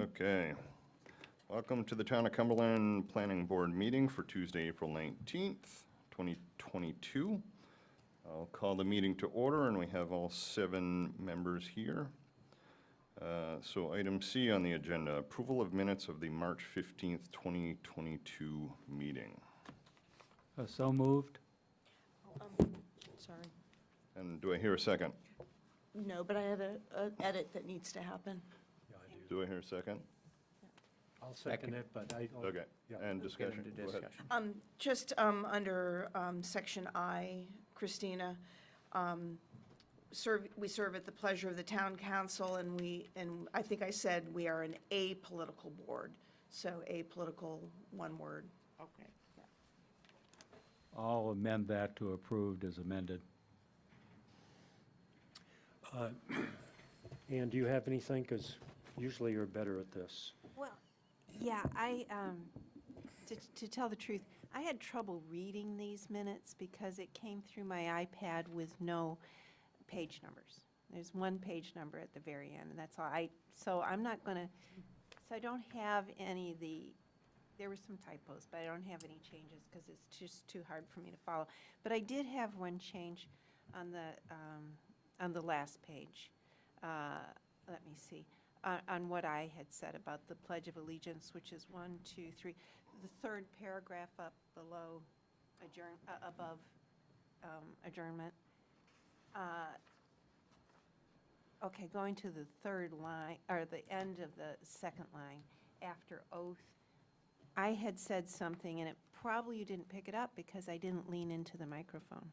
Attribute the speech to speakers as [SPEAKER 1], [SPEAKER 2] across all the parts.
[SPEAKER 1] Okay. Welcome to the Town of Cumberland Planning Board meeting for Tuesday, April 19th, 2022. I'll call the meeting to order, and we have all 7 members here. So item C on the agenda, approval of minutes of the March 15th, 2022 meeting.
[SPEAKER 2] So moved.
[SPEAKER 3] Sorry.
[SPEAKER 1] And do I hear a second?
[SPEAKER 3] No, but I have an edit that needs to happen.
[SPEAKER 1] Do I hear a second?
[SPEAKER 4] I'll second it, but I.
[SPEAKER 1] Okay.
[SPEAKER 4] Yeah.
[SPEAKER 1] And discussion? Go ahead.
[SPEAKER 3] Just under section I, Christina, we serve at the pleasure of the town council, and I think I said we are an apolitical board, so apolitical, one word. Okay.
[SPEAKER 2] I'll amend that to approved as amended.
[SPEAKER 4] Ann, do you have anything? Because usually you're better at this.
[SPEAKER 5] Well, yeah, to tell the truth, I had trouble reading these minutes because it came through my iPad with no page numbers. There's one page number at the very end, and that's all. So I'm not going to, so I don't have any of the, there were some typos, but I don't have any changes because it's just too hard for me to follow. But I did have one change on the last page. Let me see. On what I had said about the Pledge of Allegiance, which is 1, 2, 3, the third paragraph up below above adjournment. Okay, going to the third line, or the end of the second line, after oath, I had said something, and probably you didn't pick it up because I didn't lean into the microphone,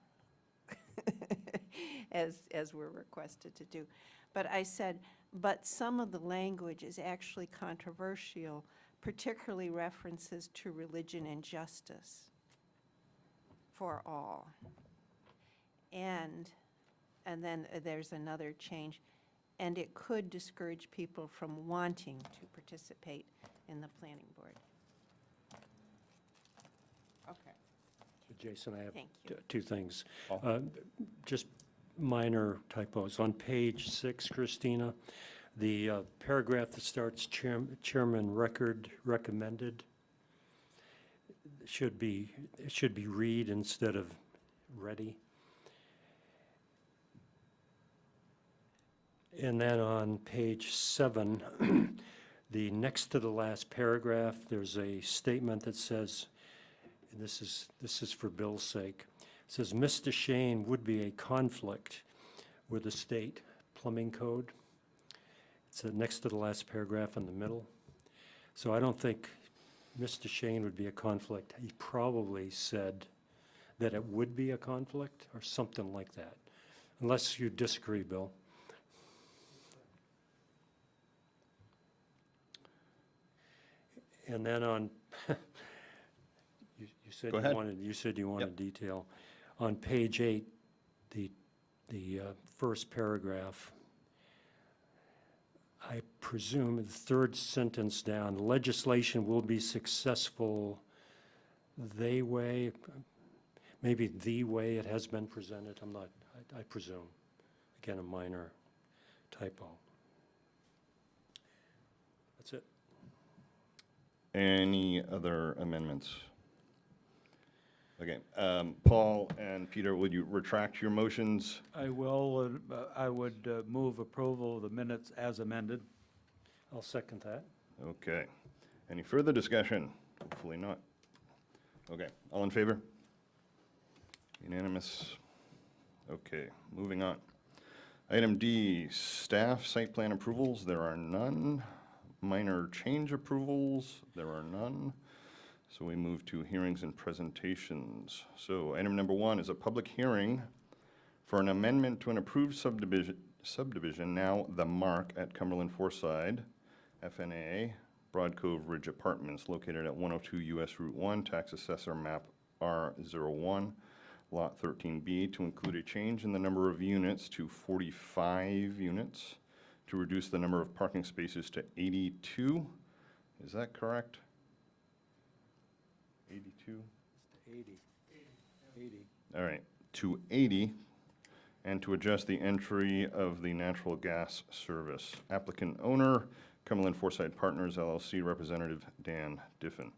[SPEAKER 5] as we're requested to do. But I said, but some of the language is actually controversial, particularly references to religion and justice for all. And then there's another change, and it could discourage people from wanting to participate in the planning board. Okay.
[SPEAKER 4] Jason, I have
[SPEAKER 5] Thank you.
[SPEAKER 4] 2 things. Just minor typos. On page 6, Christina, the paragraph that starts Chairman recommended should be read instead of ready. And then on page 7, the next to the last paragraph, there's a statement that says, and this is for Bill's sake, it says, Mr. Shane would be a conflict with the state plumbing code. It's next to the last paragraph in the middle. So I don't think Mr. Shane would be a conflict. He probably said that it would be a conflict or something like that, unless you disagree, Bill. And then on, you said
[SPEAKER 1] Go
[SPEAKER 4] you
[SPEAKER 1] ahead.
[SPEAKER 4] wanted detail. On page 8, the first paragraph, I presume the third sentence down, legislation will be successful maybe the way it has been presented. I presume. Again, a minor typo. That's it.
[SPEAKER 1] Any other amendments? Okay, Paul and Peter, would you retract your motions?
[SPEAKER 2] I will, I would move approval of the minutes as amended.
[SPEAKER 4] I'll second that.
[SPEAKER 1] Okay. Any further discussion? Hopefully not. Okay, all in favor? Unanimous? Okay, moving on. Item D, staff site plan approvals, there are none. Minor change approvals, there are none. So we move to hearings and presentations. So item number 1 is a public hearing for an amendment to an approved subdivision, now The Mark at Cumberland Fourside, FNA, Broad Cove Ridge Apartments, located at 102 US Route 1, Tax Assessor Map R01, Lot 13B, to include a change in the number of units to 45 units, to reduce the number of parking spaces to 82. Is that correct? 82?
[SPEAKER 4] 80.
[SPEAKER 1] All right, to 80, and to adjust the entry of the natural gas service. Applicant owner Cumberland Foresight Partners LLC Representative Dan Diffin.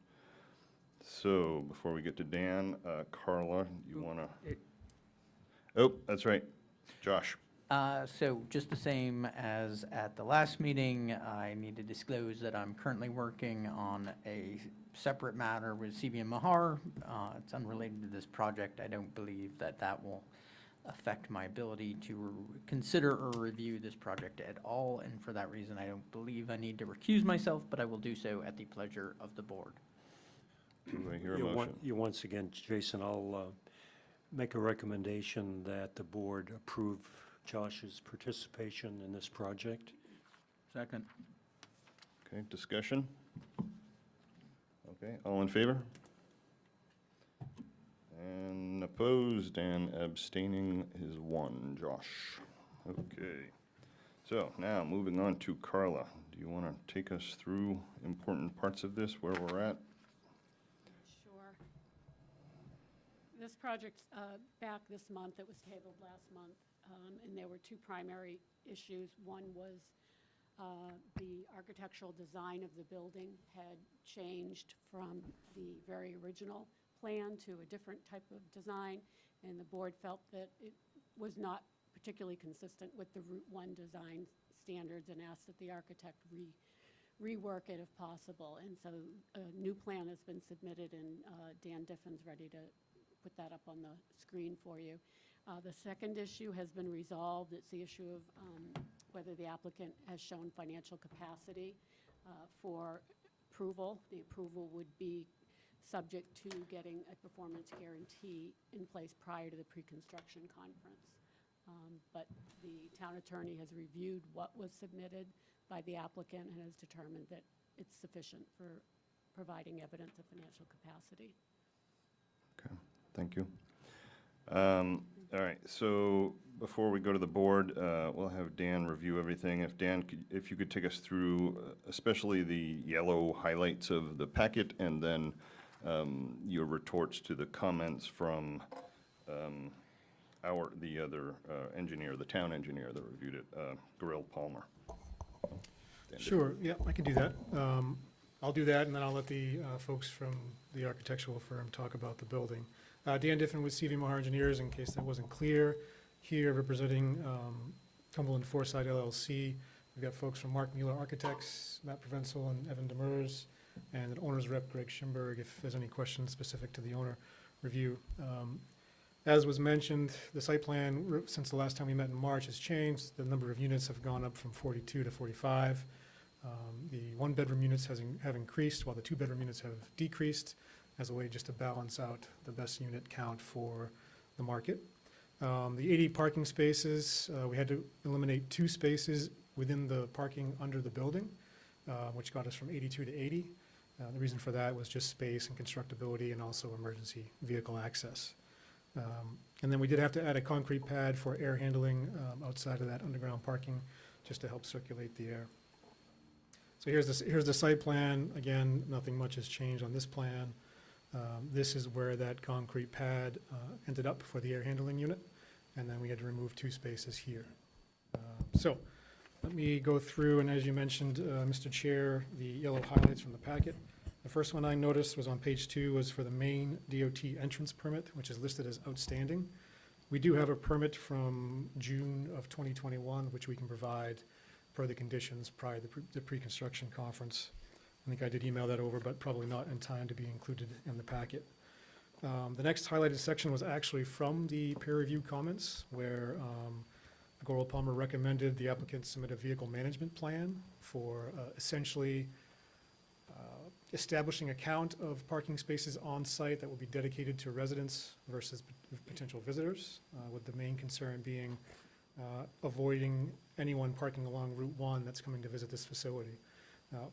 [SPEAKER 1] So, before we get to Dan, Carla, you want to? Oh, that's right. Josh.
[SPEAKER 6] So just the same as at the last meeting, I need to disclose that I'm currently working on a separate matter with CBM Mahar. It's unrelated to this project. I don't believe that that will affect my ability to consider or review this project at all, and for that reason, I don't believe I need to recuse myself, but I will do so at the pleasure of the board.
[SPEAKER 1] Do I hear a
[SPEAKER 4] You
[SPEAKER 1] motion?
[SPEAKER 4] once again, Jason, I'll make a recommendation that the board approve Josh's participation in this project.
[SPEAKER 2] Second.
[SPEAKER 1] Okay, discussion? Okay, all in favor? And opposed and abstaining is 1, Josh. Okay, so now moving on to Carla. Do you want to take us through important parts of this, where we're at?
[SPEAKER 7] Sure. This project, back this month, it was tabled last month, and there were two primary issues. One was the architectural design of the building had changed from the very original plan to a different type of design, and the board felt that it was not particularly consistent with the Route 1 design standards and asked that the architect rework it if possible. And so a new plan has been submitted, and Dan Diffin's ready to put that up on the screen for you. The second issue has been resolved. It's the issue of whether the applicant has shown financial capacity for approval. The approval would be subject to getting a performance guarantee in place prior to the pre-construction conference. But the town attorney has reviewed what was submitted by the applicant and has determined that it's sufficient for providing evidence of financial capacity.
[SPEAKER 1] Okay, thank you. All right, so before we go to the board, we'll have Dan review everything. If Dan, if you could take us through especially the yellow highlights of the packet, and then your retorts to the comments from the other engineer, the town engineer that reviewed it, Gorell Palmer. Dan,
[SPEAKER 8] Sure, yeah, I can do that. I'll do that, and then I'll let the folks from the architectural firm talk about the building. Dan Diffin with CV Mahar Engineers, in case that wasn't clear, here representing Cumberland Foresight LLC. We've got folks from Mark Mueller Architects, Matt Provenzel and Evan Demers, and the owner's rep, Greg Schimberg, if there's any questions specific to the owner review. As was mentioned, the site plan, since the last time we met in March, has changed. The number of units have gone up from 42 to 45. The one-bedroom units have increased, while the two-bedroom units have decreased, as a way just to balance out the best unit count for the market. The 80 parking spaces, we had to eliminate 2 spaces within the parking under the building, which got us from 82 to 80. The reason for that was just space and constructability and also emergency vehicle access. And then we did have to add a concrete pad for air handling outside of that underground parking, just to help circulate the air. So here's the site plan. Again, nothing much has changed on this plan. This is where that concrete pad ended up for the air handling unit, and then we had to remove 2 spaces here. So let me go through, and as you mentioned, Mr. Chair, the yellow highlights from the packet. The first one I noticed was on page 2, was for the main DOT entrance permit, which is listed as outstanding. We do have a permit from June of 2021, which we can provide per the conditions prior to the pre-construction conference. I think I did email that over, but probably not in time to be included in the packet. The next highlighted section was actually from the peer review comments, where Gorell Palmer recommended the applicant submit a vehicle management plan for essentially establishing a count of parking spaces on site that will be dedicated to residents versus potential visitors, with the main concern being avoiding anyone parking along Route 1 that's coming to visit this facility.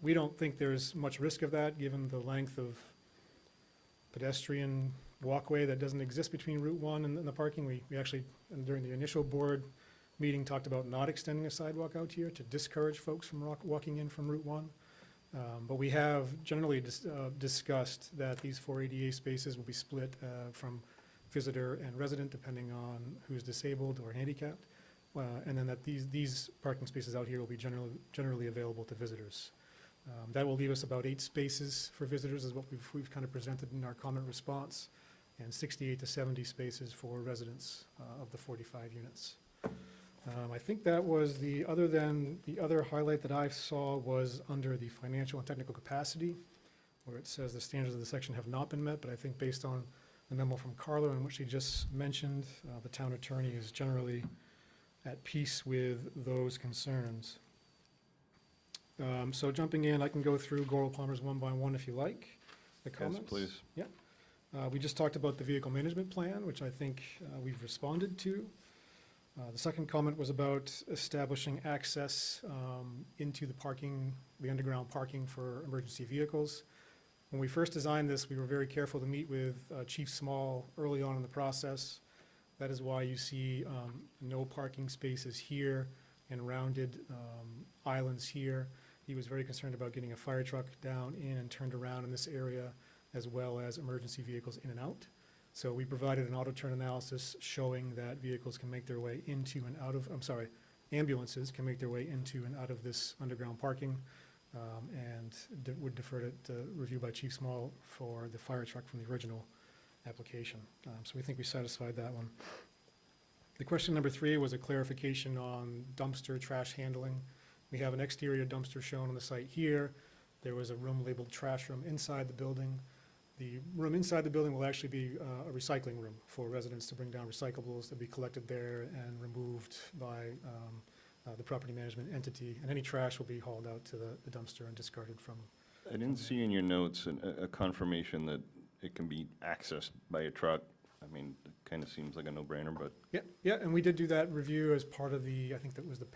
[SPEAKER 8] We don't think there's much risk of that, given the length of pedestrian walkway that doesn't exist between Route 1 and the parking. We actually, during the initial board meeting, talked about not extending a sidewalk out here to discourage folks from walking in from Route 1. But we have generally discussed that these 4 ADA spaces will be split from visitor and resident, depending on who's disabled or handicapped. and then that these parking spaces out here will be generally available to visitors. That will leave us about 8 spaces for visitors, is what we've kind of presented in our comment response, and 68 to 70 spaces for residents of the 45 units. I think that was the other highlight that I saw was under the financial and technical capacity, where it says the standards of the section have not been met, but I think based on the memo from Carla and what she just mentioned, the town attorney is generally at peace with those concerns. So jumping in, I can go through Goral Palmer's one by one if you like, the
[SPEAKER 1] Yes,
[SPEAKER 8] comments.
[SPEAKER 1] please.
[SPEAKER 8] We just talked about the vehicle management plan, which I think we've responded to. The second comment was about establishing access into the underground parking for emergency vehicles. When we first designed this, we were very careful to meet with Chief Small early on in the process. That is why you see no parking spaces here and rounded islands here. He was very concerned about getting a fire truck down in and turned around in this area, as well as emergency vehicles in and out. So we provided an auto turn analysis showing that vehicles can make their way into and out of, ambulances can make their way into and out of this underground parking, and would defer to review by Chief Small for the fire truck from the original application. So we think we satisfied that one. The question number 3 was a clarification on dumpster trash handling. We have an exterior dumpster shown on the site here. There was a room labeled trash room inside the building. The room inside the building will actually be a recycling room for residents to bring down recyclables that be collected there and removed by the property management entity. And any trash will be hauled out to the dumpster and discarded from.
[SPEAKER 1] I didn't see in your notes a confirmation that it can be accessed by a truck. I mean, it kind of seems like a no-brainer, but
[SPEAKER 8] Yeah, and we did do that review as part of I think that was the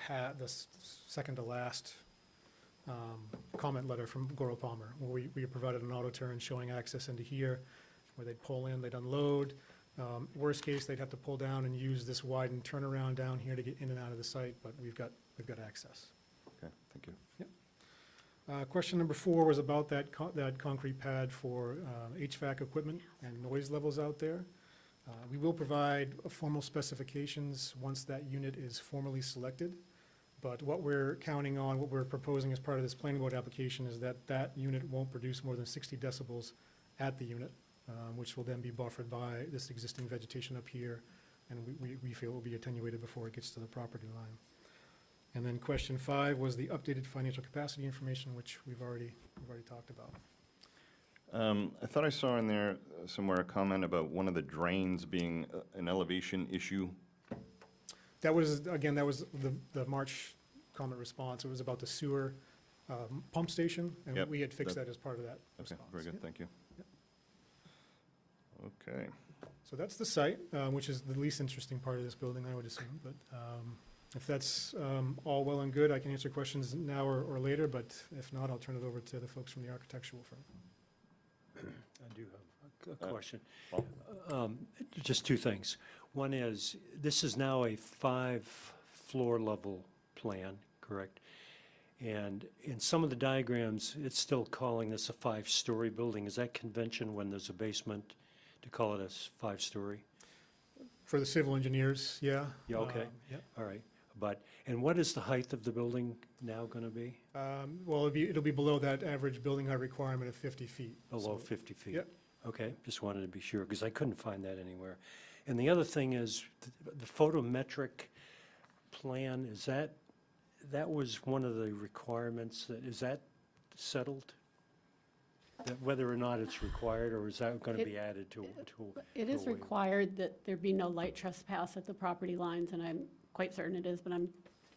[SPEAKER 8] second to last comment letter from Goral Palmer, where we provided an auto turn showing access into here, where they'd pull in, they'd unload. Worst case, they'd have to pull down and use this widened turnaround down here to get in and out of the site, but we've got access.
[SPEAKER 1] okay, thank you.
[SPEAKER 8] Question number 4 was about that concrete pad for HVAC equipment and noise levels out there. We will provide formal specifications once that unit is formally selected. But what we're counting on, what we're proposing as part of this planning board application is that unit won't produce more than 60 decibels at the unit, which will then be buffered by this existing vegetation up here, and we feel will be attenuated before it gets to the property line. And then question 5 was the updated financial capacity information, which we've already talked about.
[SPEAKER 1] I thought I saw in there somewhere a comment about one of the drains being an elevation issue.
[SPEAKER 8] That was the March comment response. It was about the sewer pump station, and
[SPEAKER 1] Yep,
[SPEAKER 8] we had fixed
[SPEAKER 1] that-
[SPEAKER 8] that as part of that
[SPEAKER 1] Okay,
[SPEAKER 8] response.
[SPEAKER 1] very good,
[SPEAKER 8] Yep.
[SPEAKER 1] thank you.
[SPEAKER 8] Yep.
[SPEAKER 1] Okay,
[SPEAKER 8] So that's the site, which is the least interesting part of this building, I would assume. But if that's all well and good, I can answer questions now or later, but if not, I'll turn it over to the folks from the architectural firm.
[SPEAKER 4] I do have a question.
[SPEAKER 1] Paul?
[SPEAKER 4] Just 2 things. One is, this is now a 5-floor level plan, correct? And in some of the diagrams, it's still calling this a 5-story building. Is that convention when there's a basement to call it a 5-story?
[SPEAKER 8] For the civil engineers, yeah.
[SPEAKER 4] Yeah, okay.
[SPEAKER 8] Yeah.
[SPEAKER 4] All right. And what is the height of the building now going to be?
[SPEAKER 8] Well, it'll be below that average building height requirement of 50 feet.
[SPEAKER 4] Below
[SPEAKER 8] So-
[SPEAKER 4] 50 feet?
[SPEAKER 8] Yep.
[SPEAKER 4] Okay, just wanted to be sure, because I couldn't find that anywhere. And the other thing is, the photometric plan, that was one of the requirements, is that settled? That whether or not it's required, or is that going to be added to?
[SPEAKER 7] It is
[SPEAKER 4] to a waiver?
[SPEAKER 7] required that there be no light trespass at the property lines, and I'm quite certain it is, but I'm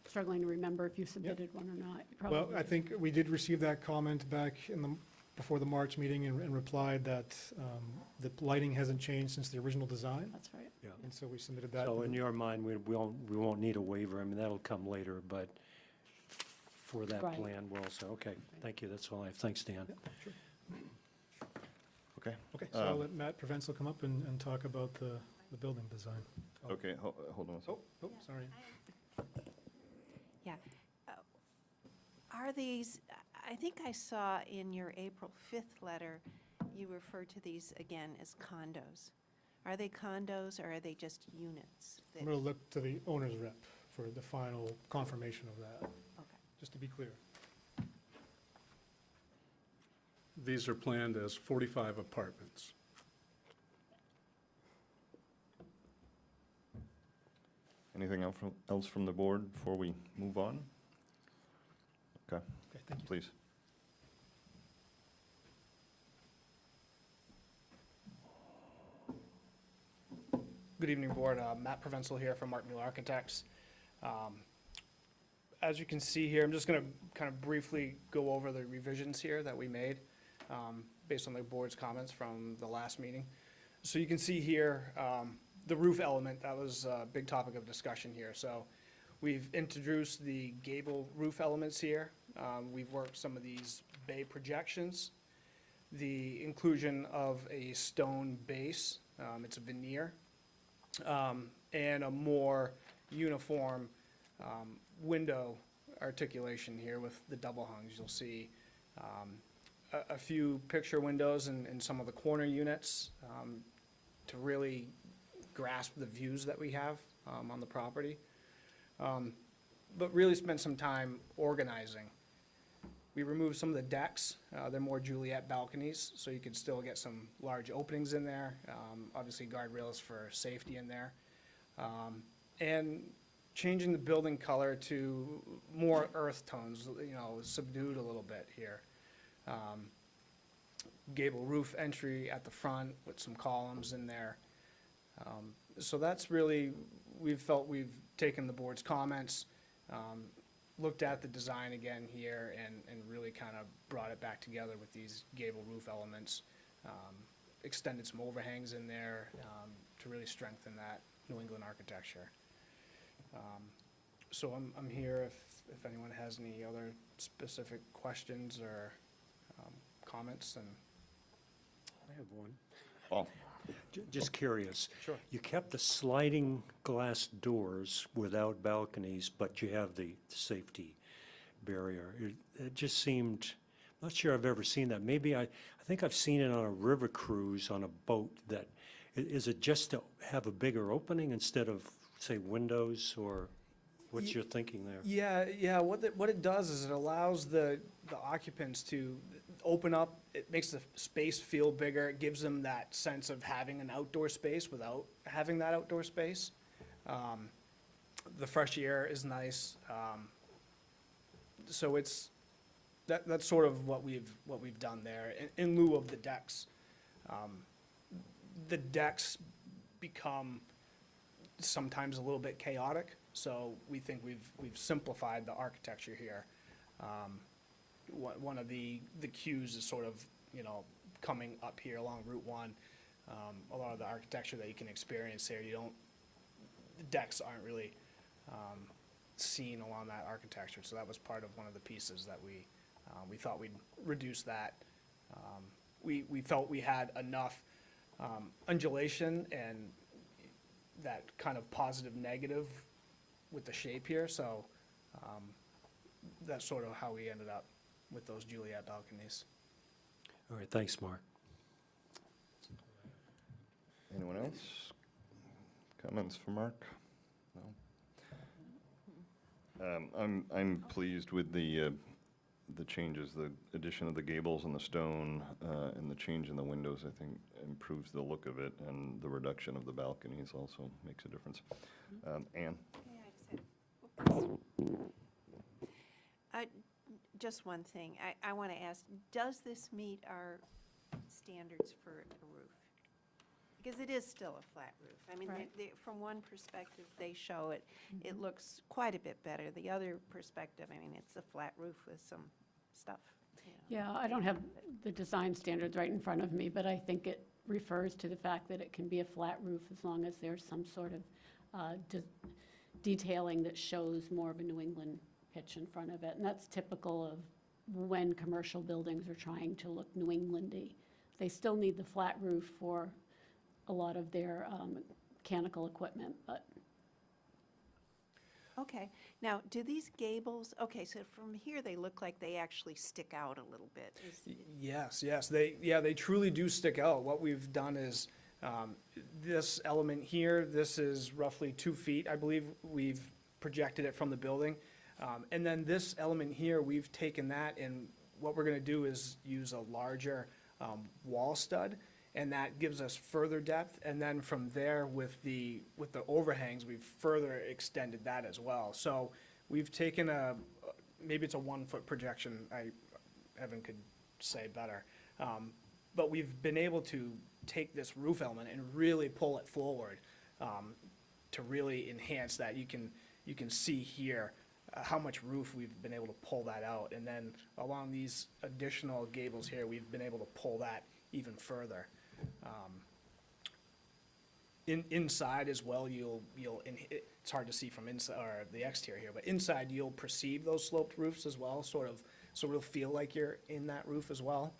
[SPEAKER 7] struggling to remember if you submitted one or not. You
[SPEAKER 8] Well,
[SPEAKER 7] probably
[SPEAKER 8] I
[SPEAKER 7] did.
[SPEAKER 8] think we did receive that comment back before the March meeting and replied that the lighting hasn't changed since the original design,
[SPEAKER 7] That's right.
[SPEAKER 4] Yeah.
[SPEAKER 8] and so we submitted that.
[SPEAKER 4] So in your mind, we won't need a waiver, I mean, that'll come later, but for that
[SPEAKER 7] Right.
[SPEAKER 4] plan, we're also, okay, thank you, that's all I have. Thanks, Dan.
[SPEAKER 1] Okay.
[SPEAKER 8] Okay, so I'll let Matt Provenzel come up and talk about the building design. Oh.
[SPEAKER 1] Okay, hold on a second.
[SPEAKER 8] Oh, sorry.
[SPEAKER 5] Yeah. Are these, I think I saw in your April 5th letter, you refer to these again as condos. Are they condos or are they just units?
[SPEAKER 8] I'm going to look to the owner's rep for the final confirmation of that,
[SPEAKER 5] Okay.
[SPEAKER 8] just to be clear.
[SPEAKER 9] These are planned as 45 apartments.
[SPEAKER 1] Anything else from the board before we move on? Okay,
[SPEAKER 8] Okay, thank you.
[SPEAKER 1] please.
[SPEAKER 10] Good evening, Board. Matt Provenzel here from Mark Mueller Architects. As you can see here, I'm just going to kind of briefly go over the revisions here that we made based on the board's comments from the last meeting. So you can see here, the roof element, that was a big topic of discussion here. So we've introduced the gable roof elements here. We've worked some of these bay projections, the inclusion of a stone base, it's a veneer, and a more uniform window articulation here with the double hungs. You'll see a few picture windows in some of the corner units to really grasp the views that we have on the property. But really spent some time organizing. We removed some of the decks. They're more Juliet balconies, so you could still get some large openings in there. Obviously guardrails for safety in there. And changing the building color to more earth tones, you know, subdued a little bit here. Gable roof entry at the front with some columns in there. So that's really, we've felt we've taken the board's comments, looked at the design again here and really kind of brought it back together with these gable roof elements. Extended some overhangs in there to really strengthen that New England architecture. So I'm here if anyone has any other specific questions or comments, and
[SPEAKER 4] I have one.
[SPEAKER 1] Paul?
[SPEAKER 4] Just curious.
[SPEAKER 10] Sure.
[SPEAKER 4] You kept the sliding glass doors without balconies, but you have the safety barrier. It just seemed, not sure I've ever seen that. Maybe I think I've seen it on a river cruise on a boat that, is it just to have a bigger opening instead of, say, windows, or what's your thinking there?
[SPEAKER 10] Yeah. What it does is it allows the occupants to open up. It makes the space feel bigger. It gives them that sense of having an outdoor space without having that outdoor space. The fresh air is nice. So that's sort of what we've done there in lieu of the decks. The decks become sometimes a little bit chaotic, so we think we've simplified the architecture here. One of the cues is sort of, you know, coming up here along Route 1. A lot of the architecture that you can experience here, the decks aren't really seen along that architecture, so that was part of one of the pieces that we thought we'd reduce that. We felt we had enough undulation and that kind of positive negative with the shape here, so that's sort of how we ended up with those Juliet balconies.
[SPEAKER 4] All right, thanks, Mark.
[SPEAKER 1] Anyone else? Comments for Mark? No? I'm pleased with the changes, the addition of the gables and the stone, and the change in the windows, I think improves the look of it, and the reduction of the balconies also makes a difference. Ann?
[SPEAKER 5] Yeah, I just had, just one thing. I want to ask, does this meet our standards for a roof? Because it is still a flat roof. I mean,
[SPEAKER 7] Right.
[SPEAKER 5] from one perspective, they show it, it looks quite a bit better. The other perspective, I mean, it's a flat roof with some stuff. You know.
[SPEAKER 7] Yeah, I don't have the design standards right in front of me, but I think it refers to the fact that it can be a flat roof as long as there's some sort of detailing that shows more of a New England pitch in front of it. And that's typical of when commercial buildings are trying to look New Englandy. They still need the flat roof for a lot of their mechanical equipment, but
[SPEAKER 5] Okay, now, do these gables, okay, so from here, they look like they actually stick out a little bit.
[SPEAKER 10] Yes, they truly do stick out. What we've done is, this element here, this is roughly 2 feet, I believe we've projected it from the building. And then this element here, we've taken that, and what we're gonna do is use a larger wall stud, and that gives us further depth. And then from there, with the overhangs, we've further extended that as well. So we've taken maybe it's a 1-foot projection, Evan could say better. But we've been able to take this roof element and really pull it forward to really enhance that. You can see here how much roof we've been able to pull that out. And then along these additional gables here, we've been able to pull that even further. Inside as well, it's hard to see from inside, or the exterior here, but inside you'll perceive those sloped roofs as well, so it'll feel like you're in that roof as well.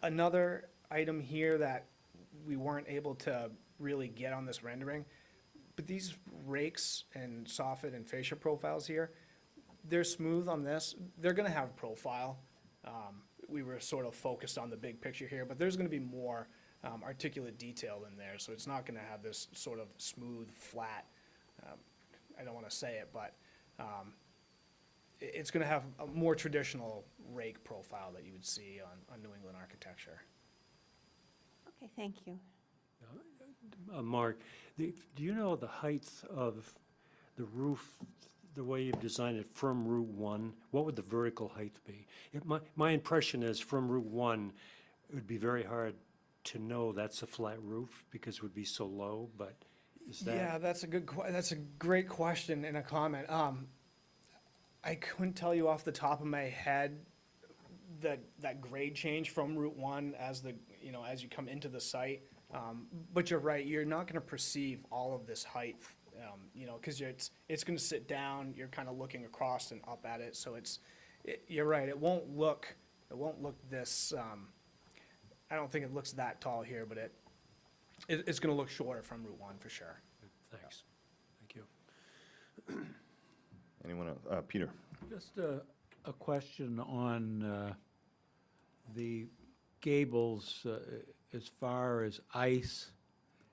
[SPEAKER 10] Another item here that we weren't able to really get on this rendering, but these rakes and soffit and fascia profiles here, they're smooth on this. They're gonna have profile. We were sort of focused on the big picture here, but there's gonna be more articulate detail in there, so it's not gonna have this sort of smooth, flat, I don't wanna say it, but it's gonna have a more traditional rake profile that you would see on New England architecture.
[SPEAKER 5] Okay, thank you.
[SPEAKER 4] Mark, do you know the height of the roof, the way you've designed it from Route 1? What would the vertical height be? My impression is from Route 1, it would be very hard to know that's a flat roof because it would be so low, but is that?
[SPEAKER 10] Yeah, that's a great question and a comment. I couldn't tell you off the top of my head that grade change from Route 1 as you come into the site. But you're right, you're not gonna perceive all of this height, cause it's gonna sit down, you're kinda looking across and up at it, so you're right, it won't look this, I don't think it looks that tall here, but it's gonna look shorter from Route 1 for sure.
[SPEAKER 4] Thanks. Thank you.
[SPEAKER 1] Anyone else? Peter?
[SPEAKER 2] Just a question on the gables as far as ice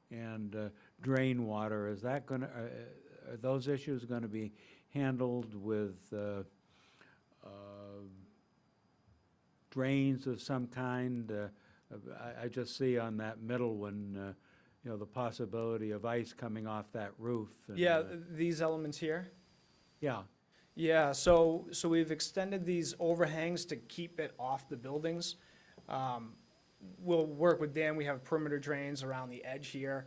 [SPEAKER 2] and drain water. Is that going to, are those issues going to be handled with drains of some kind? I just see on that middle one, the possibility of ice coming off that roof. And,
[SPEAKER 10] Yeah, these elements here?
[SPEAKER 2] Yeah.
[SPEAKER 10] Yeah, so we've extended these overhangs to keep it off the buildings. We'll work with Dan, we have perimeter drains around the edge here.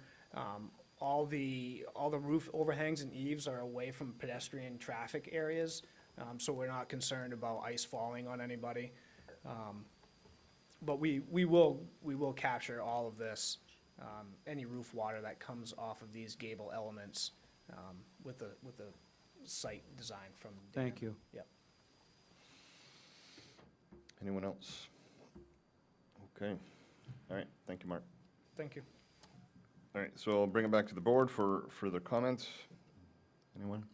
[SPEAKER 10] All the roof overhangs and eaves are away from pedestrian traffic areas, so we're not concerned about ice falling on anybody. But we will capture all of this, any roof water that comes off of these gable elements, with the site design from Dan.
[SPEAKER 2] Thank you.
[SPEAKER 10] Yep.
[SPEAKER 1] Anyone else? Okay, all right, thank you, Mark.
[SPEAKER 10] Thank you.
[SPEAKER 1] All right, so I'll bring it back to the board for further comments. Anyone?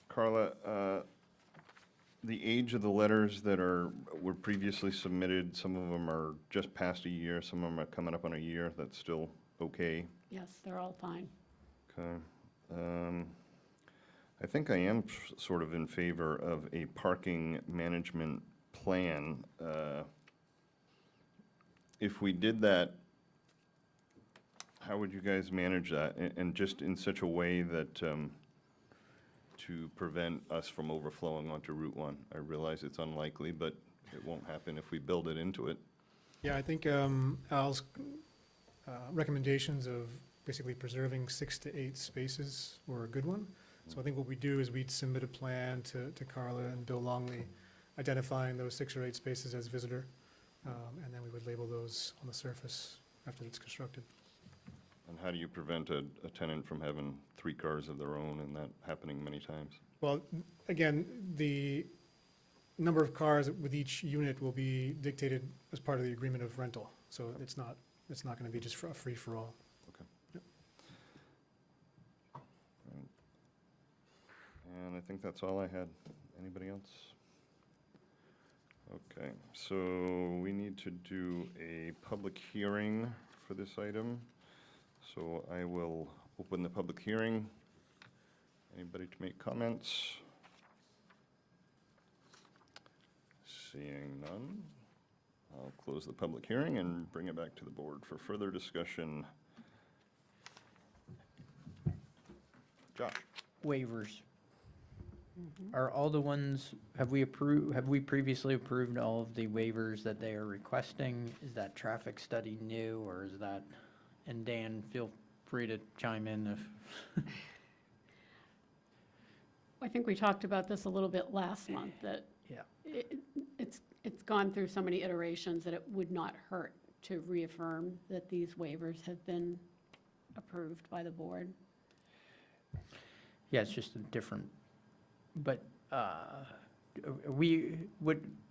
[SPEAKER 1] Carla, the age of the letters that were previously submitted, some of them are just past a year, some of them are coming up on a year, that's still okay?
[SPEAKER 7] Yes, they're all fine.
[SPEAKER 1] Okay. I think I am sort of in favor of a parking management plan. If we did that, how would you guys manage that? And just in such a way that, to prevent us from overflowing onto Route 1? I realize it's unlikely, but it won't happen if we build it into it.
[SPEAKER 8] Yeah, I think Al's recommendations of basically preserving 6 to 8 spaces were a good one. So I think what we do is we'd submit a plan to Carla and Bill Longley, identifying those 6 or 8 spaces as visitor, and then we would label those on the surface after it's constructed.
[SPEAKER 1] And how do you prevent a tenant from having 3 cars of their own and that happening many times?
[SPEAKER 8] Well, again, the number of cars with each unit will be dictated as part of the agreement of rental. So it's not going to be just a free-for-all.
[SPEAKER 1] Okay. Right. And I think that's all I had. Anybody else? Okay, so we need to do a public hearing for this item. So I will open the public hearing. Anybody to make comments? Seeing none, I'll close the public hearing and bring it back to the board for further discussion. Josh?
[SPEAKER 6] Waivers. Are all the ones, have we previously approved all of the waivers that they are requesting? Is that traffic study new, or is that, and Dan, feel free to chime in if,
[SPEAKER 7] I think we talked about this a little bit last month, that
[SPEAKER 6] yeah.
[SPEAKER 7] it's gone through so many iterations that it would not hurt to reaffirm that these waivers have been approved by the board.
[SPEAKER 6] Yeah, it's just a different, but, do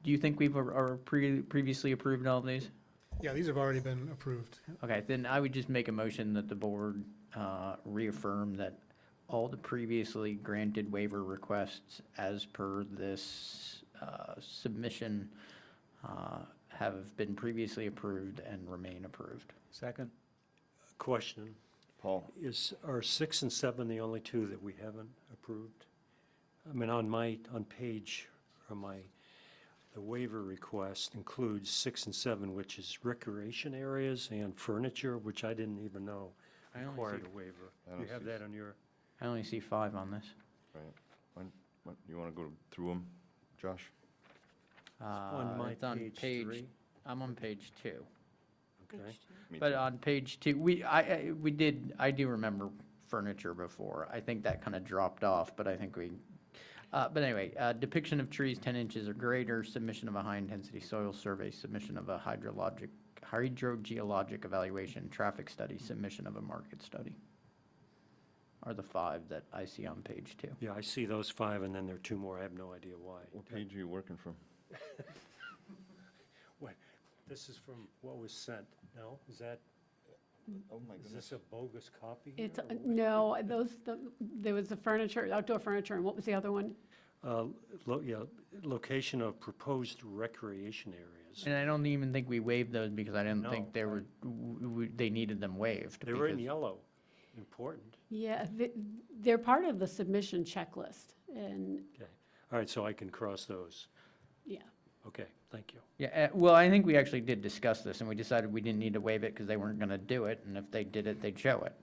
[SPEAKER 6] you think we've previously approved all of these?
[SPEAKER 8] Yeah, these have already been approved.
[SPEAKER 6] Okay, then I would just make a motion that the board reaffirm that all the previously granted waiver requests as per this submission have been previously approved and remain approved.
[SPEAKER 2] Second?
[SPEAKER 4] Question,
[SPEAKER 1] Paul?
[SPEAKER 4] are 6 and 7 the only two that we haven't approved? I mean, on page, the waiver request includes 6 and 7, which is recreation areas and furniture, which I didn't even know
[SPEAKER 6] I only
[SPEAKER 4] required
[SPEAKER 6] see-
[SPEAKER 4] a waiver.
[SPEAKER 1] I don't
[SPEAKER 4] You have
[SPEAKER 1] see-
[SPEAKER 4] that on your,
[SPEAKER 6] I only see 5 on this.
[SPEAKER 1] Right. You want to go through them, Josh?
[SPEAKER 4] on my
[SPEAKER 6] It's on
[SPEAKER 4] page
[SPEAKER 6] page,
[SPEAKER 4] 3.
[SPEAKER 6] I'm on page 2.
[SPEAKER 4] Okay.
[SPEAKER 1] Me
[SPEAKER 6] But
[SPEAKER 1] too.
[SPEAKER 6] on page 2, I do remember furniture before. I think that kind of dropped off, but I think but anyway, depiction of trees 10 inches or greater, submission of a high-intensity soil survey, submission of a hydrogeologic evaluation, traffic study, submission of a market study are the 5 that I see on page 2.
[SPEAKER 4] Yeah, I see those 5, and then there are 2 more. I have no idea why.
[SPEAKER 1] What page are you working from?
[SPEAKER 4] What, this is from what was sent, no?
[SPEAKER 1] Oh, my
[SPEAKER 4] Is this a bogus copy? here,
[SPEAKER 7] It's,
[SPEAKER 4] or what?
[SPEAKER 7] no, there was the furniture, outdoor furniture, and what was the other one?
[SPEAKER 4] Location of proposed recreation areas.
[SPEAKER 6] And I don't even think we waived those because I didn't think
[SPEAKER 4] No,
[SPEAKER 6] they were, they needed them waived.
[SPEAKER 4] They were in
[SPEAKER 6] because-
[SPEAKER 4] yellow, important.
[SPEAKER 7] Yeah, they're part of the submission checklist, and,
[SPEAKER 4] Okay, all right, so I can cross those.
[SPEAKER 7] yeah.
[SPEAKER 4] Okay, thank you.
[SPEAKER 6] Yeah, well, I think we actually did discuss this, and we decided we didn't need to waive it because they weren't going to do it, and if they did it, they'd show it.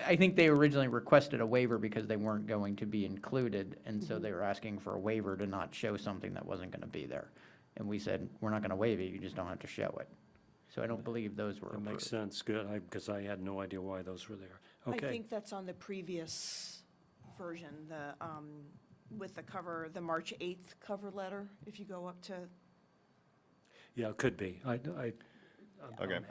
[SPEAKER 6] I think they originally requested a waiver because they weren't going to be included, and so they were asking for a waiver to not show something that wasn't going to be there. And we said, we're not going to waive it, you just don't have to show it. So I don't believe those were
[SPEAKER 4] That makes
[SPEAKER 6] approved.
[SPEAKER 4] sense, good, because I had no idea why those were there.
[SPEAKER 3] I
[SPEAKER 4] Okay,
[SPEAKER 3] think that's on the previous version, with the cover, the March 8th cover letter, if you go up to,
[SPEAKER 4] yeah, it could be.
[SPEAKER 1] Okay,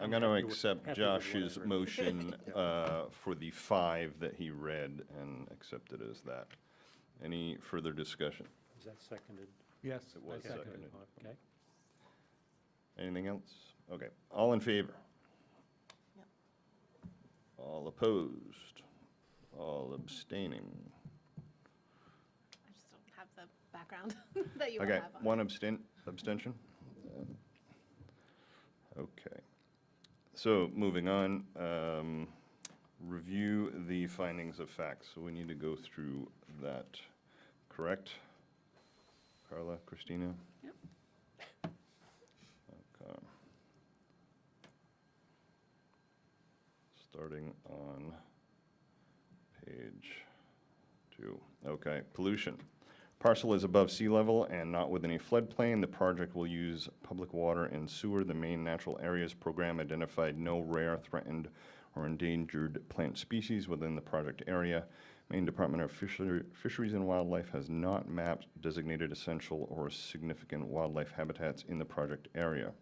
[SPEAKER 1] I'm going to accept Josh's motion for the 5 that he read and accept it as that. Any further discussion?
[SPEAKER 4] Is that seconded?
[SPEAKER 2] Yes.
[SPEAKER 1] It was
[SPEAKER 2] I second it.
[SPEAKER 1] seconded.
[SPEAKER 4] Okay.
[SPEAKER 1] Anything else? Okay, all in favor?
[SPEAKER 3] Yep.
[SPEAKER 1] All opposed? All abstaining?
[SPEAKER 5] I just don't have the background that you all
[SPEAKER 1] Okay,
[SPEAKER 5] have on.
[SPEAKER 1] one abstention? Okay. So, moving on, review the findings of facts. So we need to go through that, correct? Carla, Christina?
[SPEAKER 7] Yep.
[SPEAKER 1] Okay. Starting on page 2. Okay, pollution. Parcel is above sea level and not within a floodplain. The project will use public water and sewer. The main natural areas program identified no rare, threatened, or endangered plant species within the project area. Maine Department of Fisheries and Wildlife has not mapped designated essential or significant wildlife habitats in the project area.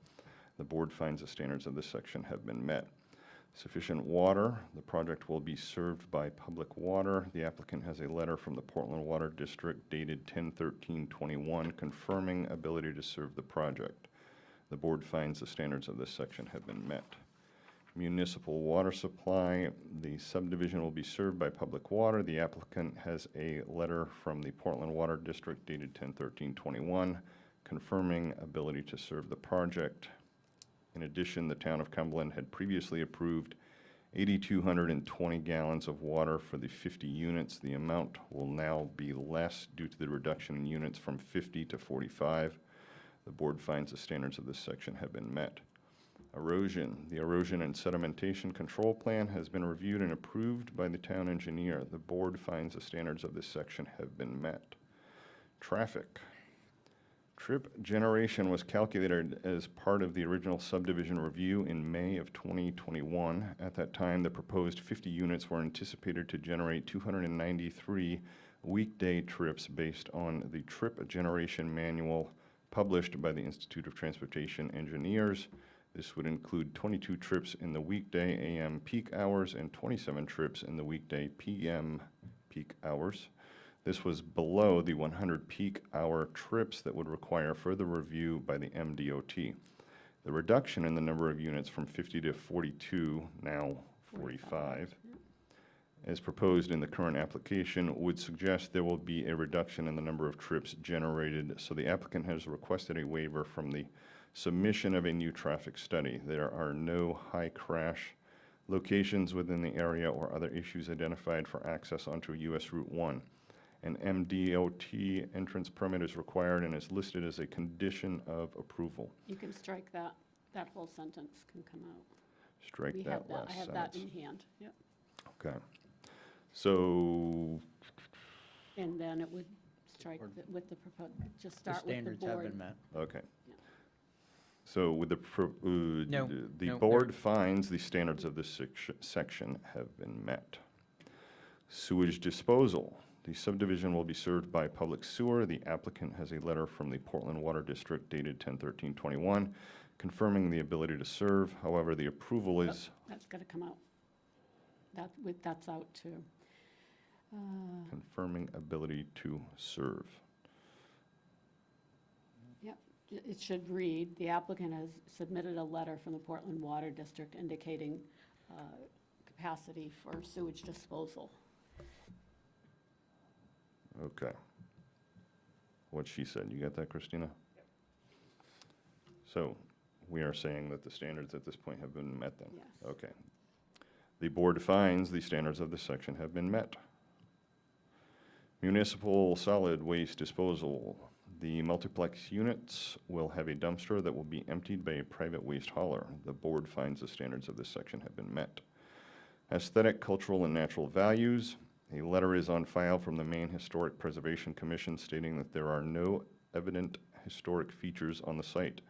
[SPEAKER 1] The board finds the standards of this section have been met. Sufficient water. The project will be served by public water. The applicant has a letter from the Portland Water District dated 10/13/21 confirming ability to serve the project. The board finds the standards of this section have been met. Municipal water supply. The subdivision will be served by public water. The applicant has a letter from the Portland Water District dated 10/13/21 confirming ability to serve the project. In addition, the town of Cumberland had previously approved 8,220 gallons of water for the 50 units. The amount will now be less due to the reduction in units from 50 to 45. The board finds the standards of this section have been met. Erosion. The erosion and sedimentation control plan has been reviewed and approved by the town engineer. The board finds the standards of this section have been met. Traffic. Trip generation was calculated as part of the original subdivision review in May of 2021. At that time, the proposed 50 units were anticipated to generate 293 weekday trips based on the trip generation manual published by the Institute of Transportation Engineers. This would include 22 trips in the weekday AM peak hours and 27 trips in the weekday PM peak hours. This was below the 100 peak hour trips that would require further review by the MDOT. The reduction in the number of units from 50 to 42, now 45, as proposed in the current application, would suggest there will be a reduction in the number of trips generated, so the applicant has requested a waiver from the submission of a new traffic study. There are no high crash locations within the area or other issues identified for access onto US Route 1. An MDOT entrance permit is required and is listed as a condition of approval.
[SPEAKER 7] You can strike that, that whole sentence can come out.
[SPEAKER 1] Strike
[SPEAKER 7] We
[SPEAKER 1] that
[SPEAKER 7] have that,
[SPEAKER 1] last
[SPEAKER 7] I have
[SPEAKER 1] sentence.
[SPEAKER 7] that in hand, yep.
[SPEAKER 1] Okay. So,
[SPEAKER 7] And then it would strike with the proposed, just
[SPEAKER 6] The
[SPEAKER 7] start with the
[SPEAKER 6] standards have
[SPEAKER 7] board.
[SPEAKER 6] been met.
[SPEAKER 1] okay.
[SPEAKER 7] Yeah.
[SPEAKER 1] So with the,
[SPEAKER 6] No,
[SPEAKER 1] the
[SPEAKER 6] no,
[SPEAKER 1] board finds the standards of this section have been met. Sewage disposal. The subdivision will be served by public sewer. The applicant has a letter from the Portland Water District dated 10/13/21 confirming the ability to serve. However, the approval is,
[SPEAKER 7] That's gotta come out. That's out too.
[SPEAKER 1] confirming ability to serve.
[SPEAKER 7] Yep, it should read, the applicant has submitted a letter from the Portland Water District indicating capacity for sewage disposal.
[SPEAKER 1] Okay. What she said, you got that, Christina? So, we are saying that the standards at this point have been met then?
[SPEAKER 7] Yes.
[SPEAKER 1] Okay. The board finds the standards of this section have been met. Municipal solid waste disposal. The multiplex units will have a dumpster that will be emptied by a private waste hauler. The board finds the standards of this section have been met. Aesthetic, cultural, and natural values. A letter is on file from the Maine Historic Preservation Commission stating that there are no evident historic features on the site.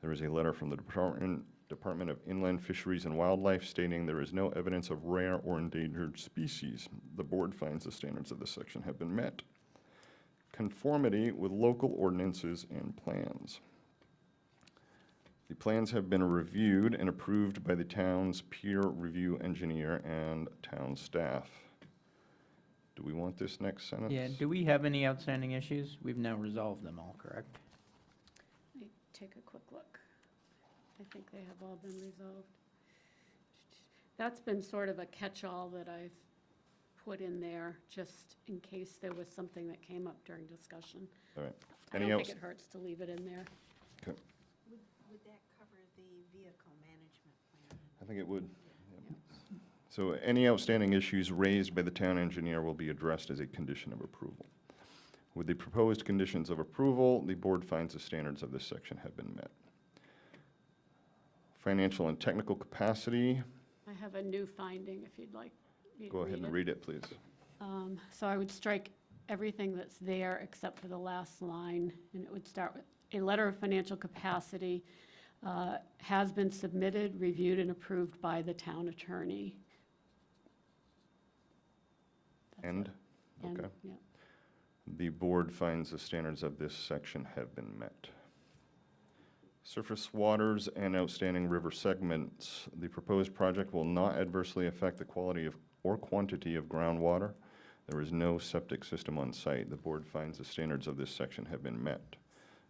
[SPEAKER 1] There is a letter from the Department of Inland Fisheries and Wildlife stating there is no evidence of rare or endangered species. The board finds the standards of this section have been met. Conformity with local ordinances and plans. The plans have been reviewed and approved by the town's peer review engineer and town staff. Do we want this next sentence?
[SPEAKER 6] Yeah, do we have any outstanding issues? We've now resolved them all, correct?
[SPEAKER 7] Let me take a quick look. I think they have all been resolved. That's been sort of a catch-all that I've put in there, just in case there was something that came up during discussion.
[SPEAKER 1] All right.
[SPEAKER 7] I
[SPEAKER 1] Any
[SPEAKER 7] don't
[SPEAKER 1] else?
[SPEAKER 7] think it hurts to leave it in there.
[SPEAKER 1] Okay.
[SPEAKER 5] Would that cover the vehicle management plan?
[SPEAKER 1] I think it would. Yep. So any outstanding issues raised by the town engineer will be addressed as a condition of approval. With the proposed conditions of approval, the board finds the standards of this section have been met. Financial and technical capacity,
[SPEAKER 7] I have a new finding, if you'd like me to
[SPEAKER 1] go ahead and read it, please.
[SPEAKER 7] So I would strike everything that's there except for the last line, and it would start with, a letter of financial capacity has been submitted, reviewed, and approved by the town attorney. That's
[SPEAKER 1] End?
[SPEAKER 7] it. And,
[SPEAKER 1] Okay.
[SPEAKER 7] yeah.
[SPEAKER 1] The board finds the standards of this section have been met. Surface waters and outstanding river segments. The proposed project will not adversely affect the quality of or quantity of groundwater. There is no septic system on site. The board finds the standards of this section have been met.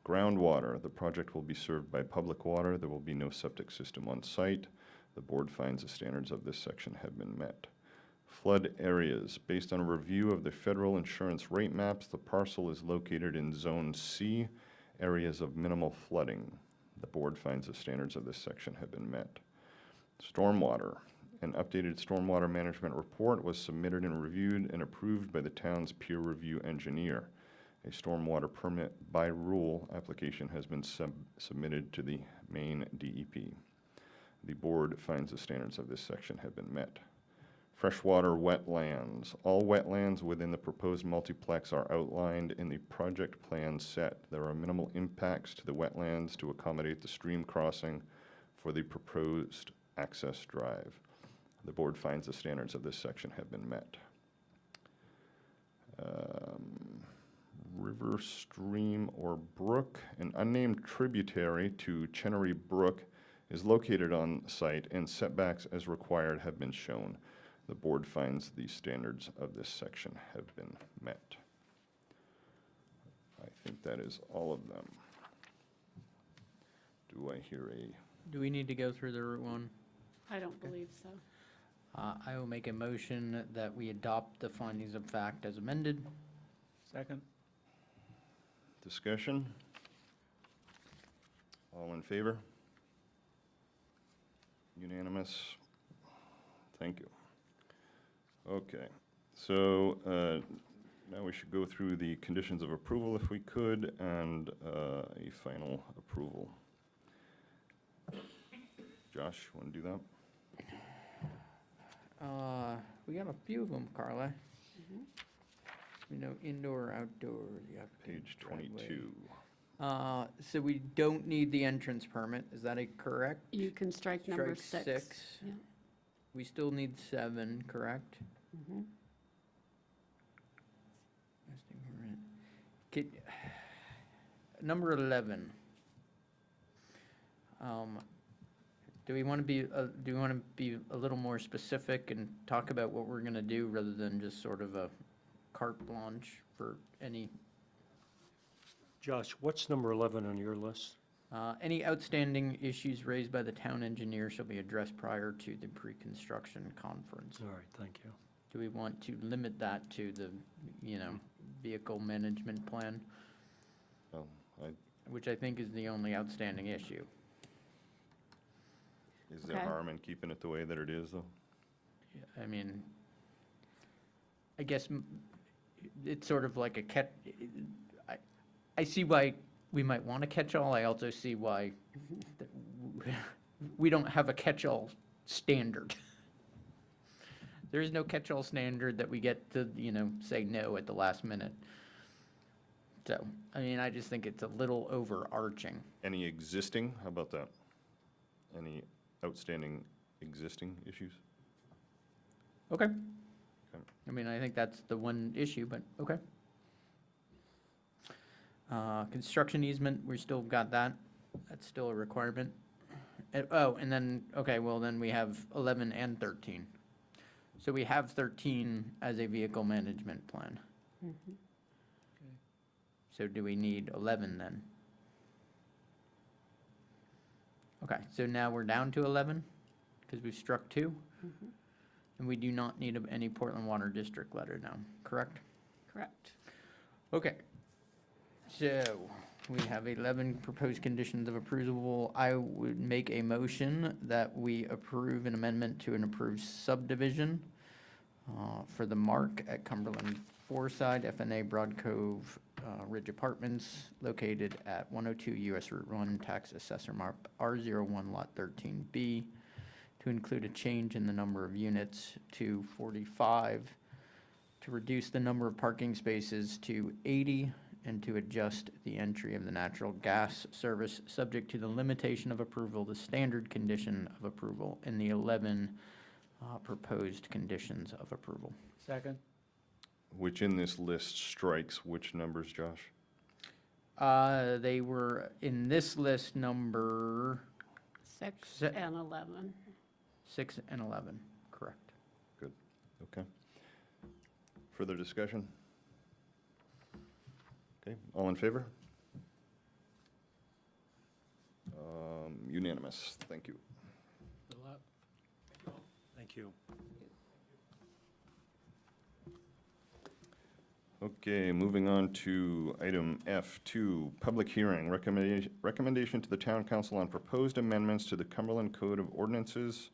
[SPEAKER 1] Groundwater, the project will be served by public water. There will be no septic system on site. The board finds the standards of this section have been met. Flood areas. Based on a review of the federal insurance rate maps, the parcel is located in Zone C, areas of minimal flooding. The board finds the standards of this section have been met. Stormwater. an updated stormwater management report was submitted and reviewed and approved by the town's peer review engineer. A stormwater permit by rule application has been submitted to the Maine DEP. The board finds the standards of this section have been met. Freshwater wetlands. All wetlands within the proposed multiplex are outlined in the project plan set. There are minimal impacts to the wetlands to accommodate the stream crossing for the proposed access drive. The board finds the standards of this section have been met. River, stream, or brook. An unnamed tributary to Chenery Brook is located on site and setbacks as required have been shown. The board finds the standards of this section have been met. I think that is all of them. Do I hear a,
[SPEAKER 6] Do we need to go through the Route 1?
[SPEAKER 7] I don't believe so.
[SPEAKER 6] I will make a motion that we adopt the findings of fact as amended.
[SPEAKER 2] Second?
[SPEAKER 1] discussion? All in favor? Unanimous? Thank you. Okay, so now we should go through the conditions of approval if we could, and a final approval. Josh, you want to do that?
[SPEAKER 6] We got a few of them, Carla. We know indoor, outdoor, the
[SPEAKER 1] Page
[SPEAKER 6] driveway.
[SPEAKER 1] 22.
[SPEAKER 6] So we don't need the entrance permit, is that correct?
[SPEAKER 7] You can strike number
[SPEAKER 6] Strike
[SPEAKER 7] 6.
[SPEAKER 6] 6.
[SPEAKER 7] Yeah.
[SPEAKER 6] We still need 7, correct?
[SPEAKER 7] Mhm.
[SPEAKER 6] Number 11. Do we want to be a little more specific and talk about what we're going to do rather than just sort of a carte blanche for any
[SPEAKER 4] Josh, what's number 11 on your list?
[SPEAKER 6] Any outstanding issues raised by the town engineer shall be addressed prior to the pre-construction conference.
[SPEAKER 4] All right, thank you.
[SPEAKER 6] Do we want to limit that to the, vehicle management plan,
[SPEAKER 1] Oh,
[SPEAKER 6] which I think is the only outstanding issue?
[SPEAKER 1] is there
[SPEAKER 7] Okay.
[SPEAKER 1] harm in keeping it the way that it is, though?
[SPEAKER 6] I mean, I guess it's sort of like a I see why we might want a catch-all. I also see why we don't have a catch-all standard. There is no catch-all standard that we get to, say no at the last minute. So, I mean, I just think it's a little overarching.
[SPEAKER 1] Any existing, how about that? Any outstanding existing issues?
[SPEAKER 6] Okay.
[SPEAKER 1] Okay.
[SPEAKER 6] I mean, I think that's the one issue, but okay. Construction easement, we still got that. That's still a requirement. And then, okay, well, then we have 11 and 13. So we have 13 as a vehicle management plan. So do we need 11 then? Okay, so now we're down to 11, because we've struck 2? And we do not need any Portland Water District letter now, correct?
[SPEAKER 7] Correct.
[SPEAKER 6] Okay. So, we have 11 proposed conditions of approval. I would make a motion that we approve an amendment to an approved subdivision for the Mark at Cumberland Foreside, FNA Broad Cove Ridge Apartments, located at 102 US Route 1, Tax Assessor Map R01, Lot 13B, to include a change in the number of units to 45, to reduce the number of parking spaces to 80, and to adjust the entry of the natural gas service, subject to the limitation of approval, the standard condition of approval, and the 11 proposed conditions of approval.
[SPEAKER 2] Second?
[SPEAKER 1] Which in this list strikes which numbers, Josh?
[SPEAKER 6] They were in this list number
[SPEAKER 7] 6
[SPEAKER 6] Se-
[SPEAKER 7] and 11.
[SPEAKER 6] 6 and 11, correct.
[SPEAKER 1] Okay. Further discussion? Okay, all in favor? Unanimous, thank you.
[SPEAKER 4] Thank you.
[SPEAKER 1] Okay, moving on to item F2, public hearing, recommendation to the town council on proposed amendments to the Cumberland Code of Ordinances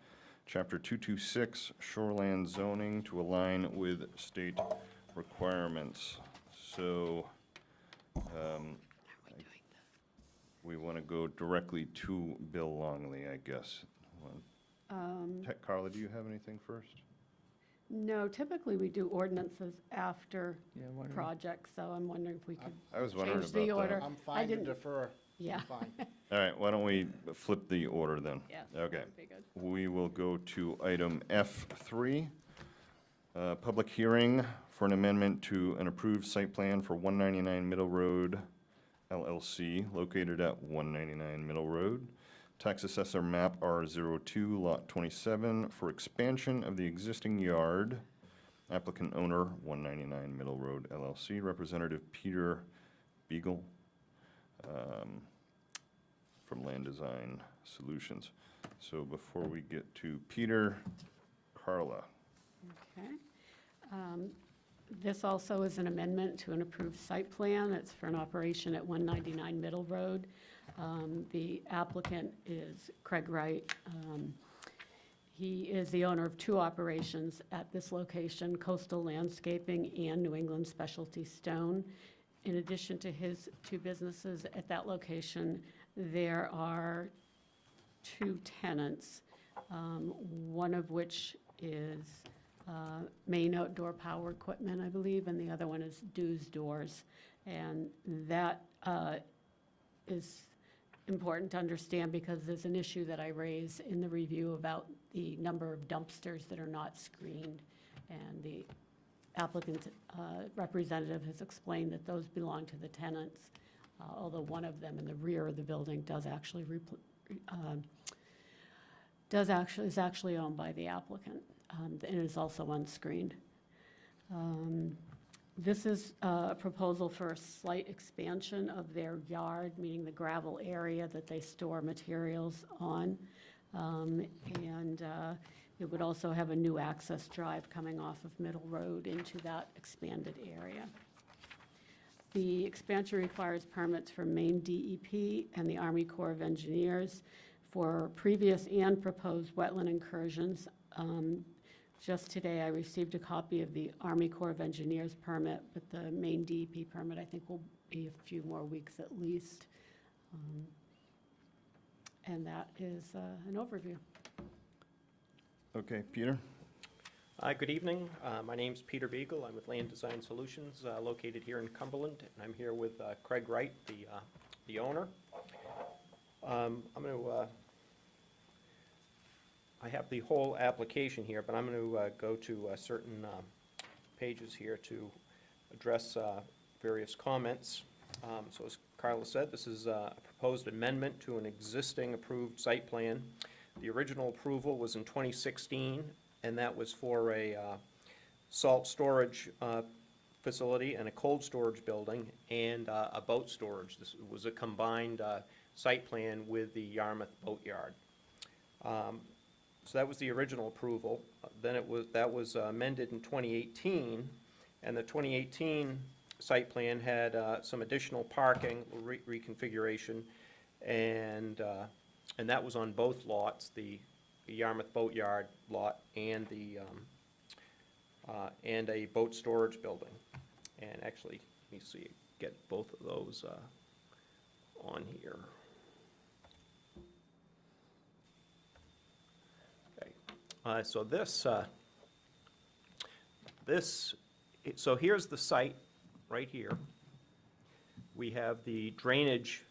[SPEAKER 1] Chapter 226 shoreland zoning to align with state requirements. So, we want to go directly to Bill Longley, I guess. Carla, do you have anything first?
[SPEAKER 7] No, typically we do ordinances after
[SPEAKER 6] Yeah, why don't we-
[SPEAKER 7] projects, so I'm wondering if we could
[SPEAKER 1] I was wondering
[SPEAKER 7] change the
[SPEAKER 1] about
[SPEAKER 7] order.
[SPEAKER 1] that.
[SPEAKER 11] I'm fine to
[SPEAKER 7] didn't-
[SPEAKER 11] defer.
[SPEAKER 7] Yeah.
[SPEAKER 11] I'm fine.
[SPEAKER 1] All right, why don't we flip the order then?
[SPEAKER 7] Yes,
[SPEAKER 1] Okay.
[SPEAKER 7] that would be good.
[SPEAKER 1] We will go to item F3, public hearing for an amendment to an approved site plan for 199 Middle Road LLC, located at 199 Middle Road. Tax assessor map R02, lot 27, for expansion of the existing yard. Applicant owner, 199 Middle Road LLC, Representative Peter Beagle, from Land Design Solutions. So before we get to Peter, Carla.
[SPEAKER 7] Okay. This also is an amendment to an approved site plan. It's for an operation at 199 Middle Road. The applicant is Craig Wright. He is the owner of two operations at this location, Coastal Landscaping and New England Specialty Stone. In addition to his two businesses at that location, there are two tenants, one of which is Main Outdoor Power Equipment, I believe, and the other one is Dews Doors. And that is important to understand because there's an issue that I raise in the review about the number of dumpsters that are not screened. And the applicant representative has explained that those belong to the tenants, although one of them in the rear of the building is actually owned by the applicant, and is also unscreened. This is a proposal for a slight expansion of their yard, meaning the gravel area that they store materials on. And it would also have a new access drive coming off of Middle Road into that expanded area. The expansion requires permits from Maine DEP and the Army Corps of Engineers for previous and proposed wetland incursions. Just today, I received a copy of the Army Corps of Engineers permit, but the Maine DEP permit, I think, will be a few more weeks at least. And that is an overview.
[SPEAKER 1] Okay, Peter?
[SPEAKER 12] Good evening. My name's Peter Beagle. I'm with Land Design Solutions, located here in Cumberland, and I'm here with Craig Wright, the owner. I have the whole application here, but I'm going to go to certain pages here to address various comments. So as Carla said, this is a proposed amendment to an existing approved site plan. The original approval was in 2016, and that was for a salt storage facility and a cold storage building and a boat storage. This was a combined site plan with the Yarmouth Boatyard. So that was the original approval. Then that was amended in 2018, and the 2018 site plan had some additional parking reconfiguration, and that was on both lots, the Yarmouth Boatyard lot and a boat storage building. And actually, let me see, get both of those on here. So so here's the site right here. We have the drainage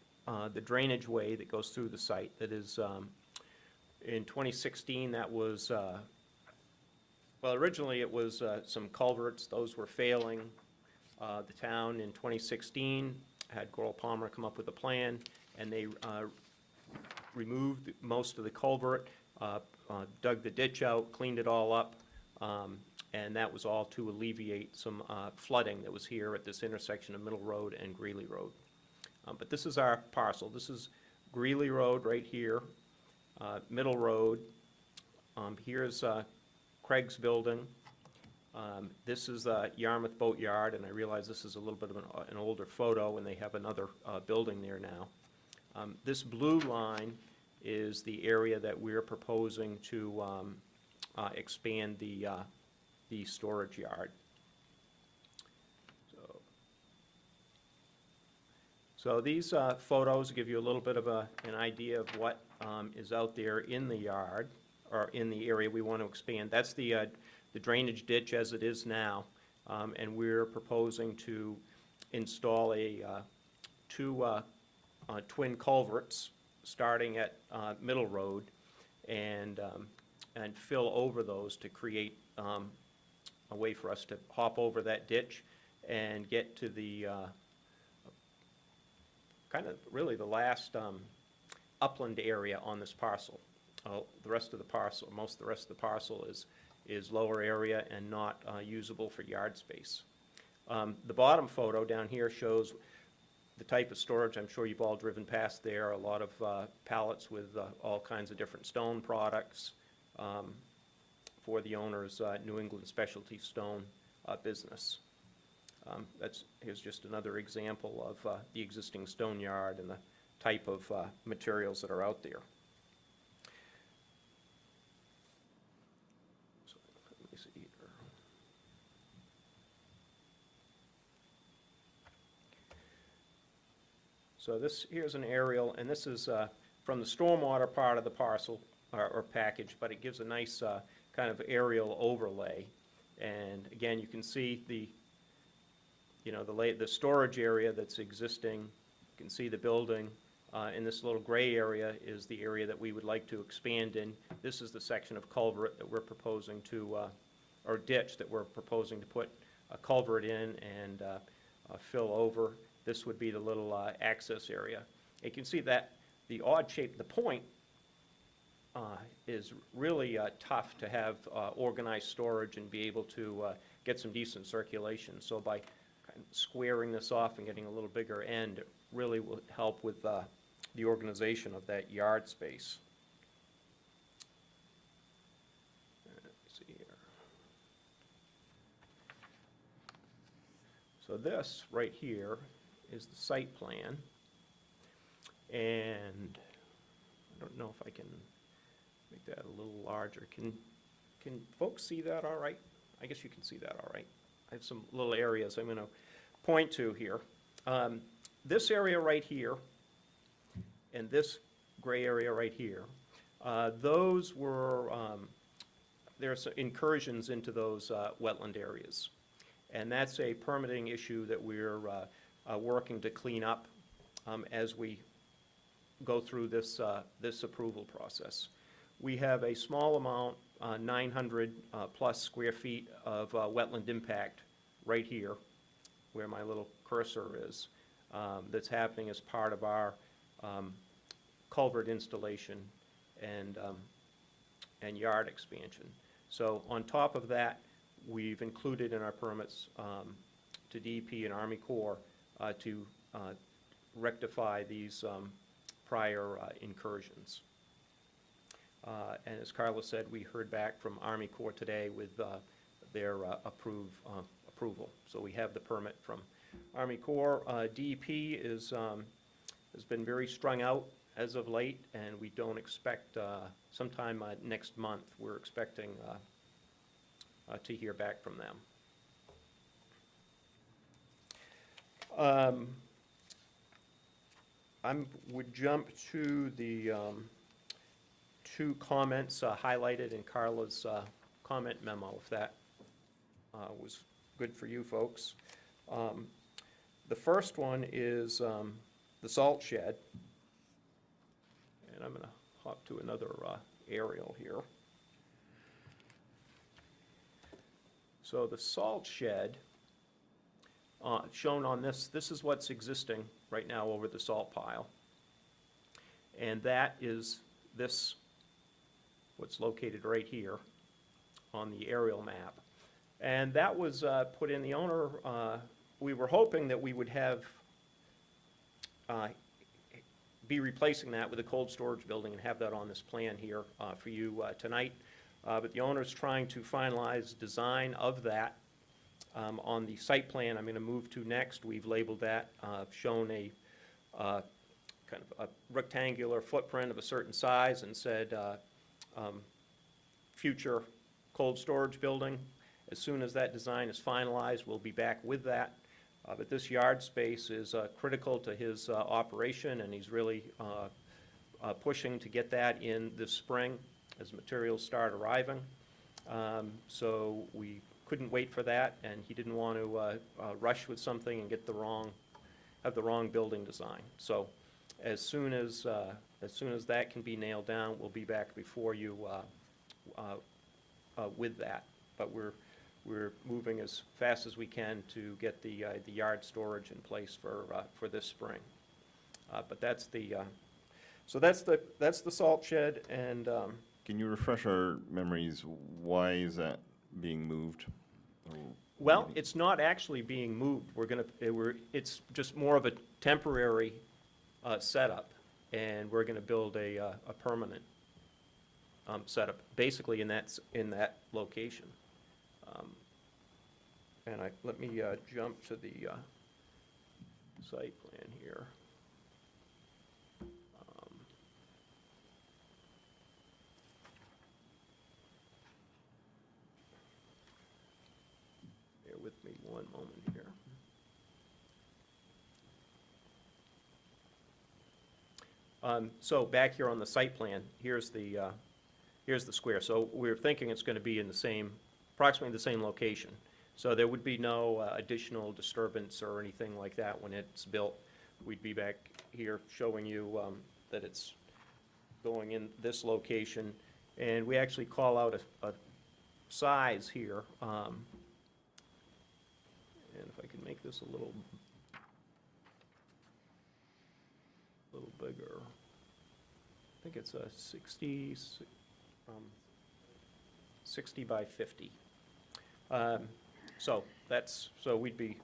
[SPEAKER 12] way that goes through the site that is, in 2016, that was, well, originally it was some culverts. Those were failing. The town in 2016 had Coral Palmer come up with a plan, and they removed most of the culvert, dug the ditch out, cleaned it all up, and that was all to alleviate some flooding that was here at this intersection of Middle Road and Greeley Road. But this is our parcel. This is Greeley Road right here, Middle Road. Here's Craig's building. This is Yarmouth Boatyard, and I realize this is a little bit of an older photo, and they have another building there now. This blue line is the area that we're proposing to expand the storage yard. So these photos give you a little bit of an idea of what is out there in the yard, or in the area we want to expand. That's the drainage ditch as it is now, and we're proposing to install two twin culverts starting at Middle Road and fill over those to create a way for us to hop over that ditch and get to the kind of really the last upland area on this parcel. The rest of the parcel, most of the rest of the parcel is lower area and not usable for yard space. The bottom photo down here shows the type of storage. I'm sure you've all driven past there, a lot of pallets with all kinds of different stone products for the owner's New England Specialty Stone business. Here's just another example of the existing stone yard and the type of materials that are out there. So, let me see here. So here's an aerial, and this is from the stormwater part of the parcel or package, but it gives a nice kind of aerial overlay. And again, you can see the storage area that's existing. You can see the building. And this little gray area is the area that we would like to expand in. This is the section of culvert that we're proposing to, or ditch that we're proposing to put a culvert in and fill over. This would be the little access area. You can see that the odd shape, the point is really tough to have organized storage and be able to get some decent circulation. So by kind of squaring this off and getting a little bigger end, it really will help with the organization of that yard space. Let's see here. So this right here is the site plan, and I don't know if I can make that a little larger. Can folks see that all right? I guess you can see that all right. I have some little areas I'm going to point to here. This area right here and this gray area right here, those were, there's incursions into those wetland areas. And that's a permitting issue that we're working to clean up as we go through this approval process. We have a small amount, 900 plus square feet of wetland impact right here, where my little cursor is, that's happening as part of our culvert installation and yard expansion. So on top of that, we've included in our permits to DEP and Army Corps to rectify these prior incursions. And as Carla said, we heard back from Army Corps today with their approval. So we have the permit from Army Corps. DEP has been very strung out as of late, and we don't expect, sometime next month, we're expecting to hear back from them. I would jump to the two comments highlighted in Carla's comment memo, if that was good for you folks. The first one is the salt shed. And I'm going to hop to another aerial here. So the salt shed shown on this is what's existing right now over the salt pile. And that is this, what's located right here on the aerial map. And that was put in, the owner, we were hoping that we would have, be replacing that with a cold storage building and have that on this plan here for you tonight. But the owner's trying to finalize design of that on the site plan I'm going to move to next. We've labeled that, shown a kind of a rectangular footprint of a certain size and said, future cold storage building. As soon as that design is finalized, we'll be back with that. But this yard space is critical to his operation, and he's really pushing to get that in this spring as materials start arriving. So we couldn't wait for that, and he didn't want to rush with something and get have the wrong building design. So as soon as that can be nailed down, we'll be back before you with that. But we're moving as fast as we can to get the yard storage in place for this spring. But that's that's the salt shed, and
[SPEAKER 1] Can you refresh our memories? Why is that being moved? Or
[SPEAKER 12] well, it's not actually being moved. It's just more of a temporary setup, and we're gonna build a permanent setup, basically in that location. And let me jump to the site plan here. Bear with me one moment here. So back here on the site plan, here's the square. So we're thinking it's going to be in approximately the same location. So there would be no additional disturbance or anything like that when it's built. We'd be back here showing you that it's going in this location. And we actually call out a size here. And if I can make this a little bigger. I think it's a 60 by 50. So we'd be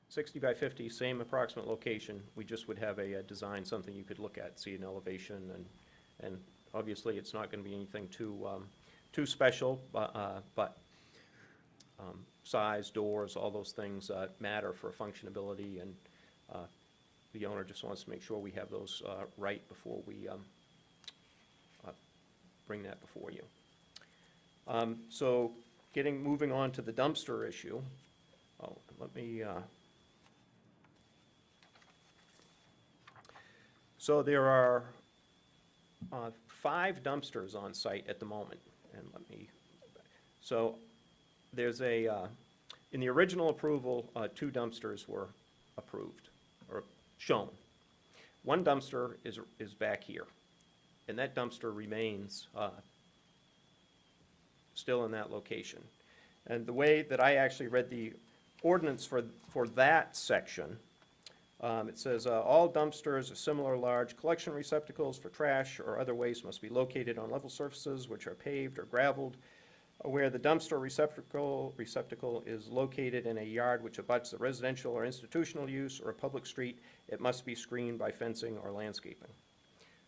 [SPEAKER 12] 60 by 50, same approximate location. We just would have a design, something you could look at, see an elevation, and obviously it's not going to be anything too special, but size, doors, all those things matter for functionability, and the owner just wants to make sure we have those right before we bring that before you. So moving on to the dumpster issue. Let me, so there are 5 dumpsters on site at the moment, and so there's in the original approval, 2 dumpsters were approved, or shown. One dumpster is back here, and that dumpster remains still in that location. And the way that I actually read the ordinance for that section, it says, all dumpsters or similar large collection receptacles for trash or other waste must be located on level surfaces which are paved or gravelled. Where the dumpster receptacle is located in a yard which abuts the residential or institutional use or a public street, it must be screened by fencing or landscaping.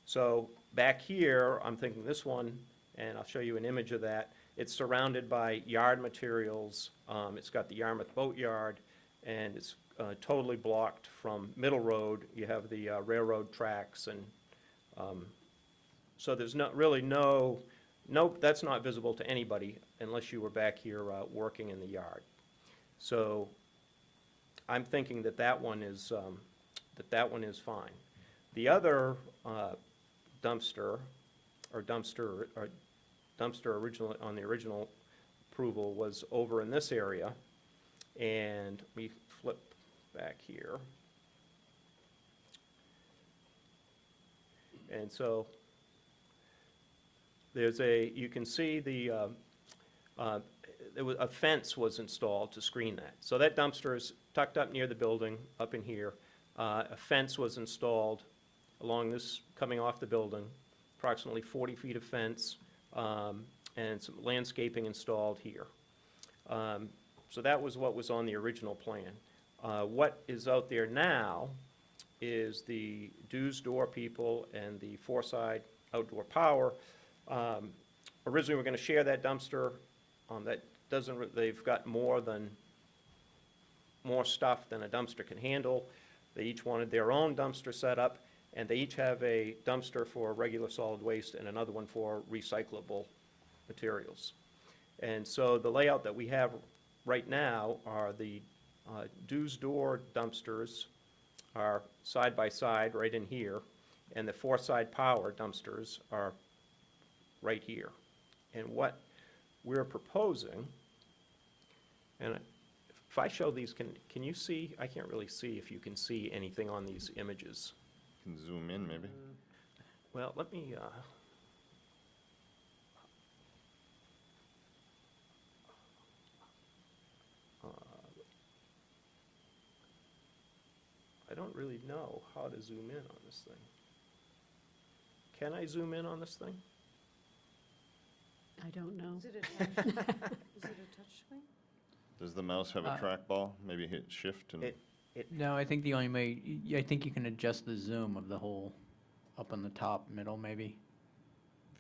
[SPEAKER 12] So back here, I'm thinking this one, and I'll show you an image of that. It's surrounded by yard materials. It's got the Yarmouth Boat Yard, and it's totally blocked from Middle Road. You have the railroad tracks, and so there's that's not visible to anybody unless you were back here working in the yard. So I'm thinking that one is fine. The other dumpster originally on the original approval was over in this area, and let me flip back here. And so you can see a fence was installed to screen that. So that dumpster is tucked up near the building, up in here. A fence was installed along this, coming off the building, approximately 40 feet of fence, and some landscaping installed here. So that was what was on the original plan. What is out there now is the Dews Door people and the Foreside Outdoor Power. Originally, we're going to share that dumpster. They've got more stuff than a dumpster can handle. They each wanted their own dumpster set up. And they each have a dumpster for regular solid waste and another one for recyclable materials. And so the layout that we have right now are the dues door dumpsters are side by side right in here, and the four-side power dumpsters are right here. And what we're proposing, and if I show these, can you see? I can't really see if you can see anything on these images.
[SPEAKER 1] Can zoom in, maybe.
[SPEAKER 12] Well, let me, I don't really know how to zoom in on this thing. Can I zoom in on this thing?
[SPEAKER 7] I don't know.
[SPEAKER 3] Is it a touch, is it a touch screen?
[SPEAKER 1] Does the mouse have a trackball? Maybe hit shift and,
[SPEAKER 6] No, I think the only way, I think you can adjust the zoom of the whole, up on the top, middle, maybe.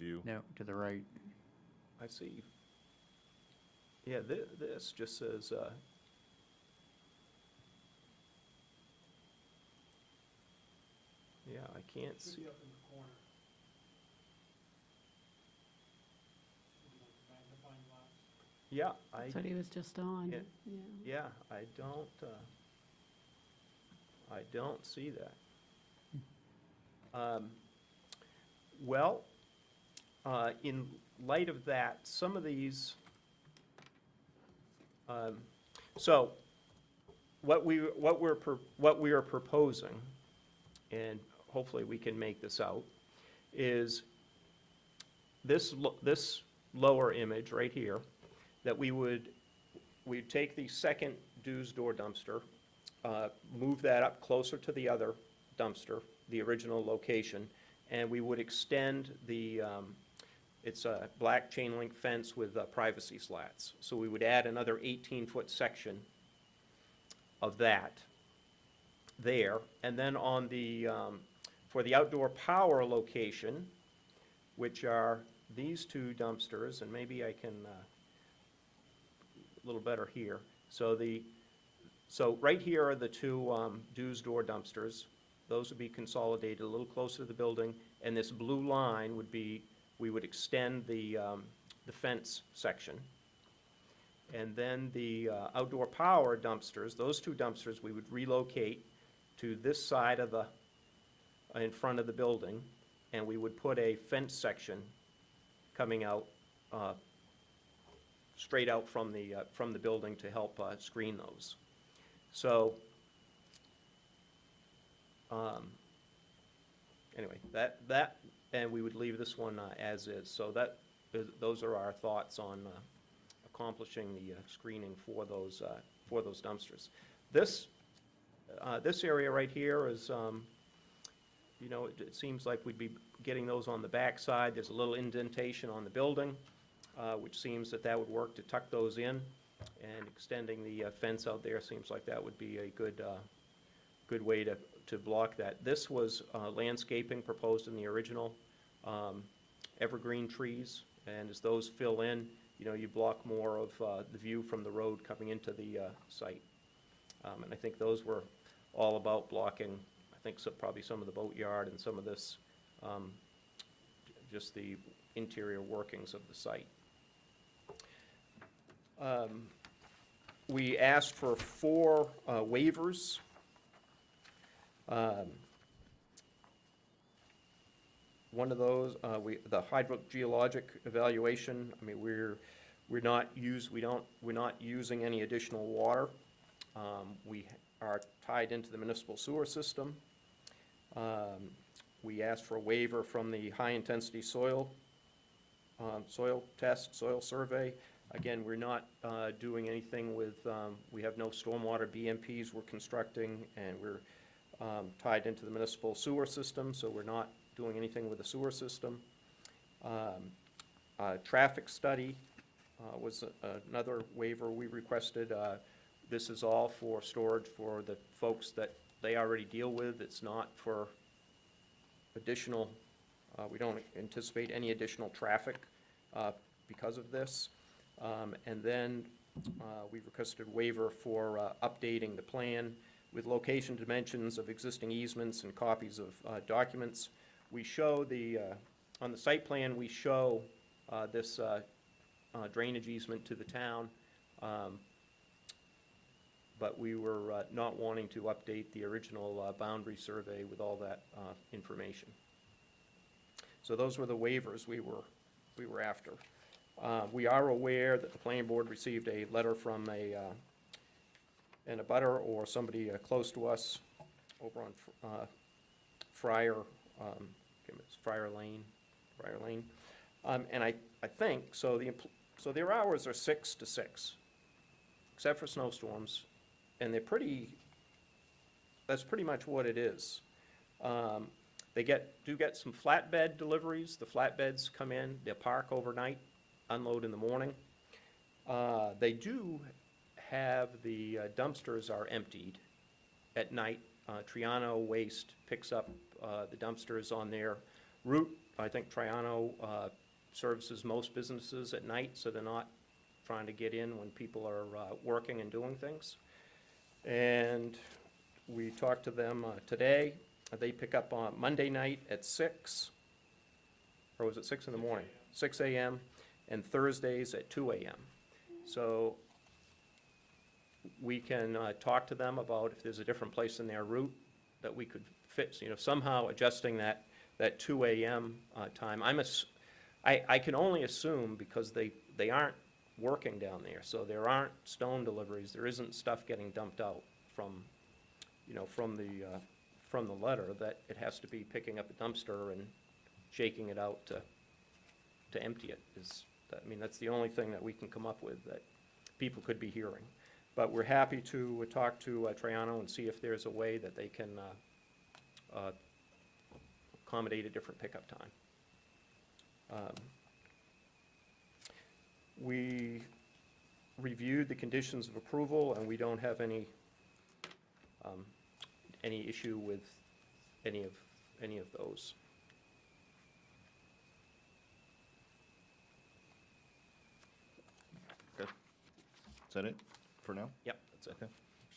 [SPEAKER 1] view?
[SPEAKER 6] No, to the right.
[SPEAKER 12] I see. Yeah, this just says, yeah, I can't see.
[SPEAKER 10] up in the corner.
[SPEAKER 12] Yeah, I,
[SPEAKER 7] That's what he was just on.
[SPEAKER 12] Yeah.
[SPEAKER 7] Yeah.
[SPEAKER 12] yeah, I don't see that. Well, in light of that, some of these, so what we are proposing, and hopefully we can make this out, is this lower image right here, that we'd take the second dues door dumpster, move that up closer to the other dumpster, the original location, and we would extend the, it's a black chain link fence with privacy slats. So we would add another 18-foot section of that there. And then on the, for the outdoor power location, which are these two dumpsters, and maybe I can, a little better here. So right here are the two dues door dumpsters. Those would be consolidated a little closer to the building, and this blue line would be, we would extend the fence section. And then the outdoor power dumpsters, those two dumpsters, we would relocate to this side of the, in front of the building, and we would put a fence section coming out, straight out from the building to help screen those. So, anyway, that, and we would leave this one as is. So those are our thoughts on accomplishing the screening for those dumpsters. This area right here is, you know, it seems like we'd be getting those on the back side. There's a little indentation on the building, which seems that would work to tuck those in, and extending the fence out there seems like that would be a good way to block that. This was landscaping proposed in the original, evergreen trees, and as those fill in, you know, you block more of the view from the road coming into the site. And I think those were all about blocking, I think probably some of the boatyard and some of this, just the interior workings of the site. We asked for 4 waivers. One of those, the hydrogeologic evaluation. I mean, we're not using any additional water. We are tied into the municipal sewer system. We asked for a waiver from the high-intensity soil test, soil survey. Again, we're not doing anything with, we have no stormwater BMPs we're constructing, and we're tied into the municipal sewer system, so we're not doing anything with the sewer system. Traffic study was another waiver we requested. This is all for storage for the folks that they already deal with. It's not for additional, we don't anticipate any additional traffic because of this. And then we requested waiver for updating the plan with location dimensions of existing easements and copies of documents. We show on the site plan, we show this drainage easement to the town, but we were not wanting to update the original boundary survey with all that information. So those were the waivers we were after. We are aware that the planning board received a letter from an abutter or somebody close to us over on Friar Lane. And I think, so their hours are 6 to 6, except for snowstorms, and that's pretty much what it is. They do get some flatbed deliveries. The flatbeds come in, they park overnight, unload in the morning. They do have the dumpsters are emptied at night. Triano Waste picks up the dumpsters on their route. I think Triano services most businesses at night, so they're not trying to get in when people are working and doing things. And we talked to them today. They pick up on Monday night at 6, or was it 6 in the morning? 6 a.m., and Thursdays at 2 a.m. So we can talk to them about if there's a different place in their route that we could fix, somehow adjusting that 2 a.m. Time. I can only assume because they aren't working down there, so there aren't stone deliveries, there isn't stuff getting dumped out from the letter, that it has to be picking up a dumpster and shaking it out to empty it. That's the only thing that we can come up with that people could be hearing. But we're happy to talk to Triano and see if there's a way that they can accommodate a different pickup time. We reviewed the conditions of approval, and we don't have any issue with any of those.
[SPEAKER 1] Okay. Is that it for now?
[SPEAKER 12] Yep, that's it.
[SPEAKER 1] Okay.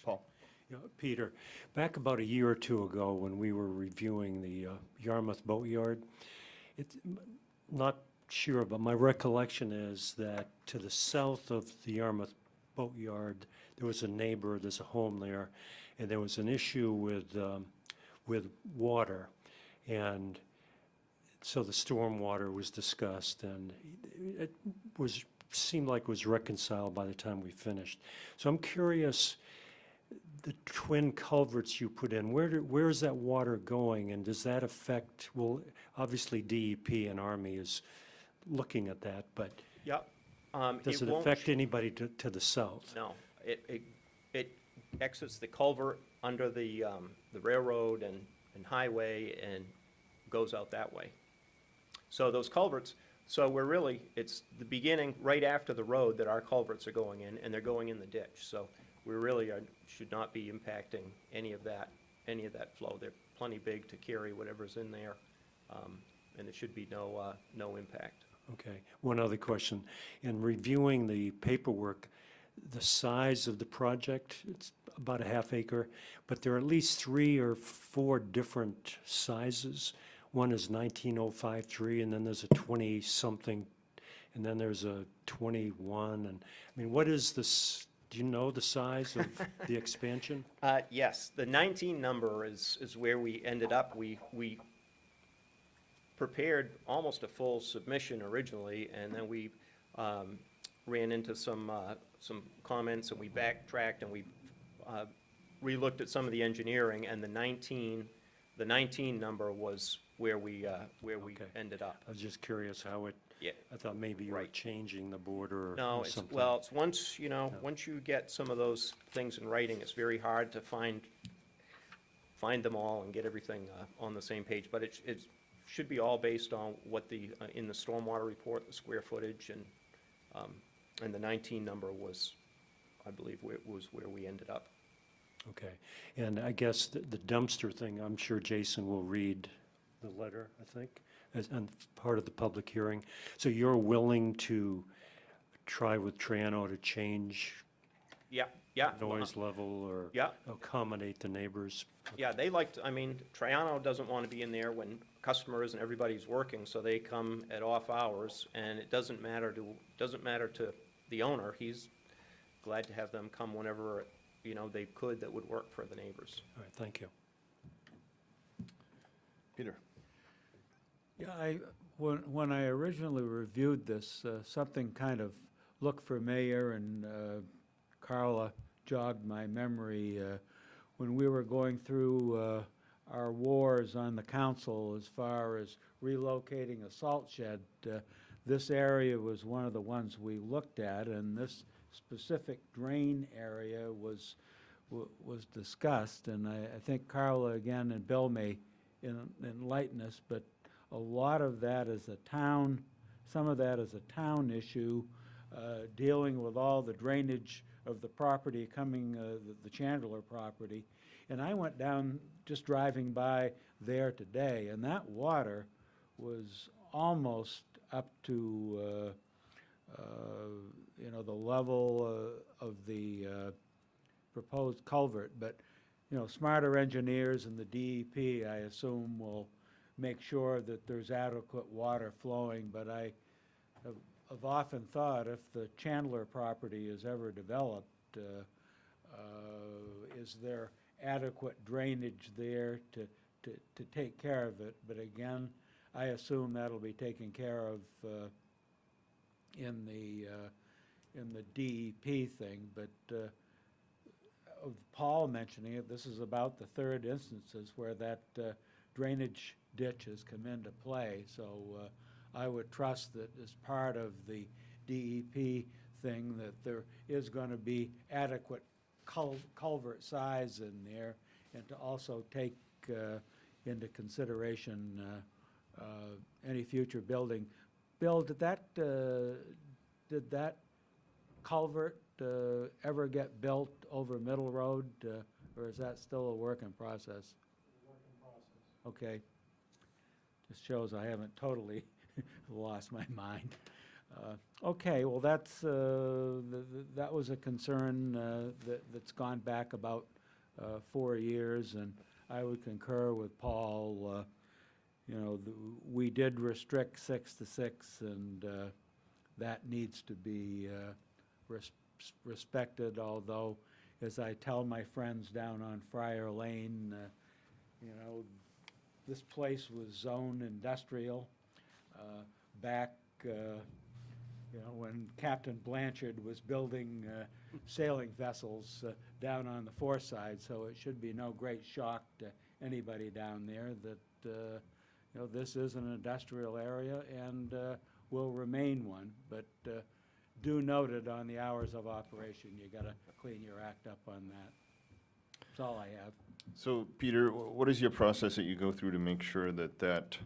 [SPEAKER 1] Paul?
[SPEAKER 4] Yeah, Peter, back about a year or two ago, when we were reviewing the Yarmouth Boatyard, not sure, but my recollection is that to the south of the Yarmouth Boatyard, there was a neighbor, there's a home there, and there was an issue with water. And so the stormwater was discussed, and it seemed like it was reconciled by the time we finished. So I'm curious, the twin culverts you put in, where is that water going, and does that affect, well, obviously DEP and Army is looking at that, but
[SPEAKER 12] Yep.
[SPEAKER 4] does it
[SPEAKER 12] won't
[SPEAKER 4] affect anybody to the south?
[SPEAKER 12] No, it exits the culvert under the railroad and highway and goes out that way. So those culverts, it's the beginning, right after the road that our culverts are going in, and they're going in the ditch. So we really should not be impacting any of that flow. They're plenty big to carry whatever's in there, and there should be no impact.
[SPEAKER 4] Okay, one other question. In reviewing the paperwork, the size of the project, it's about a half acre, but there are at least 3 or 4 different sizes. One is 19053, and then there's a 20-something, and then there's a 21, and, what is this, do you know the size of the expansion?
[SPEAKER 12] Yes, the 19 number is where we ended up. We prepared almost a full submission originally, and then we ran into some comments, and we backtracked, and we re-looked at some of the engineering, and the 19 number was where we
[SPEAKER 4] Okay.
[SPEAKER 12] ended up.
[SPEAKER 4] I was just curious how it,
[SPEAKER 12] Yeah.
[SPEAKER 4] I thought maybe you were
[SPEAKER 12] Right.
[SPEAKER 4] changing the border
[SPEAKER 12] No,
[SPEAKER 4] or
[SPEAKER 12] it's,
[SPEAKER 4] something.
[SPEAKER 12] well, it's once you get some of those things in writing, it's very hard to find them all and get everything on the same page. But it should be all based on what in the stormwater report, the square footage, and the 19 number was, I believe, was where we ended up.
[SPEAKER 4] Okay, and I guess the dumpster thing, I'm sure Jason will read the letter, I think, as part of the public hearing. So you're willing to try with Triano to change?
[SPEAKER 12] Yeah, Yeah.
[SPEAKER 4] noise level or
[SPEAKER 12] Yeah,
[SPEAKER 4] accommodate the neighbors.
[SPEAKER 12] yeah, they like, I mean, Triano doesn't want to be in there when customers and everybody's working, so they come at off hours, and it doesn't matter to the owner. He's glad to have them come whenever, they could, that would work for the neighbors.
[SPEAKER 4] All right, thank you.
[SPEAKER 1] Peter?
[SPEAKER 2] Yeah, when I originally reviewed this, something kind of looked familiar, and Carla jogged my memory. When we were going through our wars on the council as far as relocating a salt shed, this area was one of the ones we looked at, and this specific drain area was discussed. And I think Carla again and Bill may enlighten us, but a lot of that is a town, some of that is a town issue, dealing with all the drainage of the property coming, the Chandler property. And I went down, just driving by there today, and that water was almost up to, the level of the proposed culvert. But, smarter engineers and the DEP, I assume, will make sure that there's adequate water flowing. But I have often thought, if the Chandler property is ever developed, is there adequate drainage there to take care of it? But again, I assume that'll be taken care of in the DEP thing. But of Paul mentioning it, this is about the third instances where that drainage ditch has come into play. So I would trust that as part of the DEP thing, that there is going to be adequate culvert size in there, and to also take into consideration any future building. Bill, did that culvert ever get built over Middle Road, or is that still a work in process? Okay. Just shows I haven't totally lost my mind. Okay, well, that was a concern that's gone back about 4 years, and I would concur with Paul. We did restrict 6 to 6, and that needs to be respected, although, as I tell my friends down on Friar Lane, this place was zoned industrial back, when Captain Blanchard was building sailing vessels down on the Forth side. So it should be no great shock to anybody down there that, this is an industrial area and will remain one. But do note it on the hours of operation. You got to clean your act up on that. That's all I have.
[SPEAKER 1] So, Peter, what is your process that you go through to make sure that,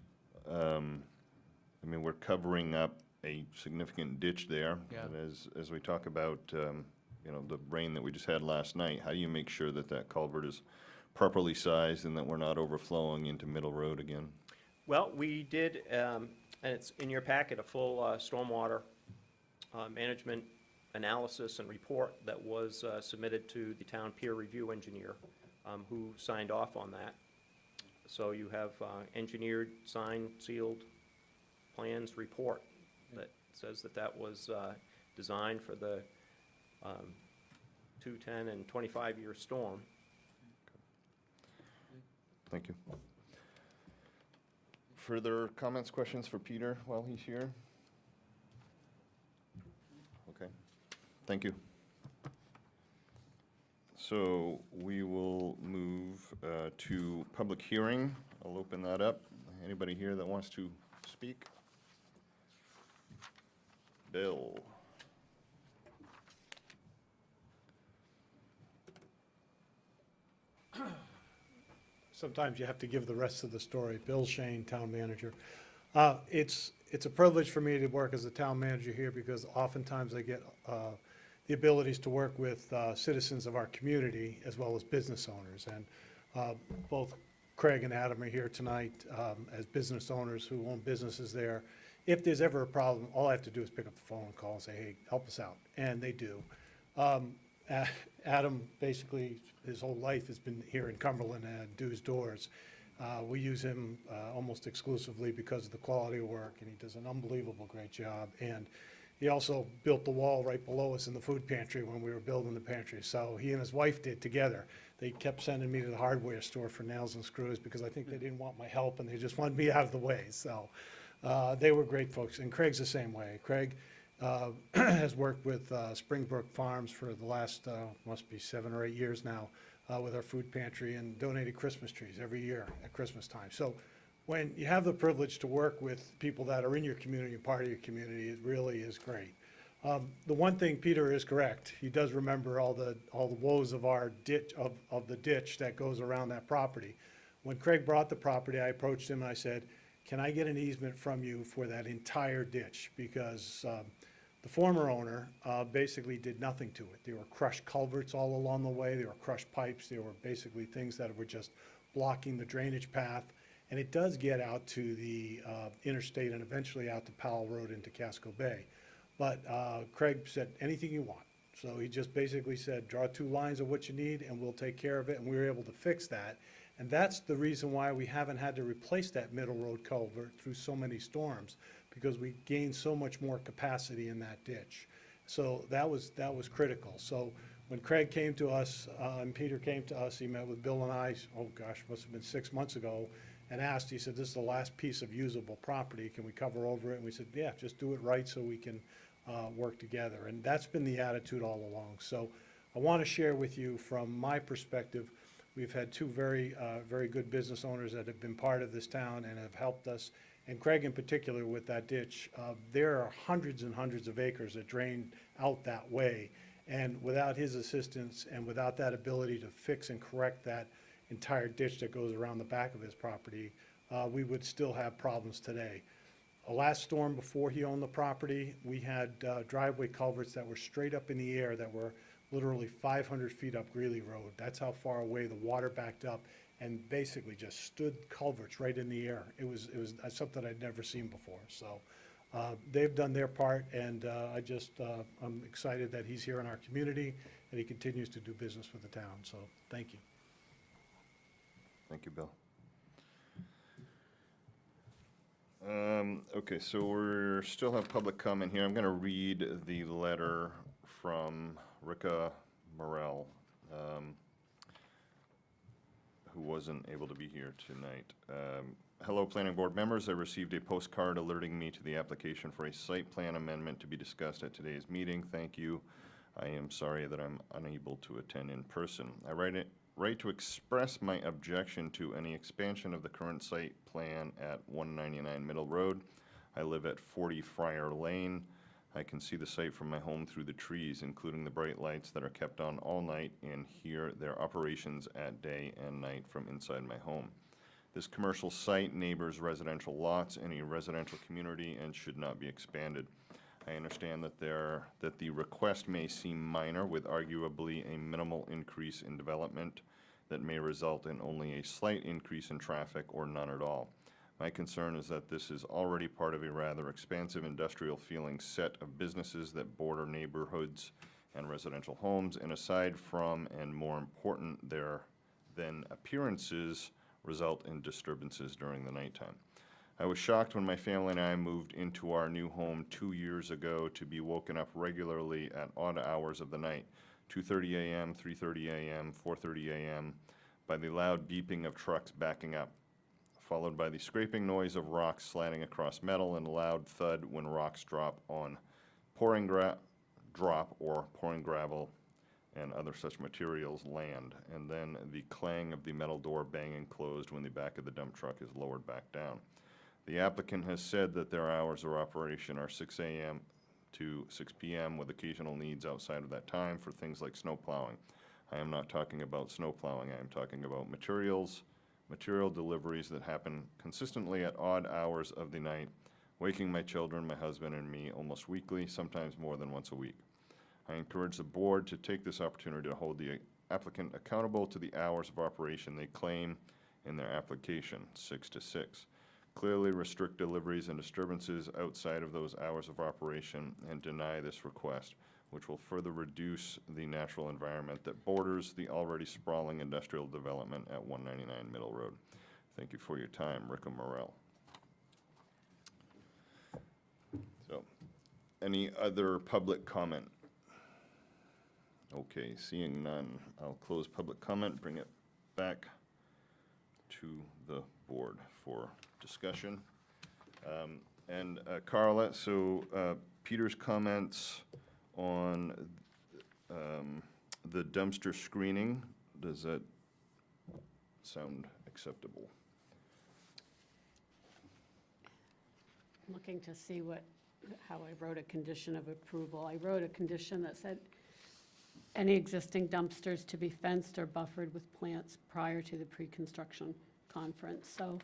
[SPEAKER 1] we're covering up a significant ditch there?
[SPEAKER 2] Yeah.
[SPEAKER 1] And as we talk about, the rain that we just had last night, how do you make sure that culvert is properly sized and that we're not overflowing into Middle Road again?
[SPEAKER 12] Well, we did, and it's in your packet, a full stormwater management analysis and report that was submitted to the town peer review engineer, who signed off on that. So you have engineered, signed, sealed plans report that says that was designed for the 2, 10, and 25-year storm.
[SPEAKER 1] Thank you. Further comments, questions for Peter while he's here? Okay, thank you. So we will move to public hearing. I'll open that up. Anybody here that wants to speak? Bill.
[SPEAKER 8] Sometimes you have to give the rest of the story. Bill Shane, town manager. It's a privilege for me to work as a town manager here because oftentimes I get the abilities to work with citizens of our community as well as business owners. And both Craig and Adam are here tonight as business owners who own businesses there. If there's ever a problem, all I have to do is pick up the phone and call and say, hey, help us out. And they do.
[SPEAKER 11] Adam, basically, his whole life has been here in Cumberland and Dew's Doors. We use him almost exclusively because of the quality of work, and he does an unbelievable great job. And he also built the wall right below us in the food pantry when we were building the pantry. So he and his wife did together. They kept sending me to the hardware store for nails and screws because I think they didn't want my help and they just wanted me out of the way. So they were great folks. And Craig's the same way. Craig has worked with Springbrook Farms for the last, must be 7 or 8 years now, with our food pantry, and donated Christmas trees every year at Christmas time. So when you have the privilege to work with people that are in your community, part of your community, it really is great. The one thing, Peter is correct. He does remember all the woes of our ditch, of the ditch that goes around that property. When Craig brought the property, I approached him and I said, can I get an easement from you for that entire ditch? Because the former owner basically did nothing to it. There were crushed culverts all along the way. There were crushed pipes. There were basically things that were just blocking the drainage path. And it does get out to the interstate and eventually out to Powell Road into Casco Bay. But Craig said, anything you want. So he just basically said, draw 2 lines of what you need and we'll take care of it. And we were able to fix that. And that's the reason why we haven't had to replace that middle road culvert through so many storms, because we gained so much more capacity in that ditch. So that was critical. So when Craig came to us, and Peter came to us, he met with Bill and I, oh gosh, must have been 6 months ago, and asked, he said, this is the last piece of usable property, can we cover over it? And we said, yeah, just do it right so we can work together. And that's been the attitude all along. So I want to share with you from my perspective, we've had 2 very good business owners that have been part of this town and have helped us. And Craig in particular with that ditch, there are hundreds and hundreds of acres that drain out that way. And without his assistance and without that ability to fix and correct that entire ditch that goes around the back of his property, we would still have problems today. The last storm before he owned the property, we had driveway culverts that were straight up in the air that were literally 500 feet up Greeley Road. That's how far away the water backed up and basically just stood culverts right in the air. It was something I'd never seen before. So they've done their part, and I'm excited that he's here in our community and he continues to do business with the town. So thank you.
[SPEAKER 1] Thank you, Bill. Okay, so we still have public comment here. I'm going to read the letter from Rika Morell, who wasn't able to be here tonight. Hello, planning board members. I received a postcard alerting me to the application for a site plan amendment to be discussed at today's meeting. Thank you. I am sorry that I'm unable to attend in person. I write to express my objection to any expansion of the current site plan at 199 Middle Road. I live at 40 Friar Lane. I can see the site from my home through the trees, including the bright lights that are kept on all night, and hear their operations at day and night from inside my home. This commercial site neighbors residential lots in a residential community and should not be expanded. I understand that the request may seem minor, with arguably a minimal increase in development that may result in only a slight increase in traffic or none at all. My concern is that this is already part of a rather expansive industrial feeling set of businesses that border neighborhoods and residential homes, and aside from, and more important than appearances, result in disturbances during the nighttime. I was shocked when my family and I moved into our new home 2 years ago to be woken up regularly at odd hours of the night, 2:30 a.m., 3:30 a.m., 4:30 a.m., by the loud beeping of trucks backing up, followed by the scraping noise of rocks sliding across metal and a loud thud when rocks drop on pouring gravel and other such materials land, and then the clang of the metal door banging closed when the back of the dump truck is lowered back down. The applicant has said that their hours of operation are 6 a.m. to 6 p.m. with occasional needs outside of that time for things like snow plowing. I am not talking about snow plowing. I am talking about material deliveries that happen consistently at odd hours of the night, waking my children, my husband, and me almost weekly, sometimes more than once a week. I encourage the board to take this opportunity to hold the applicant accountable to the hours of operation they claim in their application, 6 to 6. Clearly restrict deliveries and disturbances outside of those hours of operation and deny this request. which will further reduce the natural environment that borders the already sprawling industrial development at 199 Middle Road. Thank you for your time, Ricka Morel. So, any other public comment? Okay, seeing none, I'll close public comment, bring it back to the board for discussion. And Carla, so Peter's comments on the dumpster screening, does that sound acceptable?
[SPEAKER 7] Looking to see how I wrote a condition of approval. I wrote a condition that said, any existing dumpsters to be fenced or buffered with plants prior to the pre-construction conference. So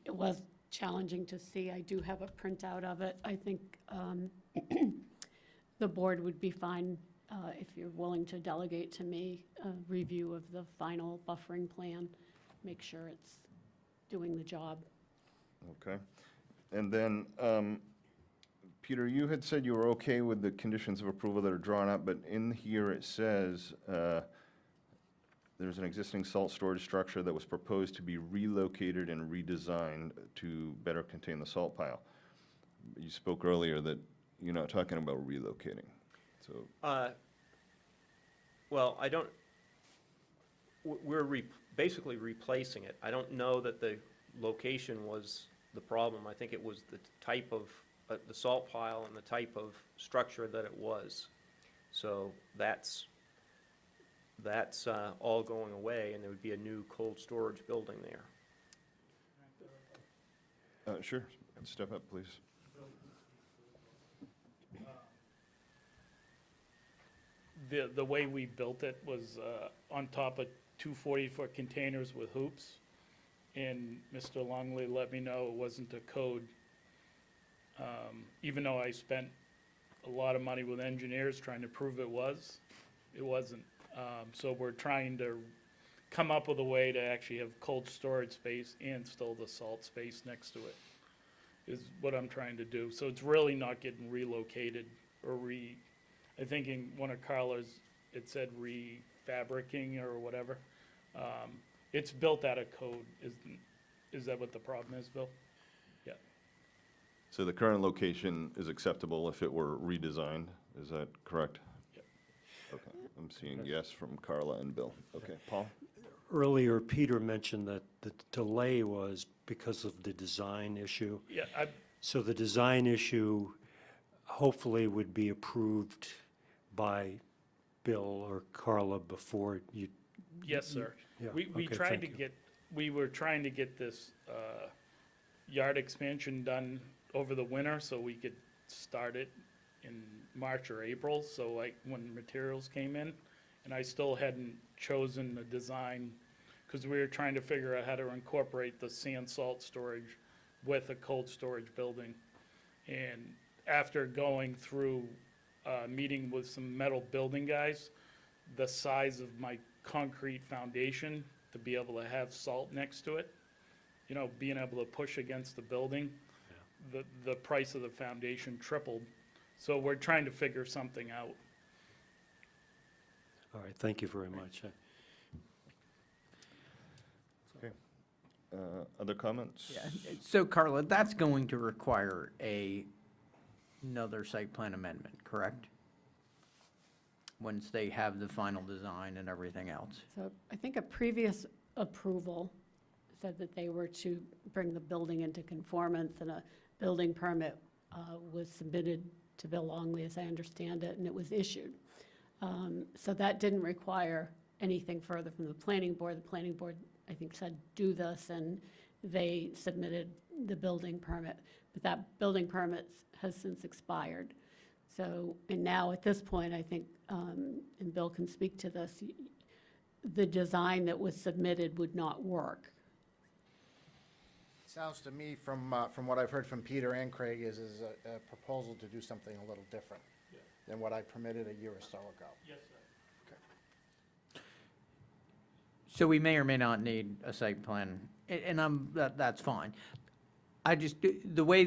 [SPEAKER 7] it was challenging to see. I do have a printout of it. I think the board would be fine if you're willing to delegate to me a review of the final buffering plan, make sure it's doing the job.
[SPEAKER 1] Okay. And then, Peter, you had said you were okay with the conditions of approval that are drawn up, but in here it says there's an existing salt storage structure that was proposed to be relocated and redesigned to better contain the salt pile. You spoke earlier that you're not talking about relocating, so.
[SPEAKER 12] Well, I don't, we're basically replacing it. I don't know that the location was the problem. I think it was the type of, the salt pile and the type of structure that it was. So that's all going away, and there would be a new cold storage building there.
[SPEAKER 1] Sure, step up, please.
[SPEAKER 13] The way we built it was on top of 2 40-foot containers with hoops. And Mr. Longley let me know it wasn't a code. Even though I spent a lot of money with engineers trying to prove it wasn't. So we're trying to come up with a way to actually have cold storage space and still the salt space next to it, is what I'm trying to do. So it's really not getting relocated or I think in one of Carla's, it said refabricating or whatever. It's built out of code. Is that what the problem is, Bill? Yeah.
[SPEAKER 1] So the current location is acceptable if it were redesigned, is that correct?
[SPEAKER 13] Yep.
[SPEAKER 1] Okay, I'm seeing yes from Carla and Bill. Okay, Paul?
[SPEAKER 4] Earlier, Peter mentioned that the delay was because of the design issue.
[SPEAKER 13] Yeah,
[SPEAKER 4] So the design issue hopefully would be approved by Bill or Carla before you.
[SPEAKER 13] yes, sir.
[SPEAKER 4] Yeah,
[SPEAKER 13] We
[SPEAKER 4] okay,
[SPEAKER 13] tried
[SPEAKER 4] thank
[SPEAKER 13] to
[SPEAKER 4] you.
[SPEAKER 13] get, we were trying to get this yard expansion done over the winter so we could start it in March or April, so like when materials came in. And I still hadn't chosen the design, because we were trying to figure out how to incorporate the sand salt storage with a cold storage building. And after going through, meeting with some metal building guys, the size of my concrete foundation to be able to have salt next to it, you know, being able to push against the building, the price of the foundation tripled. So we're trying to figure something out.
[SPEAKER 4] All right, thank you very much.
[SPEAKER 1] Okay. Other comments?
[SPEAKER 6] Yeah, so Carla, that's going to require another site plan amendment, correct? Once they have the final design and everything else.
[SPEAKER 7] So I think a previous approval said that they were to bring the building into conformance, and a building permit was submitted to Bill Longley, as I understand it, and it was issued. So that didn't require anything further from the planning board. The planning board, I think, said, do this, and they submitted the building permit. But that building permit has since expired. So, and now at this point, I think, and Bill can speak to this, the design that was submitted would not work.
[SPEAKER 14] Sounds to me, from what I've heard from Peter and Craig, is a proposal to do something a little different than what I permitted a year or so ago.
[SPEAKER 13] Yes, sir.
[SPEAKER 6] So we may or may not need a site plan, and that's fine. I think the way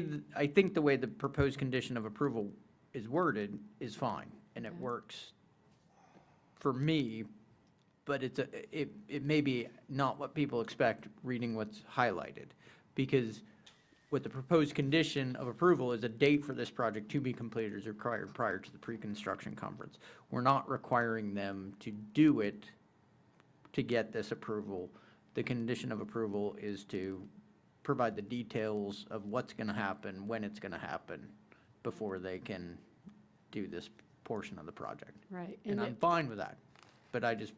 [SPEAKER 6] the proposed condition of approval is worded is fine. and it
[SPEAKER 7] Okay.
[SPEAKER 6] works for me, but it may be not what people expect reading what's highlighted. Because what the proposed condition of approval is a date for this project to be completed is required prior to the pre-construction conference. We're not requiring them to do it to get this approval. The condition of approval is to provide the details of what's gonna happen, when it's gonna happen, before they can do this portion of the project.
[SPEAKER 7] Right.
[SPEAKER 6] And I'm
[SPEAKER 7] it-
[SPEAKER 6] fine with that, but I just,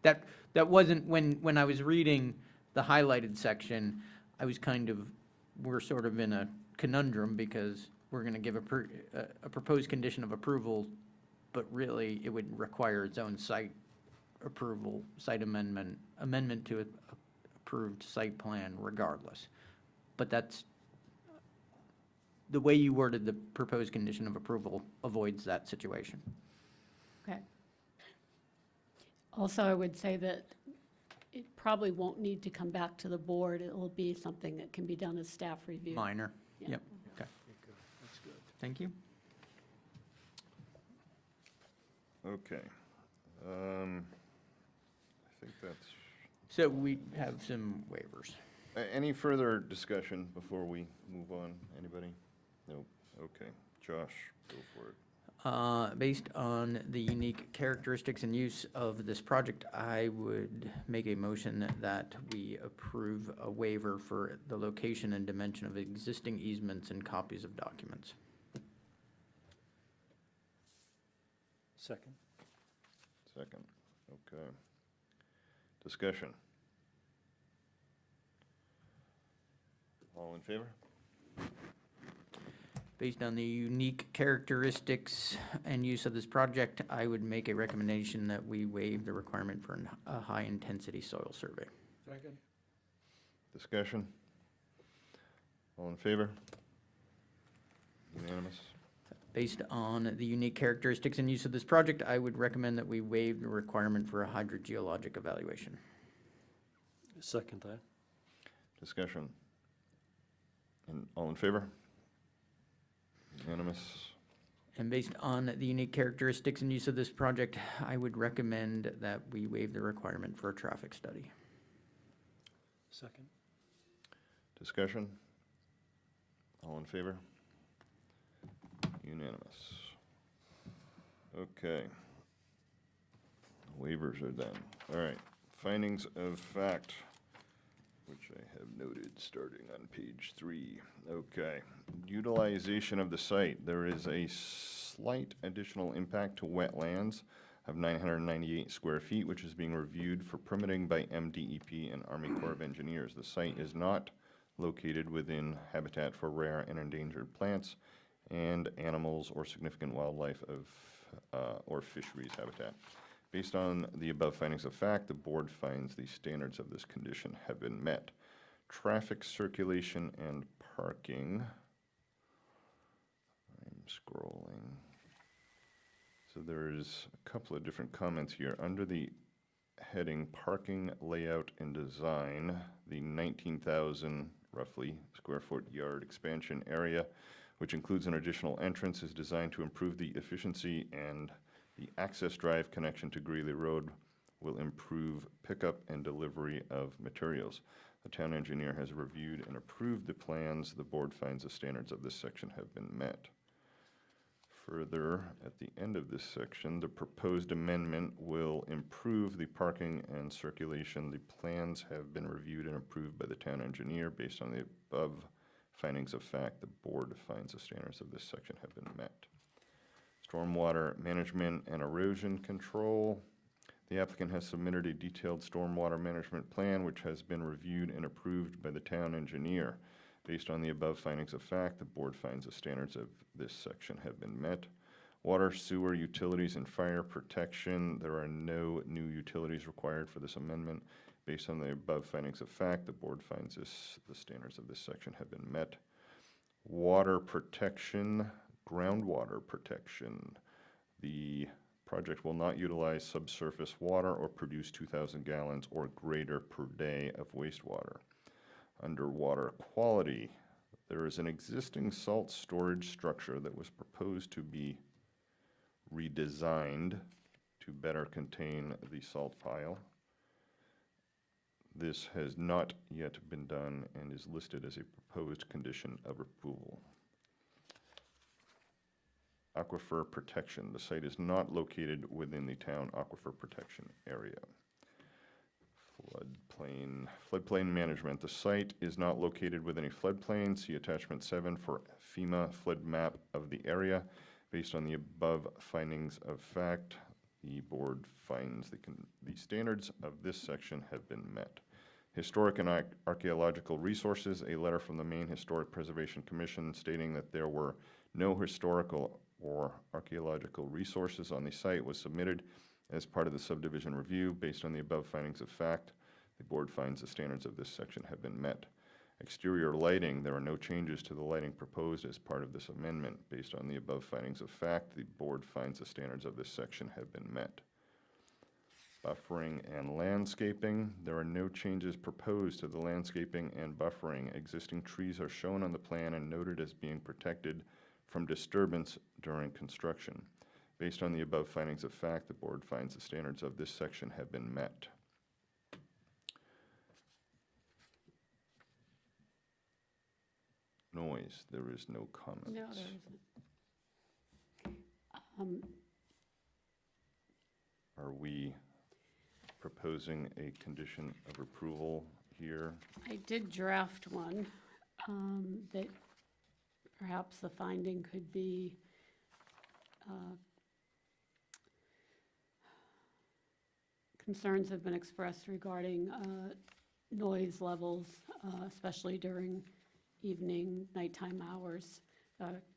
[SPEAKER 6] that wasn't, when I was reading the highlighted section, I was kind of, we're sort of in a conundrum, because we're gonna give a proposed condition of approval, but really, it would require its own site approval, site amendment to an approved site plan regardless. But that's, the way you worded the proposed condition of approval avoids that situation.
[SPEAKER 7] Okay. Also, I would say that it probably won't need to come back to the board. It will be something that can be done as staff review.
[SPEAKER 6] Minor,
[SPEAKER 7] Yeah.
[SPEAKER 6] yep, okay.
[SPEAKER 9] That's good.
[SPEAKER 6] Thank you.
[SPEAKER 1] Okay. I think that's,
[SPEAKER 6] So we have some waivers.
[SPEAKER 1] any further discussion before we move on? Anybody? Nope. Okay. Josh, go for it.
[SPEAKER 6] Based on the unique characteristics and use of this project, I would make a motion that we approve a waiver for the location and dimension of existing easements and copies of documents.
[SPEAKER 4] Second.
[SPEAKER 1] Second. Okay. Discussion. All in favor?
[SPEAKER 6] Based on the unique characteristics and use of this project, I would make a recommendation that we waive the requirement for a high-intensity soil survey.
[SPEAKER 9] Second.
[SPEAKER 1] Discussion. All in favor? Unanimous?
[SPEAKER 6] Based on the unique characteristics and use of this project, I would recommend that we waive the requirement for a hydrogeologic evaluation.
[SPEAKER 4] Second that.
[SPEAKER 1] Discussion. And all in favor? Unanimous?
[SPEAKER 6] And based on the unique characteristics and use of this project, I would recommend that we waive the requirement for a traffic study.
[SPEAKER 4] Second.
[SPEAKER 1] Discussion? All in favor? Unanimous. Okay. Waivers are done. All right. Findings of fact, which I have noted starting on page 3. Okay. Utilization of the site. There is a slight additional impact to wetlands of 998 square feet, which is being reviewed for permitting by MDEP and Army Corps of Engineers. The site is not located within habitat for rare and endangered plants and animals or significant wildlife or fisheries habitat. Based on the above findings of fact, the board finds the standards of this condition have been met. Traffic circulation and parking. I'm scrolling. So there's a couple of different comments here. Under the heading parking layout and design, the 19,000 roughly square foot yard expansion area, which includes an additional entrance, is designed to improve the efficiency, and the access drive connection to Greeley Road will improve pickup and delivery of materials. The town engineer has reviewed and approved the plans. The board finds the standards of this section have been met. Further, at the end of this section, the proposed amendment will improve the parking and circulation. The plans have been reviewed and approved by the town engineer. Based on the above findings of fact, the board finds the standards of this section have been met. Stormwater management and erosion control. The applicant has submitted a detailed stormwater management plan, which has been reviewed and approved by the town engineer. Based on the above findings of fact, the board finds the standards of this section have been met. Water, sewer, utilities, and fire protection. There are no new utilities required for this amendment. Based on the above findings of fact, the board finds the standards of this section have been met. Water protection, groundwater protection. The project will not utilize subsurface water or produce 2,000 gallons or greater per day of wastewater. Underwater quality. There is an existing salt storage structure that was proposed to be redesigned to better contain the salt pile. This has not yet been done and is listed as a proposed condition of approval. Aquifer protection. The site is not located within the town aquifer protection area. Floodplain management. The site is not located within a floodplain. See attachment 7 for FEMA flood map of the area. Based on the above findings of fact, the board finds the standards of this section have been met. Historic and archaeological resources. A letter from the Maine Historic Preservation Commission stating that there were no historical or archaeological resources on the site was submitted as part of the subdivision review. Based on the above findings of fact, the board finds the standards of this section have been met. Exterior lighting, there are no changes to the lighting proposed as part of this amendment. Based on the above findings of fact, the board finds the standards of this section have been met. Buffering and landscaping, there are no changes proposed to the landscaping and buffering. Existing trees are shown on the plan and noted as being protected from disturbance during construction. Based on the above findings of fact, the board finds the standards of this section have been met. Noise, there is no comments.
[SPEAKER 7] No, there isn't.
[SPEAKER 1] Are we proposing a condition of approval here?
[SPEAKER 7] I did draft one, that perhaps the finding could be, concerns have been expressed regarding noise levels, especially during evening, nighttime hours.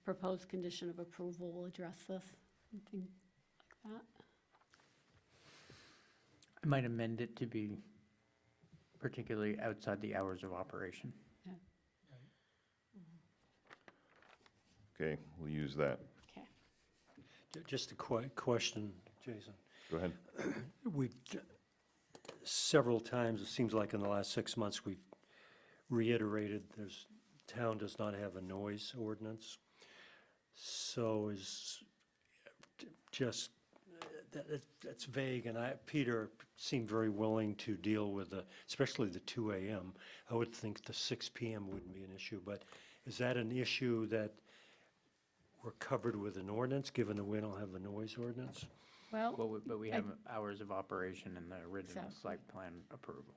[SPEAKER 7] Proposed condition of approval will address this, something like that.
[SPEAKER 6] I might amend it to be particularly outside the hours of operation.
[SPEAKER 1] Okay, we'll use that.
[SPEAKER 7] Okay.
[SPEAKER 4] Just a question, Jason.
[SPEAKER 1] Go ahead.
[SPEAKER 4] We've, several times, it seems like in the last 6 months, we've reiterated town does not have a noise ordinance. So that's vague, and Peter seemed very willing to deal with especially the 2 a.m. I would think the 6 p.m. wouldn't be an issue, but is that an issue that we're covered with an ordinance, given that we don't have a noise ordinance?
[SPEAKER 7] Well,
[SPEAKER 6] But we have hours of operation in the original
[SPEAKER 7] Exactly.
[SPEAKER 6] site plan approval.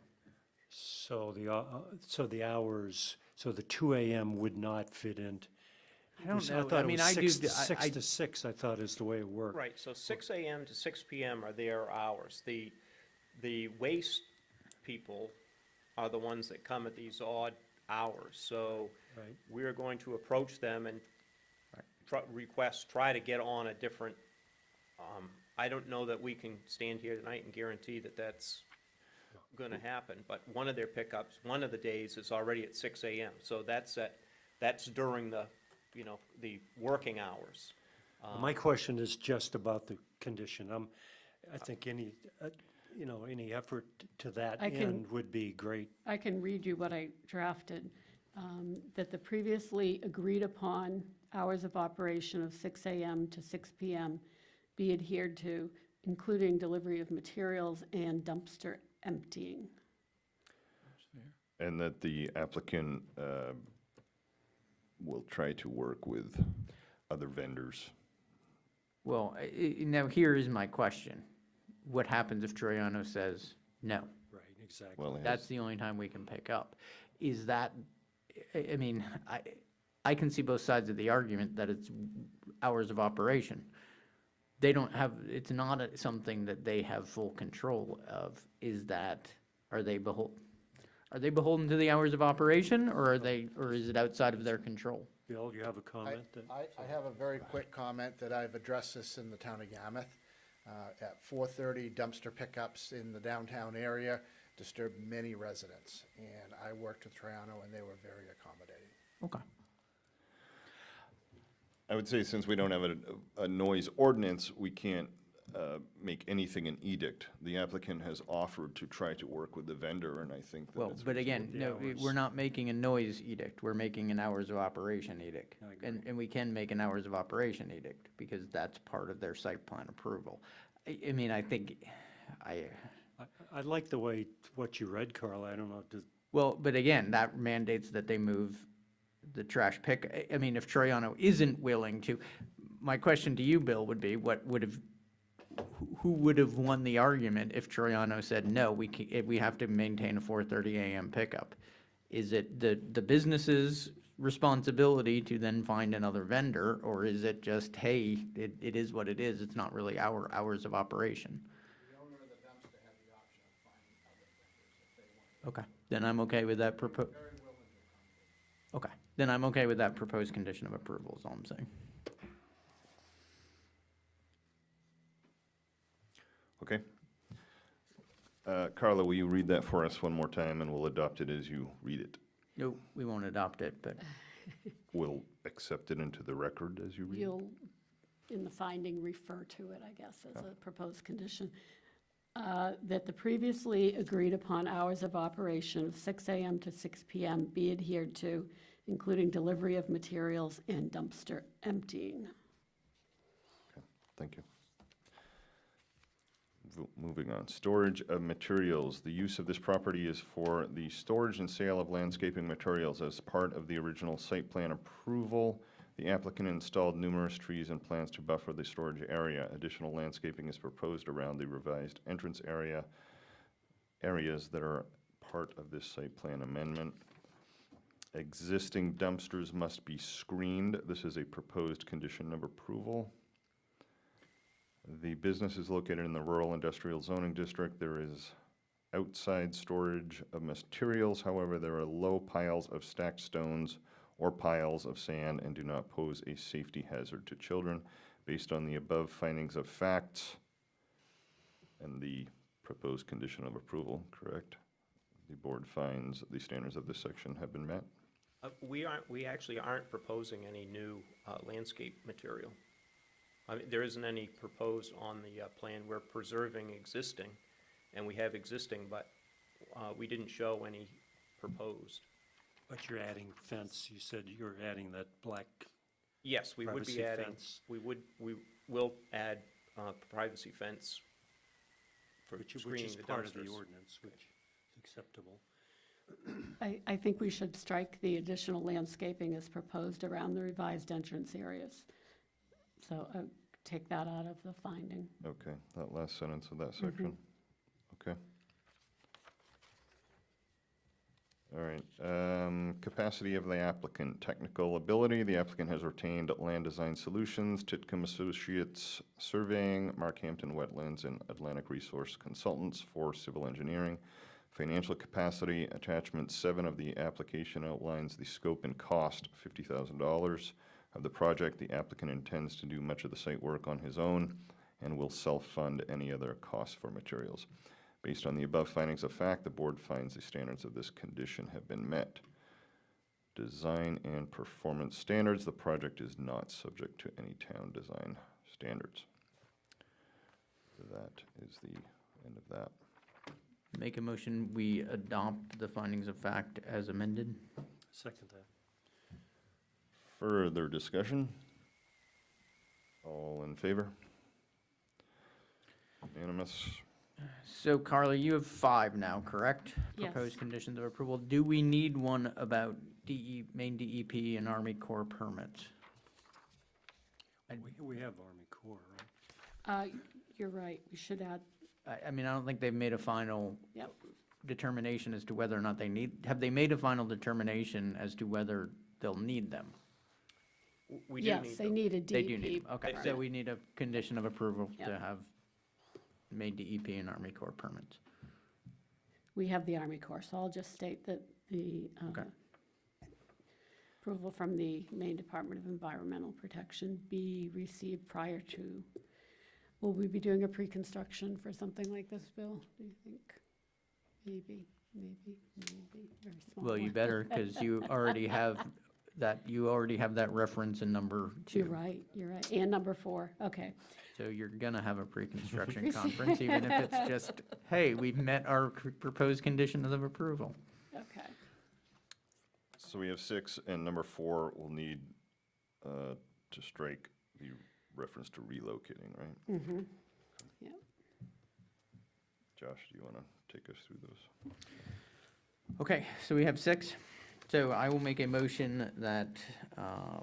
[SPEAKER 4] So the hours, so the 2 a.m. would not fit in.
[SPEAKER 6] I don't know.
[SPEAKER 4] I thought
[SPEAKER 6] I mean,
[SPEAKER 4] it was
[SPEAKER 6] I do-
[SPEAKER 4] 6 to 6, I thought is the way it worked.
[SPEAKER 12] Right, so 6 a.m. to 6 p.m. are their hours. The waste people are the ones that come at these odd hours. So
[SPEAKER 4] Right.
[SPEAKER 12] we're going to approach them and try to get on a different, I don't know that we can stand here tonight and guarantee that that's going to happen, but one of their pickups, one of the days is already at 6 a.m. So that's during the working hours.
[SPEAKER 4] My question is just about the condition. I think any effort to that
[SPEAKER 7] I can-
[SPEAKER 4] end would be great.
[SPEAKER 7] I can read you what I drafted, that the previously agreed upon hours of operation of 6 a.m. to 6 p.m. be adhered to, including delivery of materials and dumpster emptying.
[SPEAKER 1] And that the applicant will try to work with other vendors.
[SPEAKER 6] Well, now here is my question. What happens if Troiano says no?
[SPEAKER 4] Right, exactly.
[SPEAKER 1] Well,
[SPEAKER 6] That's the only time we can pick up. Is that, I mean, I can see both sides of the argument that it's hours of operation. They don't have, it's not something that they have full control of. Are they beholden to the hours of operation, or is it outside of their control?
[SPEAKER 4] Bill, you have a
[SPEAKER 14] I
[SPEAKER 4] comment?
[SPEAKER 14] I have a very quick comment that I've addressed this in the town of Yarmouth. At 4:30, dumpster pickups in the downtown area disturbed many residents. And I worked with Triano, and they were very accommodating.
[SPEAKER 6] Okay.
[SPEAKER 1] I would say since we don't have a noise ordinance, we can't make anything an edict. The applicant has offered to try to work with the vendor, and I think that
[SPEAKER 6] Well,
[SPEAKER 1] it's
[SPEAKER 6] but again,
[SPEAKER 1] reasonable.
[SPEAKER 6] no, we're not making a noise edict, we're making an hours of operation edict.
[SPEAKER 4] I agree.
[SPEAKER 6] And we can make an hours of operation edict, because that's part of their site plan approval. I mean, I think,
[SPEAKER 4] I like the way, what you read, Carl, I don't know,
[SPEAKER 6] well, but again, that mandates that they move the trash pick. I mean, if Troyano isn't willing to, my question to you, Bill, would be, who would have won the argument if Troyano said, no, we have to maintain a 4:30 AM pickup? Is it the business's responsibility to then find another vendor, or is it just, hey, it is what it is, it's not really our hours of operation?
[SPEAKER 14] The owner of the dumpster had the option of finding other vendors if they wanted.
[SPEAKER 6] Okay, then I'm okay with that
[SPEAKER 14] Very willing to accommodate.
[SPEAKER 6] okay, then I'm okay with that proposed condition of approval, is all I'm saying.
[SPEAKER 1] Okay. Carla, will you read that for us one more time, and we'll adopt it as you read it?
[SPEAKER 6] No, we won't adopt it, but
[SPEAKER 1] We'll accept it into the record as you read it?
[SPEAKER 7] You'll, in the finding, refer to it, I guess, as a proposed condition. That the previously agreed upon hours of operation of 6 AM to 6 PM be adhered to, including delivery of materials and dumpster emptying.
[SPEAKER 1] Thank you. Moving on, storage of materials. The use of this property is for the storage and sale of landscaping materials. As part of the original site plan approval, the applicant installed numerous trees and plants to buffer the storage area. Additional landscaping is proposed around the revised entrance areas that are part of this site plan amendment. Existing dumpsters must be screened. This is a proposed condition of approval. The business is located in the rural industrial zoning district. There is outside storage of materials. However, there are low piles of stacked stones or piles of sand and do not pose a safety hazard to children. Based on the above findings of fact and the proposed condition of approval, correct? The board finds the standards of this section have been met.
[SPEAKER 12] We actually aren't proposing any new landscape material. I mean, there isn't any proposed on the plan. We're preserving existing, and we have existing, but we didn't show any proposed.
[SPEAKER 4] but you're adding fence, you said you're adding that black
[SPEAKER 12] Yes, we would
[SPEAKER 4] privacy
[SPEAKER 12] be adding,
[SPEAKER 4] fence,
[SPEAKER 12] we will add privacy fence for
[SPEAKER 4] which
[SPEAKER 12] screening
[SPEAKER 4] is
[SPEAKER 12] the
[SPEAKER 4] part of the
[SPEAKER 12] dumpsters.
[SPEAKER 4] ordinance, which is acceptable.
[SPEAKER 7] I think we should strike the additional landscaping as proposed around the revised entrance areas. So take that out of the finding.
[SPEAKER 1] Okay, that last sentence of that section. Okay. All right, capacity of the applicant, technical ability. The applicant has retained Land Design Solutions, Titcomb Associates Surveying, Markhampton Wetlands, and Atlantic Resource Consultants for civil engineering. Financial capacity, attachment 7 of the application outlines the scope and cost, $50,000 of the project. The applicant intends to do much of the site work on his own and will self-fund any other costs for materials. Based on the above findings of fact, the board finds the standards of this condition have been met. Design and performance standards, the project is not subject to any town design standards. That is the end of that.
[SPEAKER 6] Make a motion, we adopt the findings of fact as amended.
[SPEAKER 4] Second that.
[SPEAKER 1] Further discussion? All in favor? Unanimous?
[SPEAKER 6] So Carla, you have 5 now, correct?
[SPEAKER 7] Yes.
[SPEAKER 6] Proposed conditions of approval. Do we need one about main DEP and Army Corps permits?
[SPEAKER 4] We have Army Corps, right?
[SPEAKER 7] You're right, we should add,
[SPEAKER 6] I mean, I don't think they've made a final
[SPEAKER 7] yep.
[SPEAKER 6] determination as to whether or not have they made a final determination as to whether they'll need them?
[SPEAKER 12] We do
[SPEAKER 7] Yes,
[SPEAKER 12] need
[SPEAKER 7] they
[SPEAKER 12] them.
[SPEAKER 7] need a DEP.
[SPEAKER 6] They do need them, okay, so
[SPEAKER 7] permit.
[SPEAKER 6] we need a condition of approval to
[SPEAKER 7] Yep.
[SPEAKER 6] have made DEP and Army Corps permits.
[SPEAKER 7] We have the Army Corps, so I'll just state that the
[SPEAKER 6] Okay.
[SPEAKER 7] approval from the Maine Department of Environmental Protection be received prior to, will we be doing a pre-construction for something like this, Bill, do you think? Maybe, very small.
[SPEAKER 6] Well, you
[SPEAKER 7] one.
[SPEAKER 6] better, because you already have that you already have that reference in number 2.
[SPEAKER 7] You're right. And number 4, okay.
[SPEAKER 6] So you're gonna have a pre-construction conference, even if it's just, hey, we've met our proposed conditions of approval.
[SPEAKER 7] Okay.
[SPEAKER 1] So we have 6, and number 4 will need to strike the reference to relocating, right?
[SPEAKER 7] Mm-hmm. Yeah.
[SPEAKER 1] Josh, do you want to take us through those?
[SPEAKER 6] Okay, so we have 6. So I will make a motion that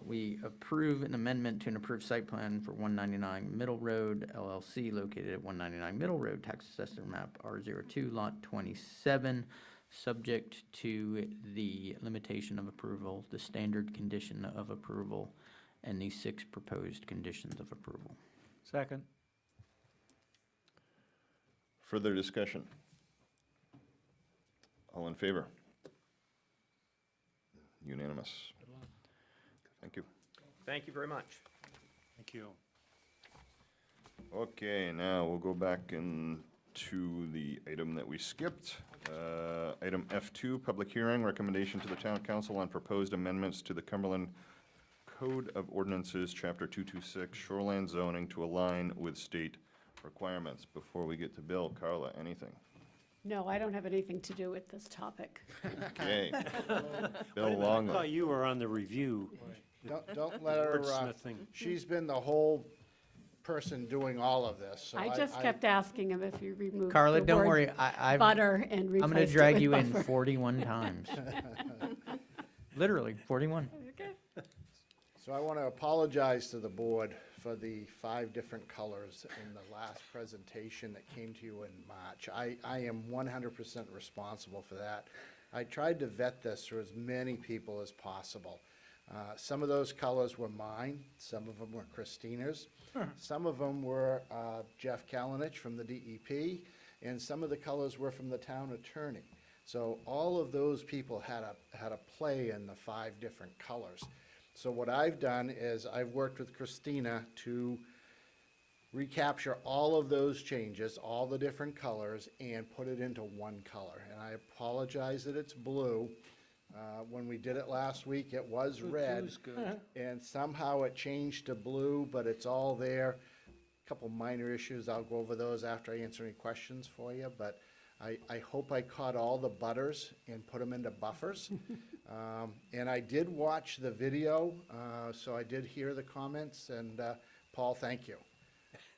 [SPEAKER 6] we approve an amendment to an approved site plan for 199 Middle Road LLC located at 199 Middle Road, tax assessor map R02, lot 27, subject to the limitation of approval, the standard condition of approval, and the 6 proposed conditions of approval.
[SPEAKER 2] Second.
[SPEAKER 1] Further discussion? All in favor? Unanimous. Thank you.
[SPEAKER 12] Thank you very much.
[SPEAKER 4] Thank you.
[SPEAKER 1] Okay, now we'll go back into the item that we skipped. Item F2, public hearing, recommendation to the town council on proposed amendments to the Cumberland Code of Ordinances, Chapter 226, shoreland zoning to align with state requirements. Before we get to Bill, Carla, anything?
[SPEAKER 7] No, I don't have anything to do with this topic.
[SPEAKER 1] Okay. Bill
[SPEAKER 4] I
[SPEAKER 1] Longley.
[SPEAKER 4] thought you were on the review.
[SPEAKER 14] Don't let her,
[SPEAKER 4] Wordsmithing.
[SPEAKER 14] she's been the whole person doing all of this, so
[SPEAKER 7] I just kept asking him if you removed
[SPEAKER 6] Carla,
[SPEAKER 7] the
[SPEAKER 6] don't
[SPEAKER 7] word
[SPEAKER 6] worry, I'm
[SPEAKER 7] butter and replaced
[SPEAKER 6] gonna
[SPEAKER 7] it
[SPEAKER 6] drag
[SPEAKER 7] with
[SPEAKER 6] you in
[SPEAKER 7] buffer.
[SPEAKER 6] 41 times. Literally, 41.
[SPEAKER 7] Okay.
[SPEAKER 14] So I want to apologize to the board for the 5 different colors in the last presentation that came to you in March. I am 100% responsible for that. I tried to vet this through as many people as possible. Some of those colors were mine, some of them were Christina's, some of them were Jeff Kalinich from the DEP, and some of the colors were from the town attorney. So all of those people had a play in the 5 different colors. So what I've done is I've worked with Christina to recapture all of those changes, all the different colors, and put it into one color. And I apologize that it's blue. When we did it last week, it was red. And somehow it changed to blue, but it's all there. A couple minor issues, I'll go over those after I answer any questions for you, but I hope I caught all the butters and put them into buffers. And I did watch the video, so I did hear the comments, and Paul, thank you.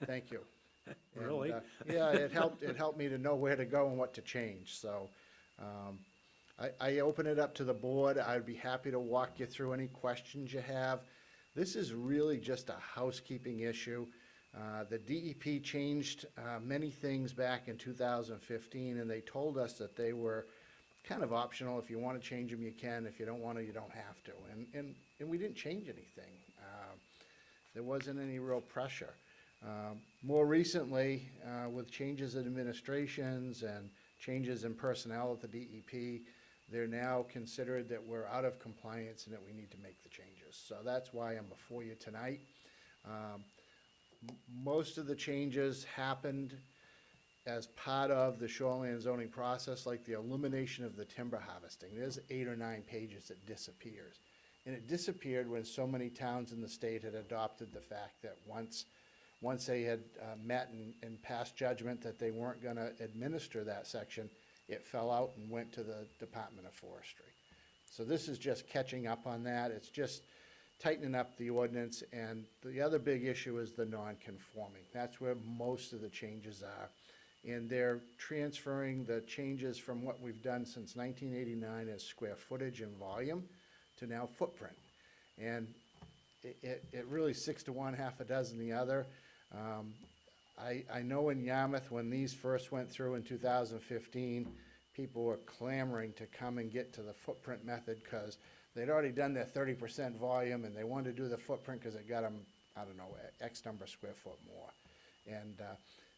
[SPEAKER 14] Thank you. And,
[SPEAKER 4] Really?
[SPEAKER 14] yeah, it helped me to know where to go and what to change, so I open it up to the board. I'd be happy to walk you through any questions you have. This is really just a housekeeping issue. The DEP changed many things back in 2015, and they told us that they were kind of optional. If you want to change them, you can. If you don't want to, you don't have to. And we didn't change anything. There wasn't any real pressure. More recently, with changes in administrations and changes in personnel at the DEP, they're now considered that we're out of compliance and that we need to make the changes. So that's why I'm before you tonight. Most of the changes happened as part of the shoreline zoning process, like the elimination of the timber harvesting. There's 8 or 9 pages that disappears. And it disappeared when so many towns in the state had adopted the fact that once they had met and passed judgment that they weren't going to administer that section, it fell out and went to the Department of Forestry. So this is just catching up on that. It's just tightening up the ordinance, and the other big issue is the non-conforming. That's where most of the changes are. And they're transferring the changes from what we've done since 1989 as square footage and volume to now footprint. And it really 6 to 1, half a dozen the other. I know in Yarmouth, when these first went through in 2015, people were clamoring to come and get to the footprint method because they'd already done their 30% volume and they wanted to do the footprint because it got them, I don't know, X number of square foot more. And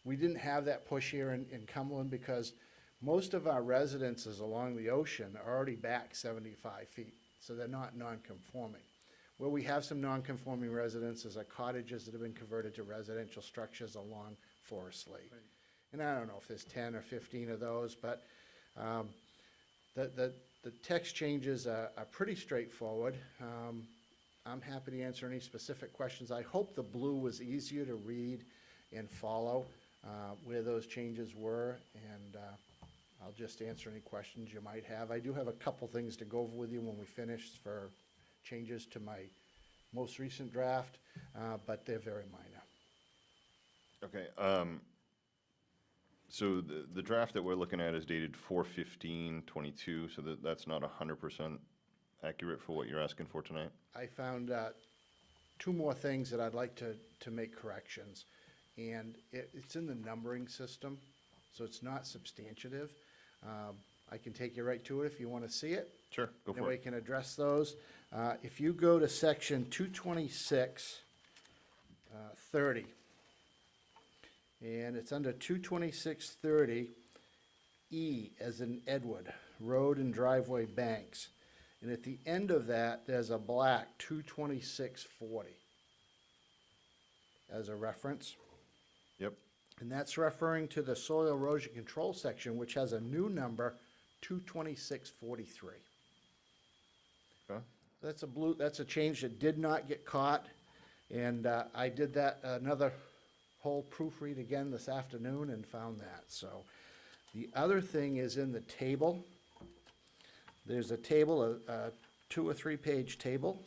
[SPEAKER 14] we didn't have that push here in Cumberland because most of our residences along the ocean are already back 75 feet, so they're not non-conforming. Where we have some non-conforming residences are cottages that have been converted to residential structures along Forest Lake. Right. And I don't know if there's 10 or 15 of those, but the The text changes are pretty straightforward. I'm happy to answer any specific questions. I hope the blue was easier to read and follow where those changes were, and I'll just answer any questions you might have. I do have a couple things to go over with you when we finish for changes to my most recent draft, but they're very minor.
[SPEAKER 1] Okay, so the draft that we're looking at is dated 4/15/22, so that's not 100% accurate for what you're asking for tonight?
[SPEAKER 14] I found two more things that I'd like to make corrections. And it's in the numbering system, so it's not substantive. I can take you right to it if you want to see it.
[SPEAKER 1] Sure, go
[SPEAKER 14] Then
[SPEAKER 1] for
[SPEAKER 14] we
[SPEAKER 1] it.
[SPEAKER 14] can address those. If you go to section 226:30, and it's under 226:30, E as in Edward, road and driveway banks. And at the end of that, there's a black 226:40 as a reference.
[SPEAKER 1] Yep,
[SPEAKER 14] And that's referring to the soil erosion control section, which has a new number, 226:43.
[SPEAKER 1] okay,
[SPEAKER 14] That's a change that did not get caught, and I did that, another whole proofread again this afternoon and found that, so. The other thing is in the table. There's a table, a 2 or 3 page table,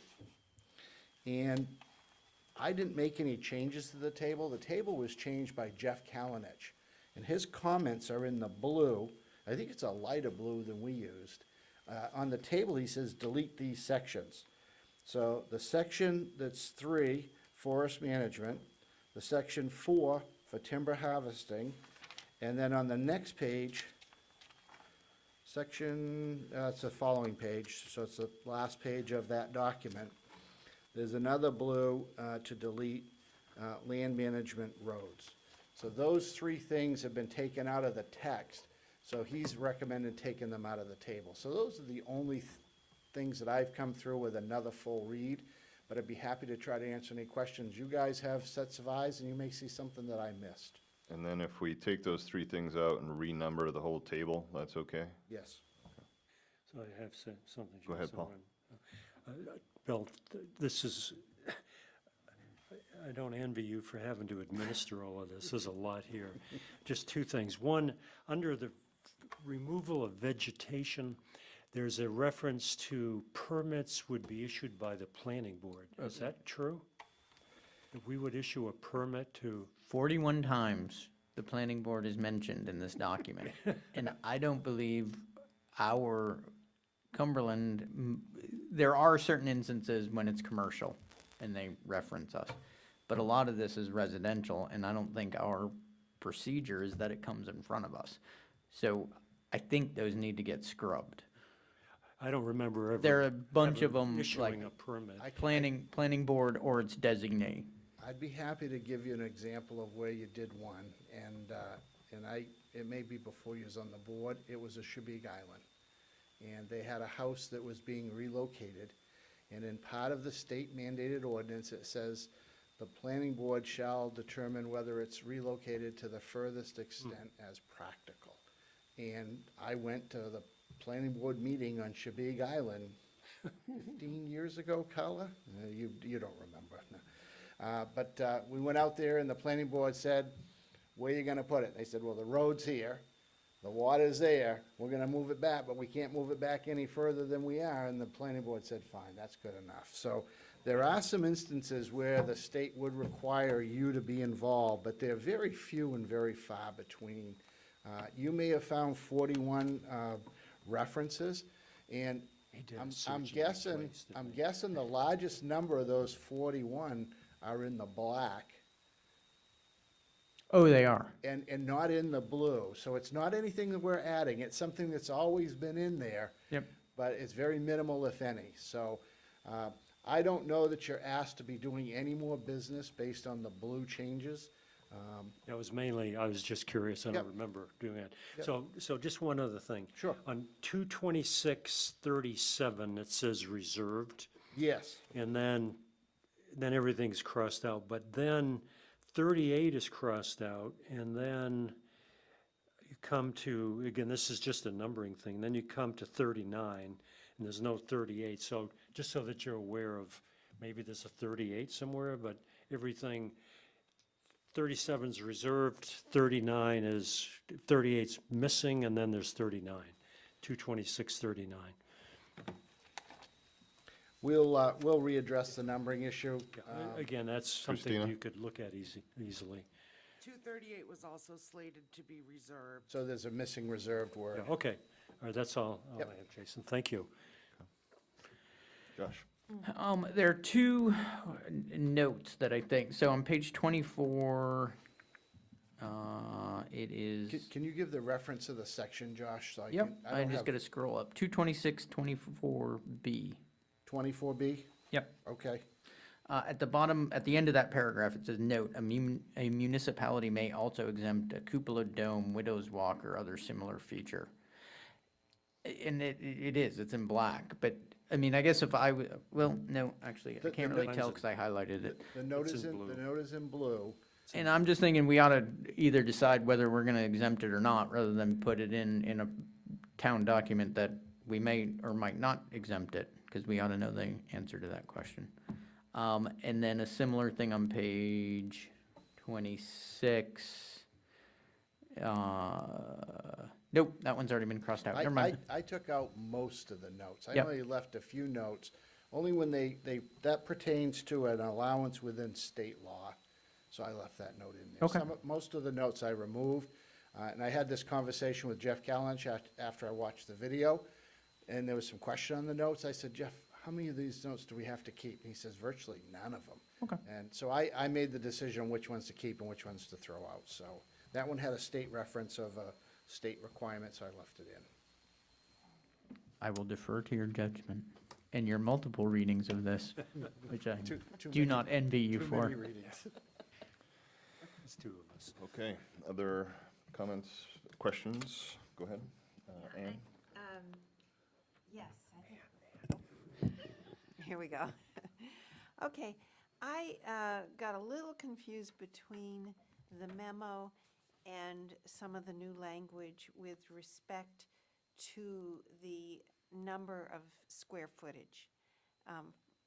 [SPEAKER 14] and I didn't make any changes to the table. The table was changed by Jeff Kalinich, and his comments are in the blue. I think it's a lighter blue than we used. On the table, he says, delete these sections. So the section that's 3, forest management, the section 4 for timber harvesting, and then on the next page, it's the following page, so it's the last page of that document. There's another blue to delete land management roads. So those 3 things have been taken out of the text, so he's recommended taking them out of the table. So those are the only things that I've come through with another full read, but I'd be happy to try to answer any questions. You guys have sets of eyes, and you may see something that I missed.
[SPEAKER 1] and then if we take those 3 things out and renumber the whole table, that's okay?
[SPEAKER 14] Yes.
[SPEAKER 4] So I have something.
[SPEAKER 1] Go ahead, Paul.
[SPEAKER 4] Bill, this is, I don't envy you for having to administer all of this. There's a lot here. Just 2 things. One, under the removal of vegetation, there's a reference to permits would be issued by the planning board. Is that true? That we would issue a permit to,
[SPEAKER 6] 41 times the planning board is mentioned in this document. And I don't believe our Cumberland, there are certain instances when it's commercial and they reference us. But a lot of this is residential, and I don't think our procedure is that it comes in front of us. So I think those need to get scrubbed.
[SPEAKER 4] I don't remember ever.
[SPEAKER 6] There are a bunch of
[SPEAKER 4] ever
[SPEAKER 6] them, like
[SPEAKER 4] Issuing a permit.
[SPEAKER 6] planning board or its designee.
[SPEAKER 14] I'd be happy to give you an example of where you did one, and it may be before you was on the board. It was a Shabig Island, and they had a house that was being relocated, and in part of the state mandated ordinance, it says, the planning board shall determine whether it's relocated to the furthest extent as practical. And I went to the planning board meeting on Shabig Island 15 years ago, Carla? You don't remember. No. But we went out there and the planning board said, where are you gonna put it? They said, well, the road's here, the water's there, we're gonna move it back, but we can't move it back any further than we are. And the planning board said, fine, that's good enough. So there are some instances where the state would require you to be involved, but they're very few and very far between. You may have found 41 references, and
[SPEAKER 4] He did a
[SPEAKER 14] I'm
[SPEAKER 4] search and
[SPEAKER 14] guessing,
[SPEAKER 4] replace, didn't
[SPEAKER 14] I'm
[SPEAKER 4] he?
[SPEAKER 14] guessing the largest number of those 41 are in the black
[SPEAKER 6] Oh, they are.
[SPEAKER 14] and not in the blue. So it's not anything that we're adding. It's something that's always been in there.
[SPEAKER 6] Yep.
[SPEAKER 14] But it's very minimal, if any. So I don't know that you're asked to be doing any more business based on the blue changes.
[SPEAKER 4] That was mainly, I was just curious, I don't
[SPEAKER 14] Yep.
[SPEAKER 4] remember doing that.
[SPEAKER 14] Yep.
[SPEAKER 4] So just one other thing.
[SPEAKER 14] Sure.
[SPEAKER 4] On 22637, it says reserved,
[SPEAKER 14] Yes.
[SPEAKER 4] and then everything's crossed out. But then 38 is crossed out, and then you come to, again, this is just a numbering thing, then you come to 39, and there's no 38, so just so that you're aware of, maybe there's a 38 somewhere, but everything, 37's reserved, 39 is, 38's missing, and then there's 39, 226, 39.
[SPEAKER 14] We'll readdress the numbering issue.
[SPEAKER 4] Again, that's something
[SPEAKER 1] Christina?
[SPEAKER 4] you could look at easily.
[SPEAKER 15] 238 was also slated to be reserved.
[SPEAKER 14] So there's a missing reserved word.
[SPEAKER 4] Yeah, okay, all right, that's all I
[SPEAKER 14] Yep.
[SPEAKER 4] have, Jason, thank you.
[SPEAKER 1] Josh?
[SPEAKER 6] There are two notes that I think, so on page 24, it is,
[SPEAKER 14] Can you give the reference of the section, Josh? So
[SPEAKER 6] yep,
[SPEAKER 14] I don't
[SPEAKER 6] I'm just
[SPEAKER 14] have
[SPEAKER 6] gonna scroll up, 226, 24B.
[SPEAKER 14] 24B?
[SPEAKER 6] Yep.
[SPEAKER 14] Okay.
[SPEAKER 6] At the bottom, at the end of that paragraph, it says, note, a municipality may also exempt a cupola dome, widow's walk, or other similar feature. And it is, it's in black, but, I mean, I guess if I, well, no, actually, I
[SPEAKER 14] The-
[SPEAKER 6] can't
[SPEAKER 14] the
[SPEAKER 6] really tell because I highlighted it.
[SPEAKER 14] The note
[SPEAKER 4] It's
[SPEAKER 14] is
[SPEAKER 4] in
[SPEAKER 14] in, the
[SPEAKER 4] blue.
[SPEAKER 14] note is in blue.
[SPEAKER 6] And I'm just thinking we ought to either decide whether we're gonna exempt it or not, rather than put it in a town document that we may or might not exempt it, because we ought to know the answer to that question. And then a similar thing on page 26. Nope, that one's already been crossed out, never mind.
[SPEAKER 14] I took out most of the notes. I
[SPEAKER 6] Yep.
[SPEAKER 14] only left a few notes, only when that pertains to an allowance within state law. So I left that note in there.
[SPEAKER 6] Okay.
[SPEAKER 14] Most of the notes I removed, and I had this conversation with Jeff Callench after I watched the video, and there was some question on the notes. I said, Jeff, how many of these notes do we have to keep? And he says, virtually none of them.
[SPEAKER 6] Okay.
[SPEAKER 14] And so I made the decision on which ones to keep and which ones to throw out. So that one had a state reference of a state requirement, so I left it in.
[SPEAKER 6] I will defer to your judgment and your multiple readings of this, which I
[SPEAKER 14] Too
[SPEAKER 6] do not envy you
[SPEAKER 14] Too
[SPEAKER 6] for.
[SPEAKER 14] many readings.
[SPEAKER 4] There's two of us.
[SPEAKER 1] Okay, other comments, questions? Go ahead. Ann?
[SPEAKER 5] Yes, I think. Here we go. Okay, I got a little confused between the memo and some of the new language with respect to the number of square footage.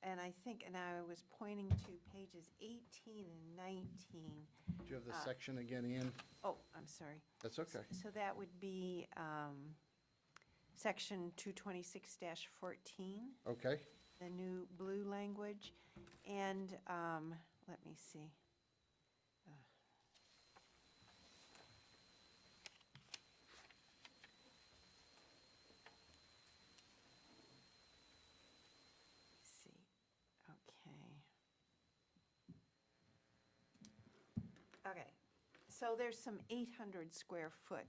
[SPEAKER 5] And I think, and I was pointing to pages 18 and 19.
[SPEAKER 14] Do you have the section again, Ian?
[SPEAKER 5] Oh, I'm sorry.
[SPEAKER 14] That's okay.
[SPEAKER 5] So that would be section 226-14,
[SPEAKER 14] Okay.
[SPEAKER 5] the new blue language. And let me see. See, okay, so there's some 800 square foot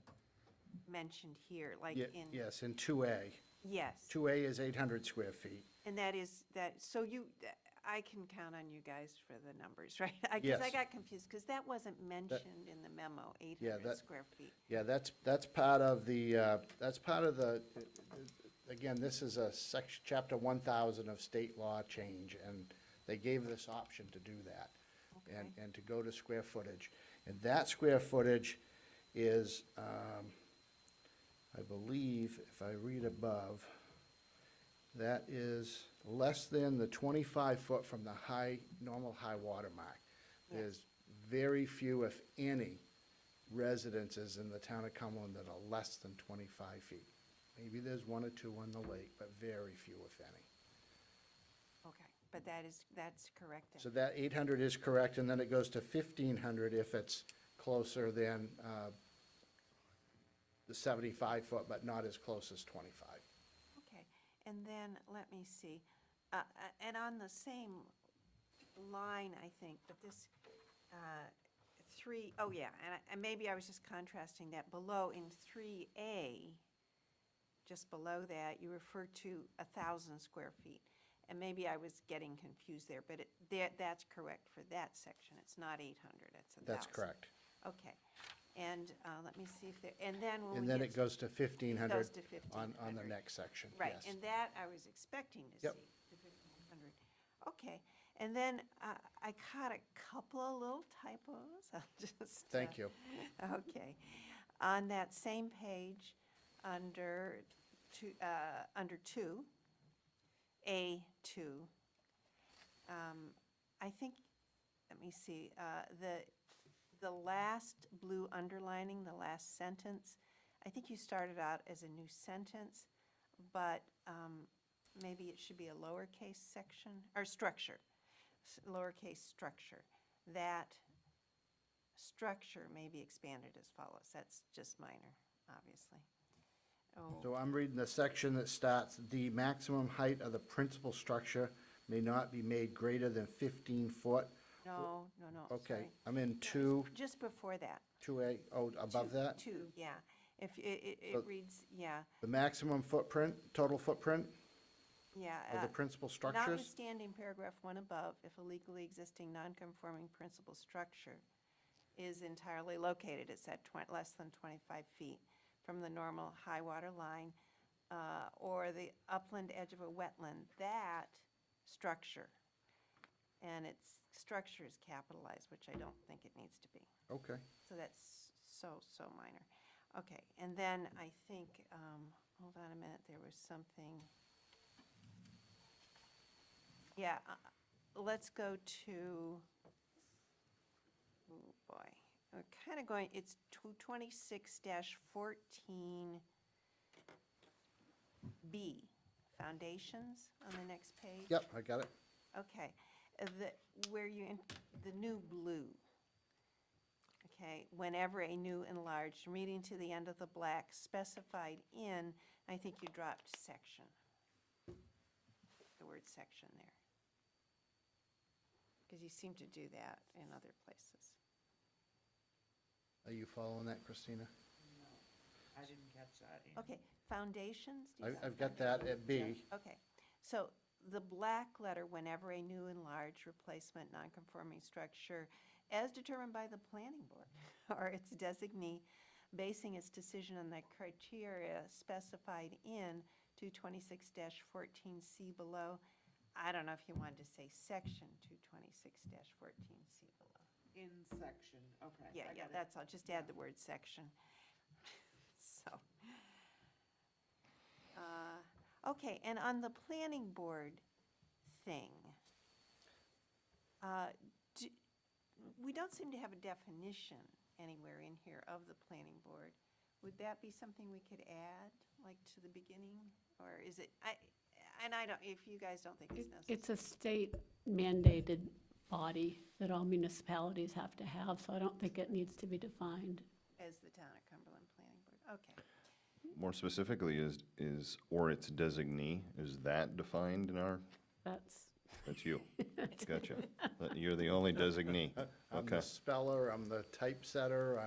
[SPEAKER 5] mentioned here, like in.
[SPEAKER 14] Yes, in 2A.
[SPEAKER 5] Yes,
[SPEAKER 14] 2A is 800 square feet.
[SPEAKER 5] and that is, so I can count on you guys for the numbers, right?
[SPEAKER 14] Yes.
[SPEAKER 5] Because I got confused, because that wasn't mentioned in the memo, 800
[SPEAKER 14] that-
[SPEAKER 5] square feet.
[SPEAKER 14] Yeah, that's part of the, again, this is a section, chapter 1000 of state law change, and they gave this option to do that. And to go to square footage. And that square footage is, I believe, if I read above, that is less than the 25 foot from the normal high water mark. There's very few, if any, residences in the town of Cumberland that are less than 25 feet. Maybe there's one or two on the lake, but very few, if any.
[SPEAKER 5] Okay, but that's correct. then.
[SPEAKER 14] So that 800 is correct, and then it goes to 1,500 if it's closer than the 75 foot, but not as close as 25.
[SPEAKER 5] Okay, and then, let me see, and on the same line, I think, but this, oh yeah, and maybe I was just contrasting that below in 3A, just below that, you refer to 1,000 square feet. And maybe I was getting confused there, but that's correct for that section. It's not 800, it's 1,000.
[SPEAKER 14] That's correct.
[SPEAKER 5] Okay, and let me see if there, and then when we
[SPEAKER 14] And then
[SPEAKER 5] get
[SPEAKER 14] it goes to 1,500
[SPEAKER 5] goes to
[SPEAKER 14] on the
[SPEAKER 5] 1,500.
[SPEAKER 14] next section,
[SPEAKER 5] Right,
[SPEAKER 14] yes.
[SPEAKER 5] and that I was expecting to see,
[SPEAKER 14] Yep.
[SPEAKER 5] the 1,500. Okay, and then I caught a couple of little typos. I'll just.
[SPEAKER 14] Thank you.
[SPEAKER 5] Okay. On that same page, under two, A2, I think, let me see, the last blue underlining, the last sentence, I think you started out as a new sentence, but maybe it should be a lowercase section, or structure, lowercase structure. That structure may be expanded as follows. That's just minor, obviously. Oh,
[SPEAKER 14] So I'm reading the section that starts, "The maximum height of the principal structure may not be made greater than 15 foot."
[SPEAKER 5] no,
[SPEAKER 14] Okay,
[SPEAKER 5] sorry.
[SPEAKER 14] I'm in two,
[SPEAKER 5] Just before that.
[SPEAKER 14] 2A, oh, above that?
[SPEAKER 5] Two, yeah. If,
[SPEAKER 14] So-
[SPEAKER 5] it reads, yeah,
[SPEAKER 14] The maximum footprint, total footprint
[SPEAKER 5] yeah.
[SPEAKER 14] of the principal structures?
[SPEAKER 5] Notwithstanding paragraph one above, if a legally existing non-conforming principal structure is entirely located, it's at less than 25 feet from the normal high water line, or the upland edge of a wetland, that structure, and its structure is capitalized, which I don't think it needs to be.
[SPEAKER 14] Okay.
[SPEAKER 5] So that's so minor. Okay, and then I think, hold on a minute, there was something. Yeah, let's go to, oh boy, we're kind of going, it's 226-14B, foundations on the next page.
[SPEAKER 14] Yep, I got it.
[SPEAKER 5] Okay, where the new blue. Okay, whenever a new enlarged, reading to the end of the black specified in, I think you dropped section. The word section there. Because you seem to do that in other places.
[SPEAKER 14] Are you following that, Christina?
[SPEAKER 15] I didn't catch that. Ann.
[SPEAKER 5] Okay, foundations? Do you
[SPEAKER 14] I've got that at B.
[SPEAKER 5] Okay, so the black letter, whenever a new enlarged replacement nonconforming structure as determined by the planning board or its designee, basing its decision on the criteria specified in 226-14C below. I don't know if you wanted to say section 226-14C below.
[SPEAKER 15] In section, okay.
[SPEAKER 5] Yeah,
[SPEAKER 15] I
[SPEAKER 5] yeah,
[SPEAKER 15] got it.
[SPEAKER 5] that's all, just add the word section. So, okay, and on the planning board thing, we don't seem to have a definition anywhere in here of the planning board. Would that be something we could add, like to the beginning, or is it, and I don't, if you guys don't think it's necessary.
[SPEAKER 7] It's a state mandated body that all municipalities have to have, so I don't think it needs to be defined.
[SPEAKER 5] As the town of Cumberland Planning Board, okay.
[SPEAKER 1] More specifically, is or its designee, is that defined in our,
[SPEAKER 7] That's,
[SPEAKER 1] that's you? Gotcha. You're the only designee.
[SPEAKER 14] I'm
[SPEAKER 1] Okay,
[SPEAKER 14] the speller, I'm the typesetter,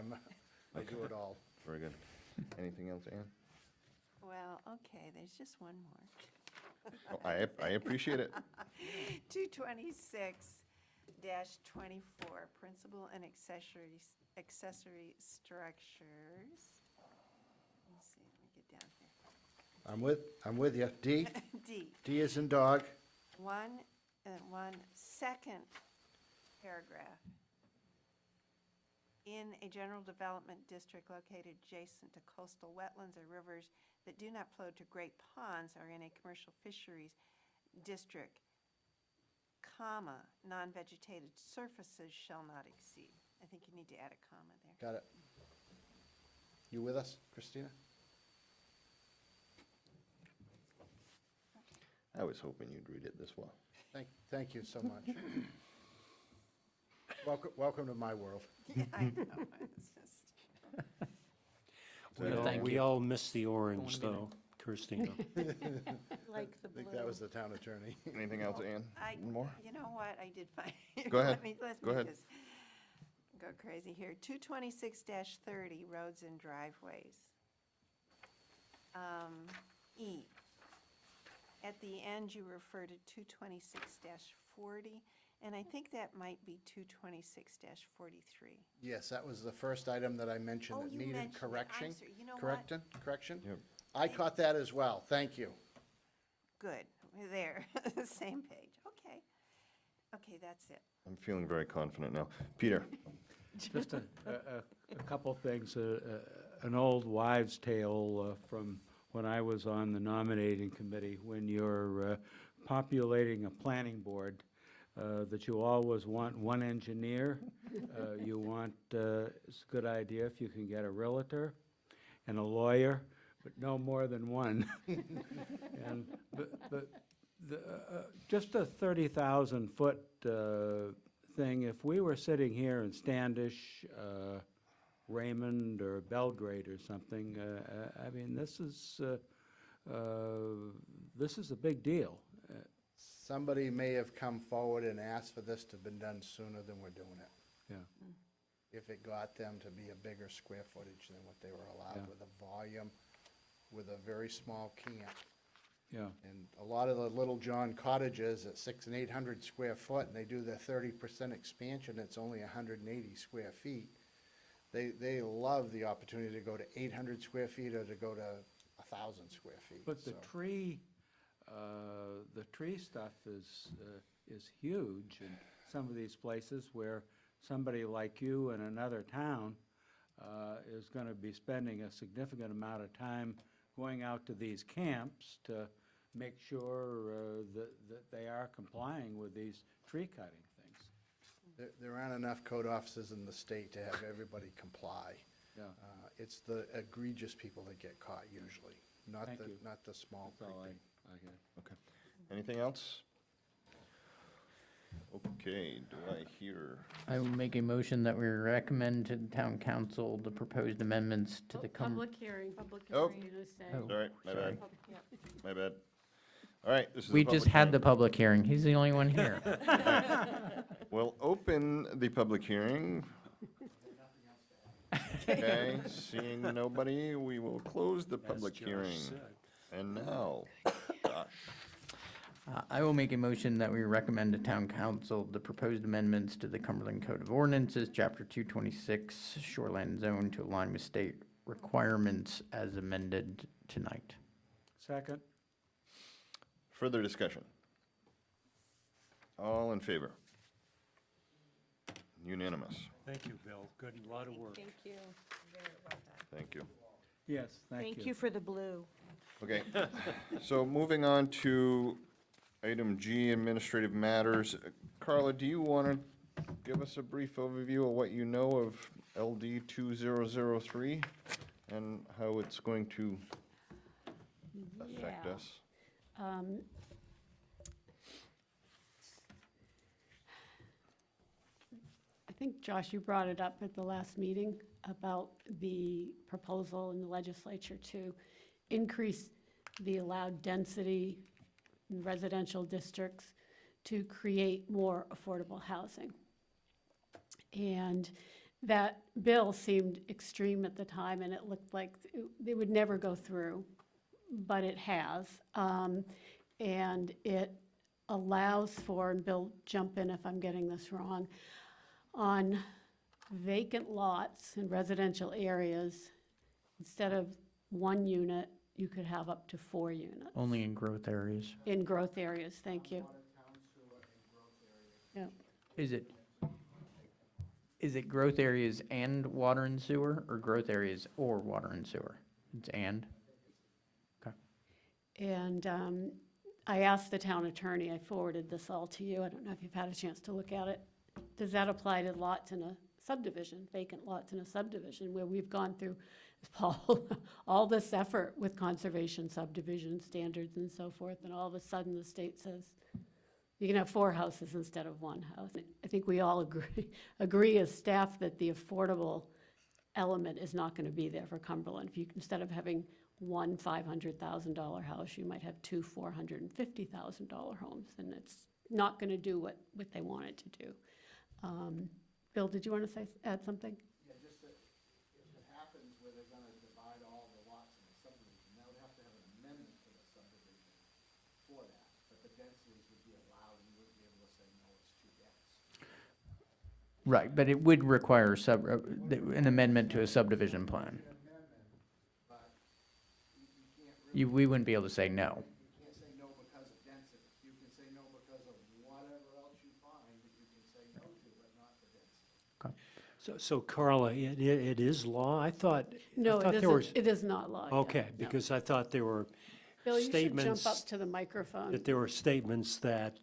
[SPEAKER 14] I do it all.
[SPEAKER 1] very good. Anything else, Ann?
[SPEAKER 5] Well, okay, there's just one more.
[SPEAKER 1] Oh, I appreciate it.
[SPEAKER 5] 226-24, principal and accessory structures. Let me see, let me get down here.
[SPEAKER 14] I'm with you. D,
[SPEAKER 5] D,
[SPEAKER 14] D is in dog.
[SPEAKER 5] one second paragraph. In a general development district located adjacent to coastal wetlands or rivers that do not flow to great ponds or in a commercial fisheries district, comma, non-vegetated surfaces shall not exceed. I think you need to add a comma there.
[SPEAKER 14] Got it. You with us, Christina?
[SPEAKER 1] I was hoping you'd read it this well.
[SPEAKER 14] Thank you so much. Welcome to my world.
[SPEAKER 5] Yeah, I know, it's just,
[SPEAKER 4] We all miss the orange, though, Christina.
[SPEAKER 5] like the
[SPEAKER 14] I
[SPEAKER 5] blue.
[SPEAKER 14] think that was the town attorney.
[SPEAKER 1] Anything else, Ann?
[SPEAKER 5] I-
[SPEAKER 1] More?
[SPEAKER 5] You know what, I did find.
[SPEAKER 1] Go ahead.
[SPEAKER 5] Let
[SPEAKER 1] Go
[SPEAKER 5] me
[SPEAKER 1] ahead.
[SPEAKER 5] just go crazy here. 226-30, roads and driveways. E, at the end, you refer to 226-40, and I think that might be 226-43.
[SPEAKER 14] Yes, that was the first item that I mentioned
[SPEAKER 5] Oh,
[SPEAKER 14] that
[SPEAKER 5] you
[SPEAKER 14] needed
[SPEAKER 5] mentioned it. I'm
[SPEAKER 14] correction.
[SPEAKER 5] sorry. You know what?
[SPEAKER 14] Correction?
[SPEAKER 1] Yep.
[SPEAKER 14] I caught that as well. Thank you.
[SPEAKER 5] Good, we're there, same page, okay. Okay, that's it.
[SPEAKER 1] I'm feeling very confident now. Peter?
[SPEAKER 2] Just a couple things. an old wives' tale from when I was on the nominating committee. When you're populating a planning board, that you always want one engineer. You want, it's a good idea if you can get a realtor and a lawyer, but no more than one. And, but just a 30,000-foot thing, if we were sitting here in Standish, Raymond, or Belgrade or something, I mean, this is a big deal.
[SPEAKER 14] Somebody may have come forward and asked for this to have been done sooner than we're doing it.
[SPEAKER 2] Yeah.
[SPEAKER 14] If it got them to be a bigger square footage than what they were allowed
[SPEAKER 2] Yeah.
[SPEAKER 14] with a volume, with a very small camp.
[SPEAKER 2] Yeah.
[SPEAKER 14] And a lot of the Little John cottages at 600 and 800 square foot, and they do their 30% expansion, it's only 180 square feet. They love the opportunity to go to 800 square feet or to go to 1,000 square feet.
[SPEAKER 2] But the
[SPEAKER 14] so.
[SPEAKER 2] tree stuff is huge in some of these places where somebody like you in another town is gonna be spending a significant amount of time going out to these camps to make sure that they are complying with these tree cutting things.
[SPEAKER 14] There aren't enough code officers in the state to have everybody comply.
[SPEAKER 2] Yeah.
[SPEAKER 14] It's the egregious people that get caught usually, not
[SPEAKER 2] Thank
[SPEAKER 14] the,
[SPEAKER 2] you.
[SPEAKER 14] not the small
[SPEAKER 2] That's all
[SPEAKER 14] creeping.
[SPEAKER 2] I get.
[SPEAKER 1] Okay. Anything else? Okay, do I hear?
[SPEAKER 6] I will make a motion that we recommend to the town council the proposed amendments to the
[SPEAKER 7] Public hearing.
[SPEAKER 1] Oh.
[SPEAKER 7] You're gonna say.
[SPEAKER 6] Oh.
[SPEAKER 1] All right, my
[SPEAKER 6] Sorry.
[SPEAKER 1] bad, my bad. All right, this is.
[SPEAKER 6] We
[SPEAKER 1] a
[SPEAKER 6] just
[SPEAKER 1] public
[SPEAKER 6] had the
[SPEAKER 1] hearing.
[SPEAKER 6] public hearing. He's the only one here.
[SPEAKER 1] We'll open the public hearing. Okay, seeing nobody, we will close the public
[SPEAKER 4] Josh
[SPEAKER 1] hearing.
[SPEAKER 4] said.
[SPEAKER 1] And now, Josh.
[SPEAKER 6] I will make a motion that we recommend to town council the proposed amendments to the Cumberland Code of Ordinances, Chapter 226, Shoreland Zone, to align with state requirements as amended tonight.
[SPEAKER 2] Second?
[SPEAKER 1] Further discussion? All in favor? Unanimous.
[SPEAKER 4] Thank you, Bill. Good, a lot of work.
[SPEAKER 5] Thank you. Very well done.
[SPEAKER 1] Thank you.
[SPEAKER 2] Yes, thank you.
[SPEAKER 3] Thank you for the blue.
[SPEAKER 1] Okay, so moving on to item G, administrative matters. Carla, do you want to give us a brief overview of what you know of LD 2003 and how it's going to affect
[SPEAKER 7] Yeah.
[SPEAKER 1] us?
[SPEAKER 7] I think, Josh, you brought it up at the last meeting about the proposal in the legislature to increase the allowed density in residential districts to create more affordable housing. And that bill seemed extreme at the time, and it looked like it would never go through, but it has. And it allows for, and Bill, jump in if I'm getting this wrong, on vacant lots in residential areas, instead of 1 unit, you could have up to 4 units.
[SPEAKER 6] Only in growth areas.
[SPEAKER 7] In growth areas, thank you. Yeah.
[SPEAKER 6] Is it growth areas and water and sewer, or growth areas or water and sewer? It's and? Okay.
[SPEAKER 7] And I asked the town attorney, I forwarded this all to you, I don't know if you've had a chance to look at it. Does that apply to lots in a subdivision, vacant lots in a subdivision, where we've gone through, Paul, all this effort with conservation subdivision standards and so forth, and all of a sudden the state says, you can have 4 houses instead of 1 house. I think we all agree as staff that the affordable element is not gonna be there for Cumberland. If you, instead of having 1 $500,000 house, you might have 2 $450,000 homes, and it's not gonna do what they want it to do. Bill, did you want to add something?
[SPEAKER 14] Yeah, just that if it happens where they're gonna divide all the lots in the subdivision, that would have to have an amendment to the subdivision for that. But the densities would be allowed, you wouldn't be able to say, no, it's too dense.
[SPEAKER 6] Right, but it would require an amendment to a subdivision plan.
[SPEAKER 14] But you can't really,
[SPEAKER 6] We wouldn't be able to say no.
[SPEAKER 14] you can't say no because of density. You can say no because of whatever else you find that you can say no to, but not for density.
[SPEAKER 4] So Carla, it is law? I thought
[SPEAKER 7] No,
[SPEAKER 4] thought
[SPEAKER 7] it
[SPEAKER 4] there
[SPEAKER 7] isn't, it is not law. yet,
[SPEAKER 4] Okay,
[SPEAKER 7] no.
[SPEAKER 4] because I thought there were
[SPEAKER 7] Bill, you should jump
[SPEAKER 4] statements,
[SPEAKER 7] up to the microphone.
[SPEAKER 4] that there were statements that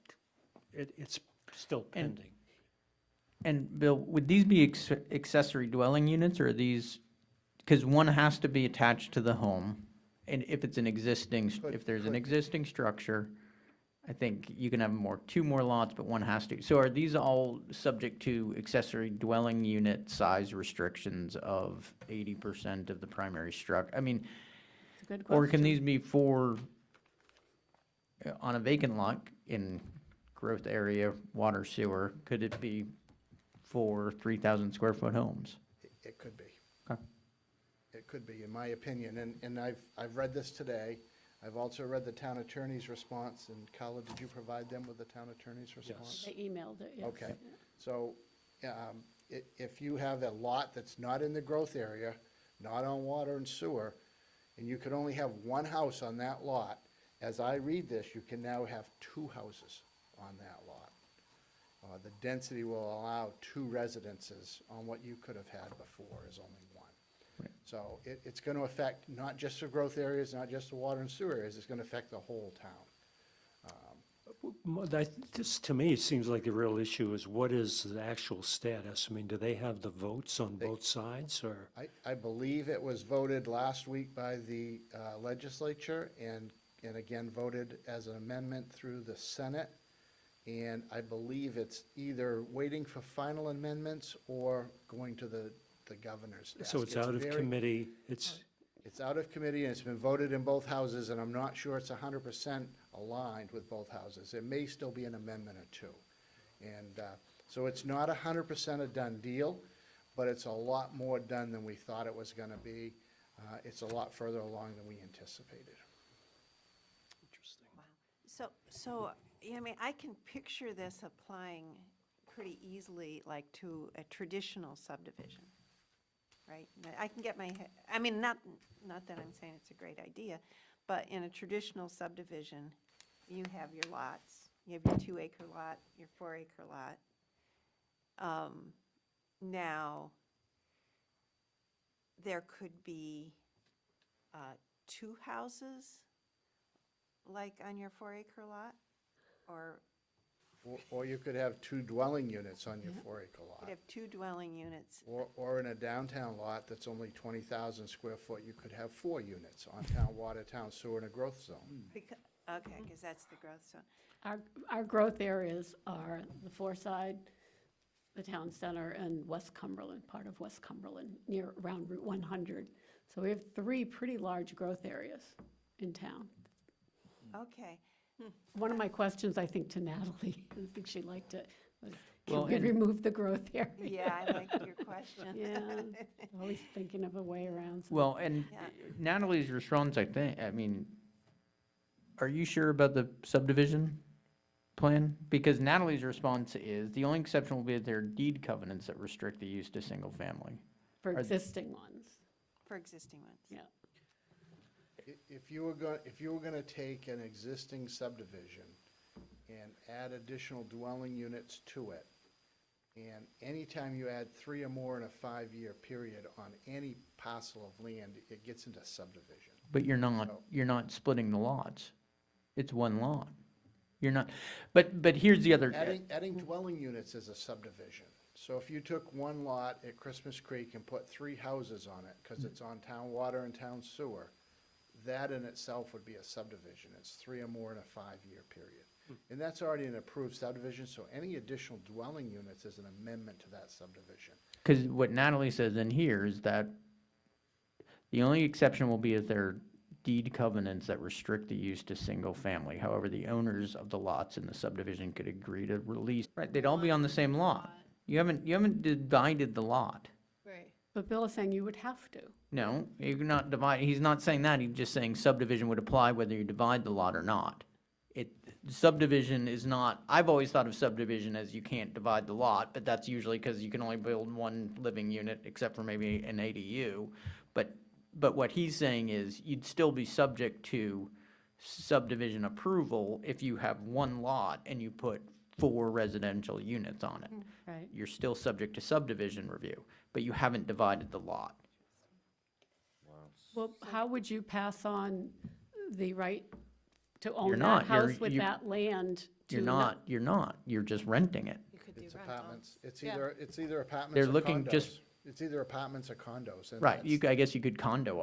[SPEAKER 4] it's still pending.
[SPEAKER 6] And Bill, would these be accessory dwelling units, or are these, because one has to be attached to the home, and if it's an existing, if there's an existing structure, I think you can have two more lots, but one has to. So are these all subject to accessory dwelling unit size restrictions of 80% of the primary structure? I mean,
[SPEAKER 7] It's a good
[SPEAKER 6] or can
[SPEAKER 7] question.
[SPEAKER 6] these be on a vacant lot in growth area, water, sewer, could it be for 3,000 square foot homes?
[SPEAKER 14] It could be.
[SPEAKER 6] Okay.
[SPEAKER 14] It could be, in my opinion, and I've read this today. I've also read the town attorney's response, and Carla, did you provide them with the town attorney's response?
[SPEAKER 7] They emailed it, yes.
[SPEAKER 14] Okay, so, if you have a lot that's not in the growth area, not on water and sewer, and you could only have one house on that lot, as I read this, you can now have two houses on that lot. The density will allow two residences on what you could have had before is only one.
[SPEAKER 6] Right.
[SPEAKER 14] So it's gonna affect not just the growth areas, not just the water and sewer areas, it's gonna affect the whole town.
[SPEAKER 4] To me, it seems like the real issue is what is the actual status? I mean, do they have the votes on both sides, or?
[SPEAKER 14] I believe it was voted last week by the legislature and again voted as an amendment through the Senate. And I believe it's either waiting for final amendments or going to the governor's desk.
[SPEAKER 4] So it's out of committee,
[SPEAKER 14] It's out of committee and it's been voted in both houses, and I'm not sure it's 100% aligned with both houses. There may still be an amendment or two. And so it's not 100% a done deal, but it's a lot more done than we thought it was gonna be. It's a lot further along than we anticipated.
[SPEAKER 5] So, yeah, I mean, I can picture this applying pretty easily, like, to a traditional subdivision, right? I can get my head, I mean, not that I'm saying it's a great idea, but in a traditional subdivision, you have your lots. You have your 2-acre lot, your 4-acre lot. Now, there could be 2 houses, like on your 4-acre lot, or
[SPEAKER 14] Or you could have two dwelling units on your 4-acre
[SPEAKER 5] you
[SPEAKER 14] lot.
[SPEAKER 5] could have 2 dwelling units.
[SPEAKER 14] Or in a downtown lot that's only 20,000 square foot, you could have 4 units on town water, town sewer, and a growth zone.
[SPEAKER 5] Okay, because that's the growth zone.
[SPEAKER 7] Our growth areas are the Foreside, the town center, and West Cumberland, part of West Cumberland, around Route 100. So we have 3 pretty large growth areas in town.
[SPEAKER 5] Okay.
[SPEAKER 7] One of my questions, I think, to Natalie, I think she liked it, was
[SPEAKER 6] Well,
[SPEAKER 7] can we
[SPEAKER 6] and-
[SPEAKER 7] remove the growth area?
[SPEAKER 5] Yeah, I like your question.
[SPEAKER 7] Yeah, always thinking of a way around. something.
[SPEAKER 6] Well, and
[SPEAKER 5] Yeah.
[SPEAKER 6] Natalie's response, I think, I mean, are you sure about the subdivision plan? Because Natalie's response is, the only exception will be that there are deed covenants that restrict the use to single family.
[SPEAKER 7] For
[SPEAKER 6] are-
[SPEAKER 7] existing ones,
[SPEAKER 5] For existing ones.
[SPEAKER 7] yeah.
[SPEAKER 14] If you were gonna take an existing subdivision and add additional dwelling units to it, and anytime you add 3 or more in a 5-year period on any parcel of land, it gets into subdivision.
[SPEAKER 6] But you're not splitting the lots. It's one lot. You're not, but here's the other.
[SPEAKER 14] Adding dwelling units is a subdivision. So if you took one lot at Christmas Creek and put 3 houses on it, because it's on town water and town sewer, that in itself would be a subdivision. It's 3 or more in a 5-year period. And that's already an approved subdivision, so any additional dwelling units is an amendment to that subdivision.
[SPEAKER 6] Because what Natalie says in here is that the only exception will be if there are deed covenants that restrict the use to single family. However, the owners of the lots in the subdivision could agree to release. Right, they'd all be on the same lot. You haven't divided the lot.
[SPEAKER 7] Right. But Bill is saying you would have to.
[SPEAKER 6] No, you're not dividing, he's not saying that, he's just saying subdivision would apply whether you divide the lot or not. Subdivision is not, I've always thought of subdivision as you can't divide the lot, but that's usually because you can only build one living unit, except for maybe an ADU. But what he's saying is you'd still be subject to subdivision approval if you have one lot and you put 4 residential units on it.
[SPEAKER 7] Right.
[SPEAKER 6] You're still subject to subdivision review, but you haven't divided the lot.
[SPEAKER 7] Well, how would you pass on the right to
[SPEAKER 6] You're
[SPEAKER 7] own that
[SPEAKER 6] not. You're-
[SPEAKER 7] house with
[SPEAKER 6] you-
[SPEAKER 7] that land?
[SPEAKER 6] You're
[SPEAKER 7] to
[SPEAKER 6] not, you're just renting it.
[SPEAKER 3] You could do
[SPEAKER 14] It's
[SPEAKER 3] rental.
[SPEAKER 14] apartments, it's
[SPEAKER 3] Yeah.
[SPEAKER 14] either apartments
[SPEAKER 6] They're
[SPEAKER 14] or
[SPEAKER 6] looking
[SPEAKER 14] condos.
[SPEAKER 6] just-
[SPEAKER 14] It's either apartments or condos. and
[SPEAKER 6] Right,
[SPEAKER 14] that's-
[SPEAKER 6] I guess you could condo,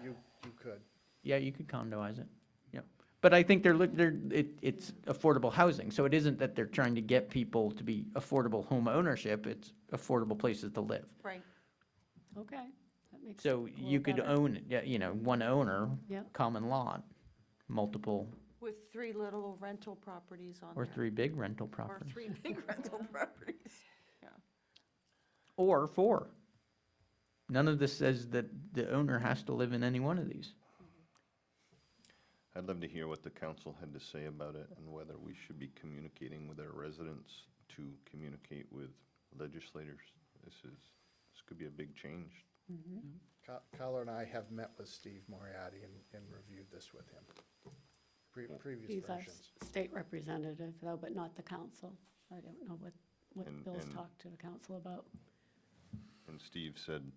[SPEAKER 14] You could.
[SPEAKER 6] yeah, you could condoize it, yep. But I think it's affordable housing, so it isn't that they're trying to get people to be affordable home ownership, it's affordable places to live.
[SPEAKER 3] Right.
[SPEAKER 7] Okay, that makes.
[SPEAKER 6] So
[SPEAKER 7] it a
[SPEAKER 6] you
[SPEAKER 7] little
[SPEAKER 6] could
[SPEAKER 7] better.
[SPEAKER 6] own, it, yeah, one owner,
[SPEAKER 7] Yep.
[SPEAKER 6] common lot, multiple,
[SPEAKER 15] With 3 little rental properties on
[SPEAKER 6] or
[SPEAKER 15] there.
[SPEAKER 6] 3 big rental
[SPEAKER 15] Or
[SPEAKER 6] properties.
[SPEAKER 15] 3 big rental properties.
[SPEAKER 6] Or 4. None of this says that the owner has to live in any one of these.
[SPEAKER 1] I'd love to hear what the council had to say about it and whether we should be communicating with our residents to communicate with legislators. This could be a big change.
[SPEAKER 14] Kyler and I have met with Steve Moriarty and reviewed this with him. Previous
[SPEAKER 7] He's our
[SPEAKER 14] versions.
[SPEAKER 7] state representative, though, but not the council. I don't know what
[SPEAKER 1] And-
[SPEAKER 7] Bill's
[SPEAKER 1] and-
[SPEAKER 7] talked to the council about.
[SPEAKER 1] And Steve said,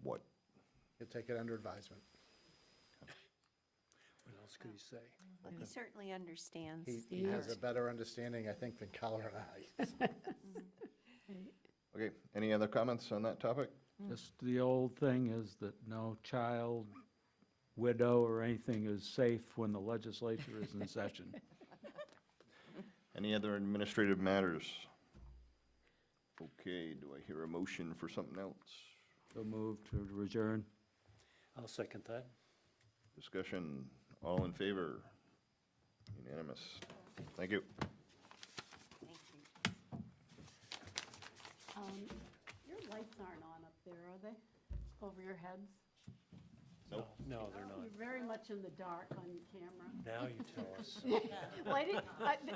[SPEAKER 1] what?
[SPEAKER 14] He'll take it under advisement.
[SPEAKER 4] What else could he say?
[SPEAKER 5] He certainly understands.
[SPEAKER 14] He has a better understanding, I think, than Kyler and I.
[SPEAKER 1] Okay, any other comments on that topic?
[SPEAKER 2] Just the old thing is that no child, widow, or anything is safe when the legislature is in session.
[SPEAKER 1] Any other administrative matters? Okay, do I hear a motion for something else?
[SPEAKER 2] So move to adjourn.
[SPEAKER 4] I'll second that.
[SPEAKER 1] Discussion, all in favor? Unanimous. Thank you.
[SPEAKER 7] Your lights aren't on up there, are they? Over your heads?
[SPEAKER 1] Nope.
[SPEAKER 4] No, they're
[SPEAKER 7] You're
[SPEAKER 4] not.
[SPEAKER 7] very much in the dark on camera.
[SPEAKER 4] Now you tell us.
[SPEAKER 7] Well,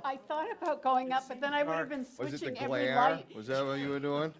[SPEAKER 7] I thought about going up, but then I would have been
[SPEAKER 1] Was it the
[SPEAKER 7] switching every
[SPEAKER 1] glare?
[SPEAKER 7] light.
[SPEAKER 1] Was that what you were doing?